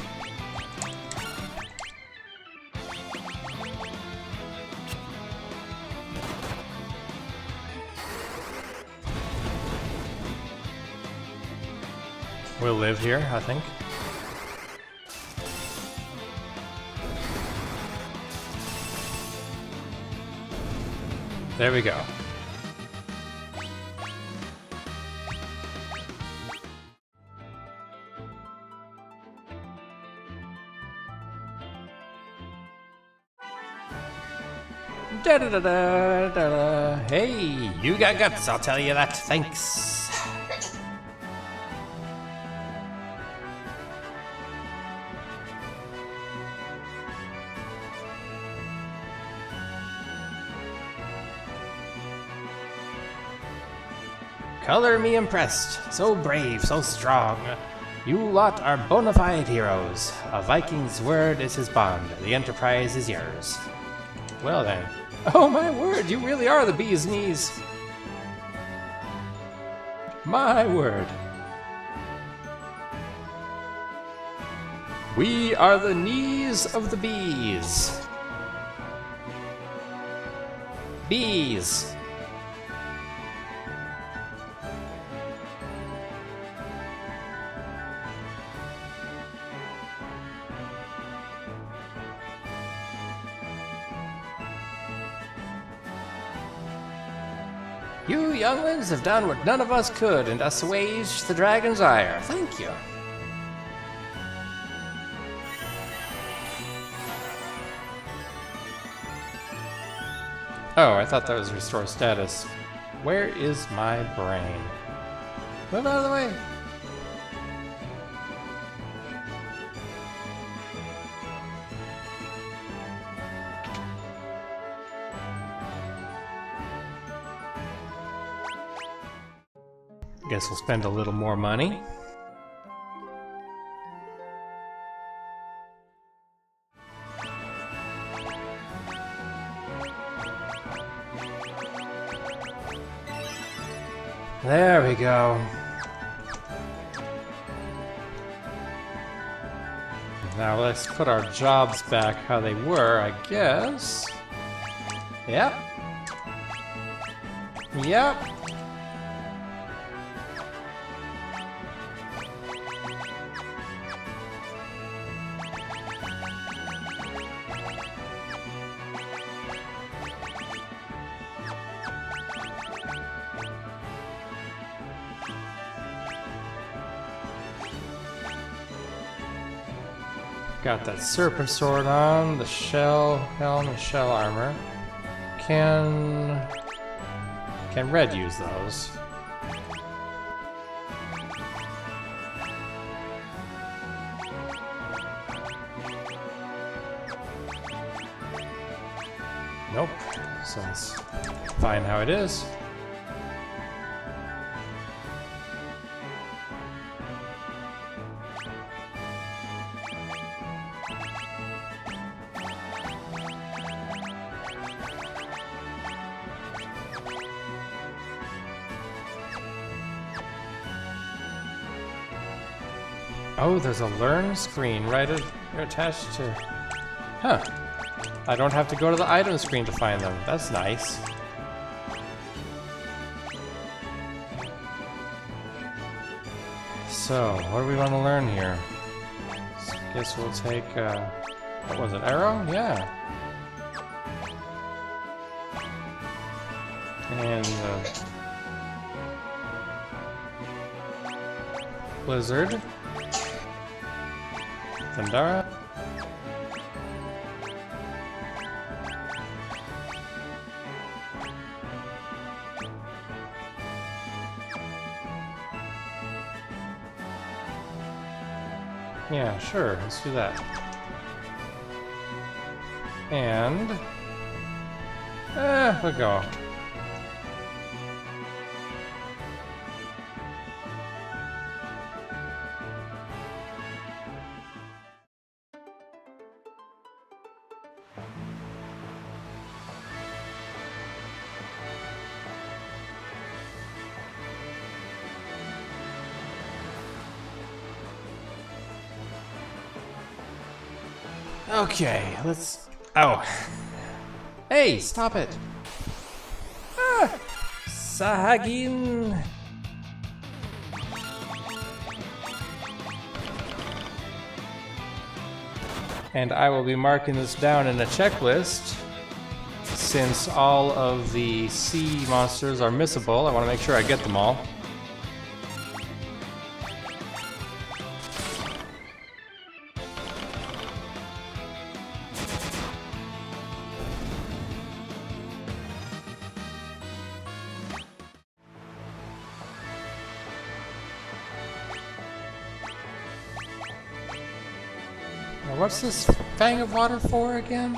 We'll live here, I think. There we go. Da da da da da. Hey, you got guts, I'll tell you that. Thanks. Color me impressed. So brave, so strong. You lot are bona fide heroes. A Viking's word is his bond. The Enterprise is yours. Well then. Oh my word, you really are the bee's knees. My word. We are the knees of the bees. Bees. You younglings have done what none of us could and assuaged the dragon's ire. Thank you. Oh, I thought that was restore status. Where is my brain? Move out of the way! Guess we'll spend a little more money. There we go. Now let's put our jobs back how they were, I guess. Yep. Yep. Got that serpent sword on, the shell helm and shell armor. Can Red use those? Nope. So it's fine how it is. Oh, there's a learn screen right attached to... Huh. I don't have to go to the item screen to find them. That's nice. So, what do we want to learn here? Guess we'll take, what was it, arrow? Yeah. And, Blizzard. Thundara. Yeah, sure, let's do that. And... we'll go. Okay, let's... Oh. Hey, stop it! Ah! Sahagin! And I will be marking this down in a checklist. Since all of the sea monsters are missable, I want to make sure I get them all. Now what's this Fang of Water for again?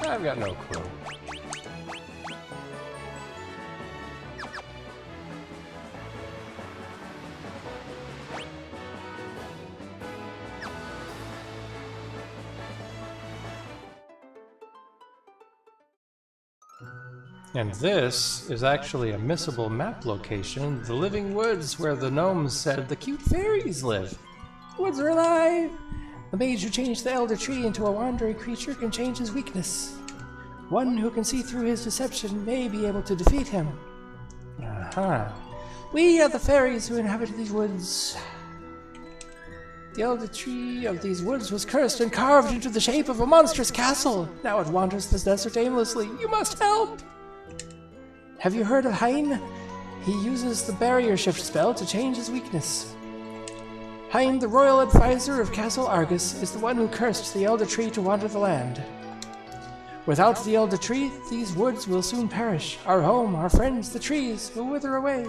I've got no clue. And this is actually a missable map location, the Living Woods, where the gnomes said the cute fairies live. The woods are alive! The mage who changed the elder tree into a wandering creature can change his weakness. One who can see through his deception may be able to defeat him. Aha. We are the fairies who inhabit these woods. The elder tree of these woods was cursed and carved into the shape of a monstrous castle. Now it wanders this desert aimlessly. You must help! Have you heard of Hein? He uses the barrier shift spell to change his weakness. Hein, the royal advisor of Castle Argus, is the one who cursed the elder tree to wander the land. Without the elder tree, these woods will soon perish. Our home, our friends, the trees will wither away.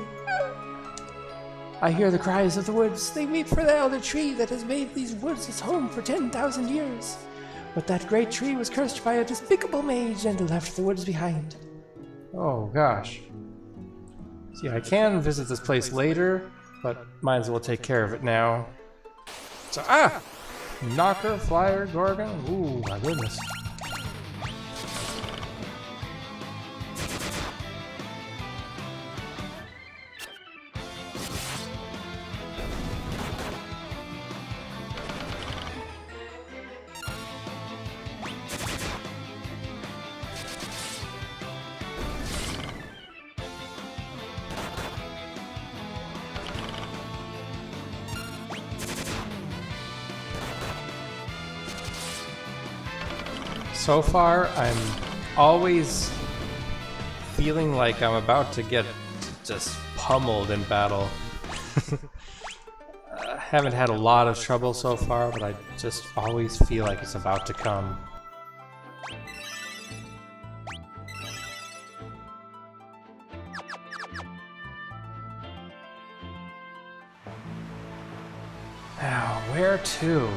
I hear the cries of the woods. They weep for the elder tree that has made these woods its home for 10,000 years. But that great tree was cursed by a despicable mage and left the woods behind. Oh gosh. See, I can visit this place later, but might as well take care of it now. So, Knocker, Flyer, Gorgon. Ooh, my goodness. So far, I'm always feeling like I'm about to get just pummeled in battle. I haven't had a lot of trouble so far, but I just always feel like it's about to come. Now, where to?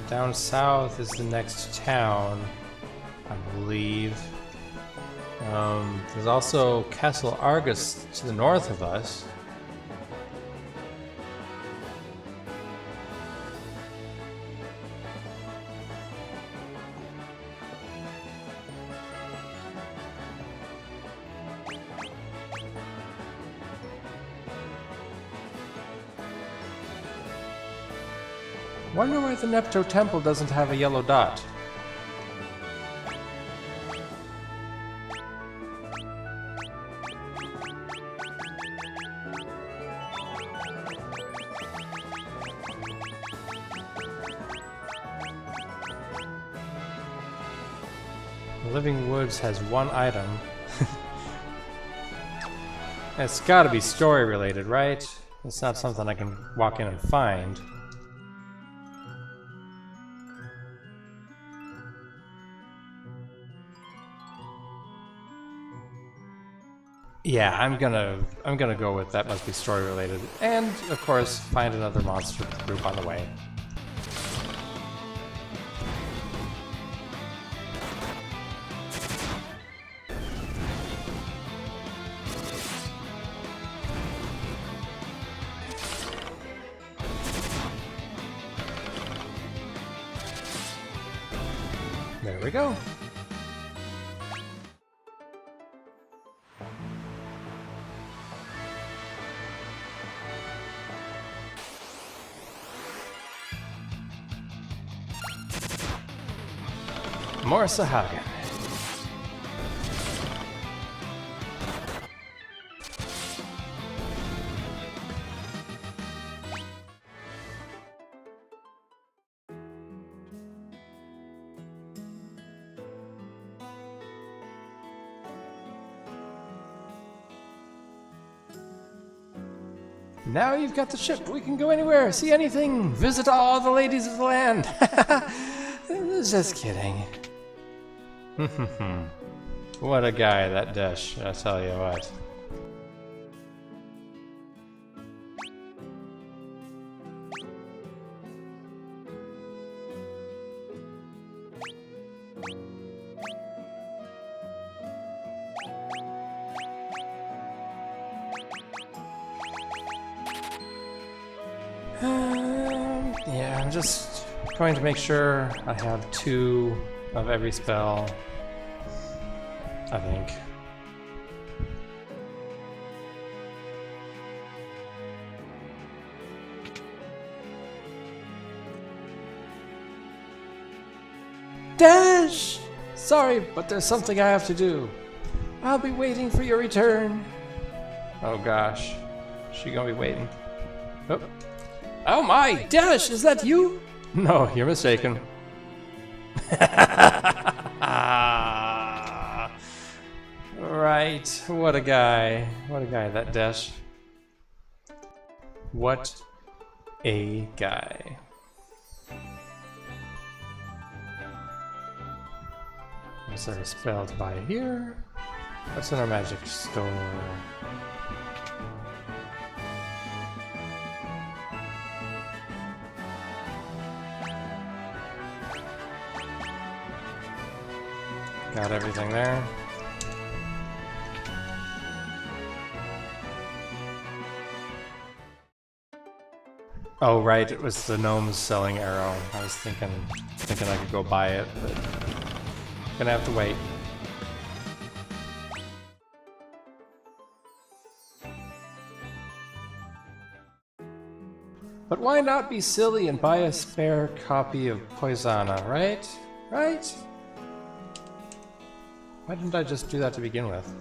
Down south is the next town, I believe. There's also Castle Argus to the north of us. Wonder why the Nepto Temple doesn't have a yellow dot. The Living Woods has one item. It's gotta be story related, right? It's not something I can walk in and find. Yeah, I'm gonna go with that must be story related, and of course find another monster group on the way. There we go. More Sahagan. Now you've got the ship. We can go anywhere, see anything, visit all the ladies of the land. Just kidding. What a guy, that Dash, I'll tell you what. Yeah, I'm just going to make sure I have 2 of every spell, I think. Dash! Sorry, but there's something I have to do. I'll be waiting for your return. Oh gosh, she gonna be waiting. Oh, oh my! Dash, is that you? No, you're mistaken. Right, what a guy. What a guy, that Dash. What a guy. Is there a spell to buy here? What's in our magic store? Got everything there. Oh right, it was the gnomes selling arrow. I was thinking I could go buy it, but gonna have to wait. But why not be silly and buy a spare copy of Poisana, right? Right? Why didn't I just do that to begin with?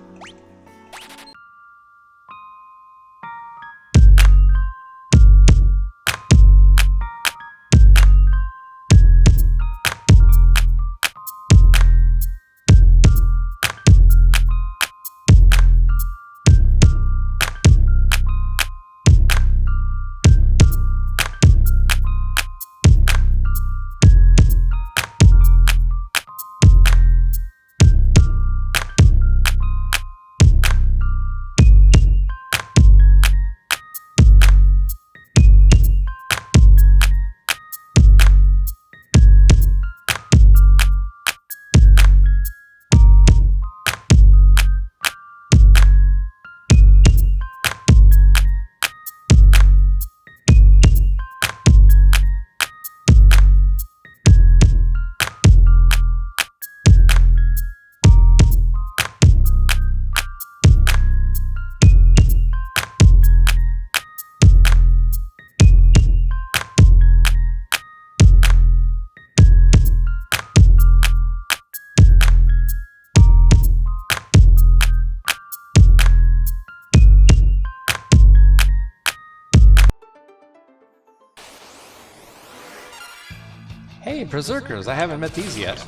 Hey, Berserkers, I haven't met these yet.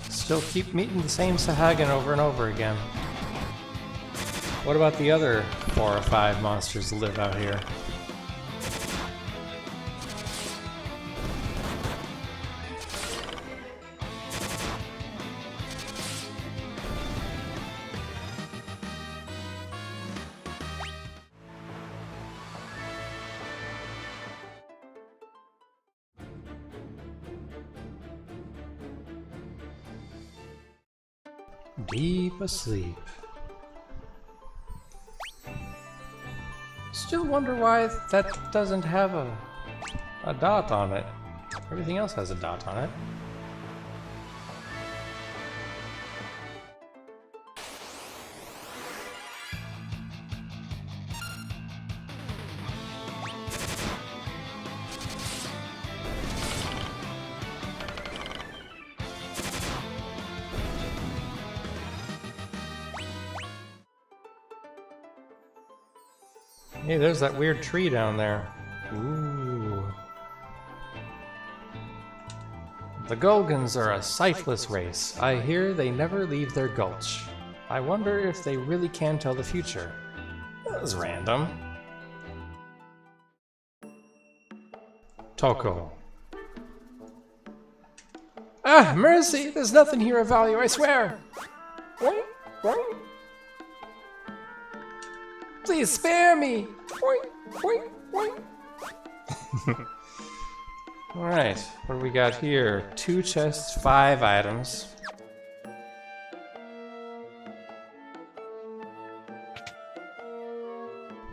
Still keep meeting the same Sahagin over and over again. What about the other 4 or 5 monsters that live out here? Deep asleep. Still wonder why that doesn't have a dot on it. Everything else has a dot on it. Hey, there's that weird tree down there. Ooh. The Golgans are a sightless race. I hear they never leave their gulch. I wonder if they really can tell the future. That was random. Toko. Ah, mercy! There's nothing here of value, I swear! Please spare me! Alright, what do we got here? 2 chests, 5 items.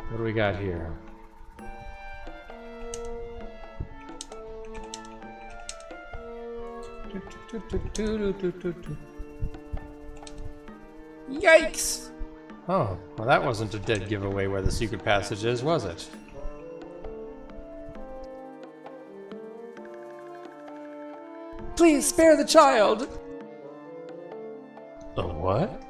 What do we got here? Yikes! Oh, well that wasn't a dead giveaway where the secret passage is, was it? Please spare the child! Oh, what?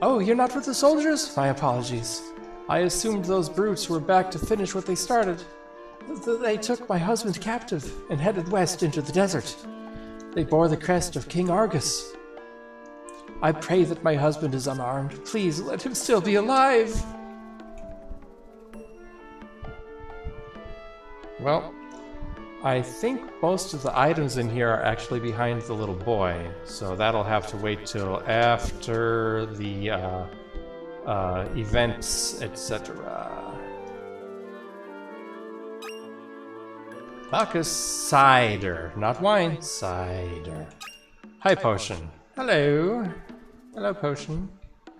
Oh, you're not with the soldiers? My apologies. I assumed those brutes were back to finish what they started. They took my husband captive and headed west into the desert. They bore the crest of King Argus. I pray that my husband is unarmed. Please let him still be alive. Well, I think most of the items in here are actually behind the little boy, so that'll have to wait till after the events, etc. Bacchus cider, not wine, cider. Hi, Potion. Hello. Hello, Potion.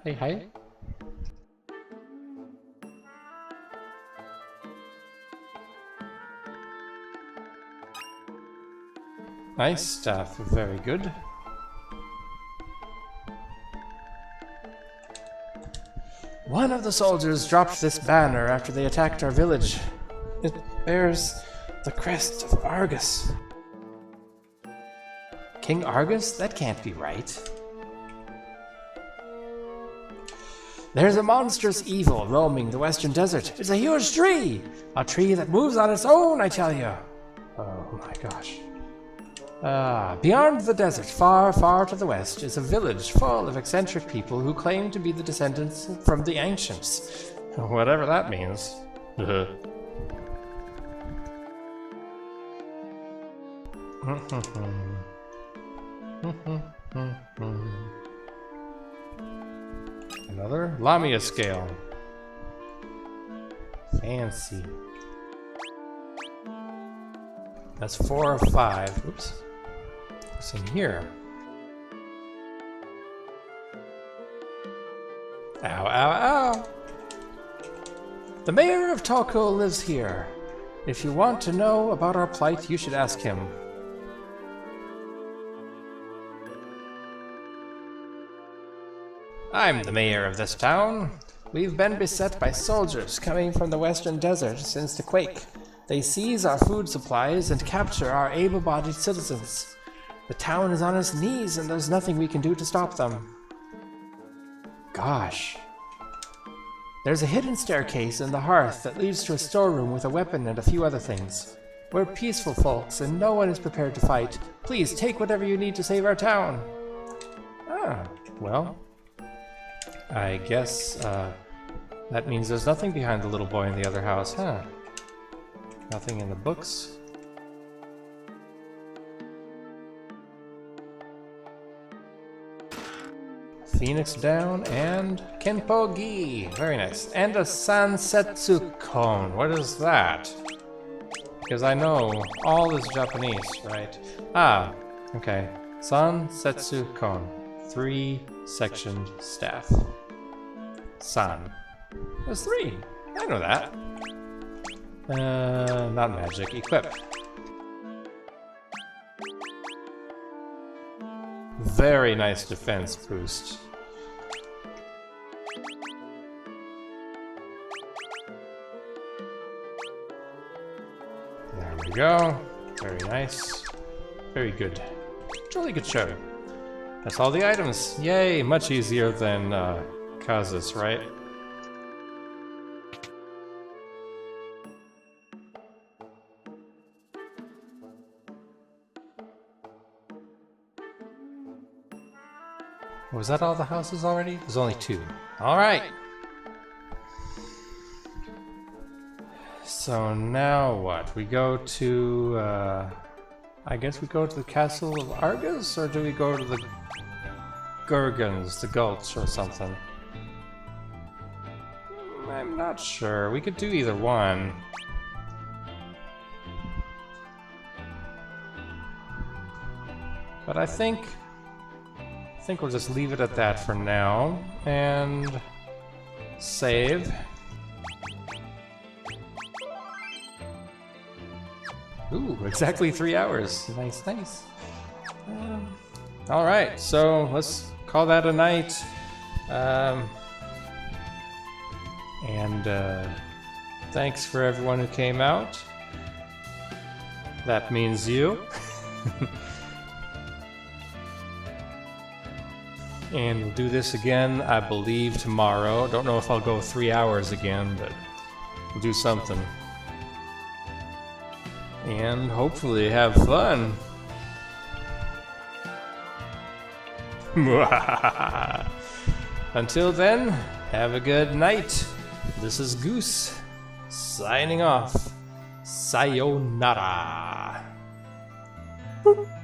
Hey, hi. Nice stuff, very good. One of the soldiers dropped this banner after they attacked our village. It bears the crest of Argus. King Argus? That can't be right. There's a monstrous evil roaming the western desert. It's a huge tree! A tree that moves on its own, I tell you. Oh my gosh. Beyond the desert, far, far to the west, is a village full of eccentric people who claim to be the descendants from the ancients. Whatever that means. Another Lamia scale. Fancy. That's 4 or 5. Oops. What's in here? Ow, ow, ow! The mayor of Toko lives here. If you want to know about our plight, you should ask him. I'm the mayor of this town. We've been beset by soldiers coming from the western desert since the quake. They seize our food supplies and capture our able-bodied citizens. The town is on its knees and there's nothing we can do to stop them. Gosh. There's a hidden staircase in the hearth that leads to a storeroom with a weapon and a few other things. We're peaceful folks and no one is prepared to fight. Please take whatever you need to save our town. Ah, well. I guess, that means there's nothing behind the little boy in the other house, huh? Nothing in the books. Phoenix down and Kenpo Gi. Very nice. And a Sansetsu Cone. What is that? Because I know all is Japanese, right? Ah, okay. Sansetsu Cone. 3-sectioned staff. San. There's 3. I know that. Not magic. Equip. Very nice defense boost. There we go. Very nice. Very good. Really good show. That's all the items. Yay! Much easier than Kaz's, right? Was that all the houses already? There's only 2. Alright! So now what? We go to, I guess we go to the Castle of Argus? Or do we go to the Gurgons, the Gulch or something? I'm not sure. We could do either one. But I think we'll just leave it at that for now, and save. Ooh, exactly 3 hours. Nice, nice. Alright, so let's call that a night. Thanks for everyone who came out. That means you. And we'll do this again, I believe, tomorrow. Don't know if I'll go 3 hours again, but we'll do something. and hopefully have fun. Until then, have a good night. This is Goose, signing off. Sayonara. Boop.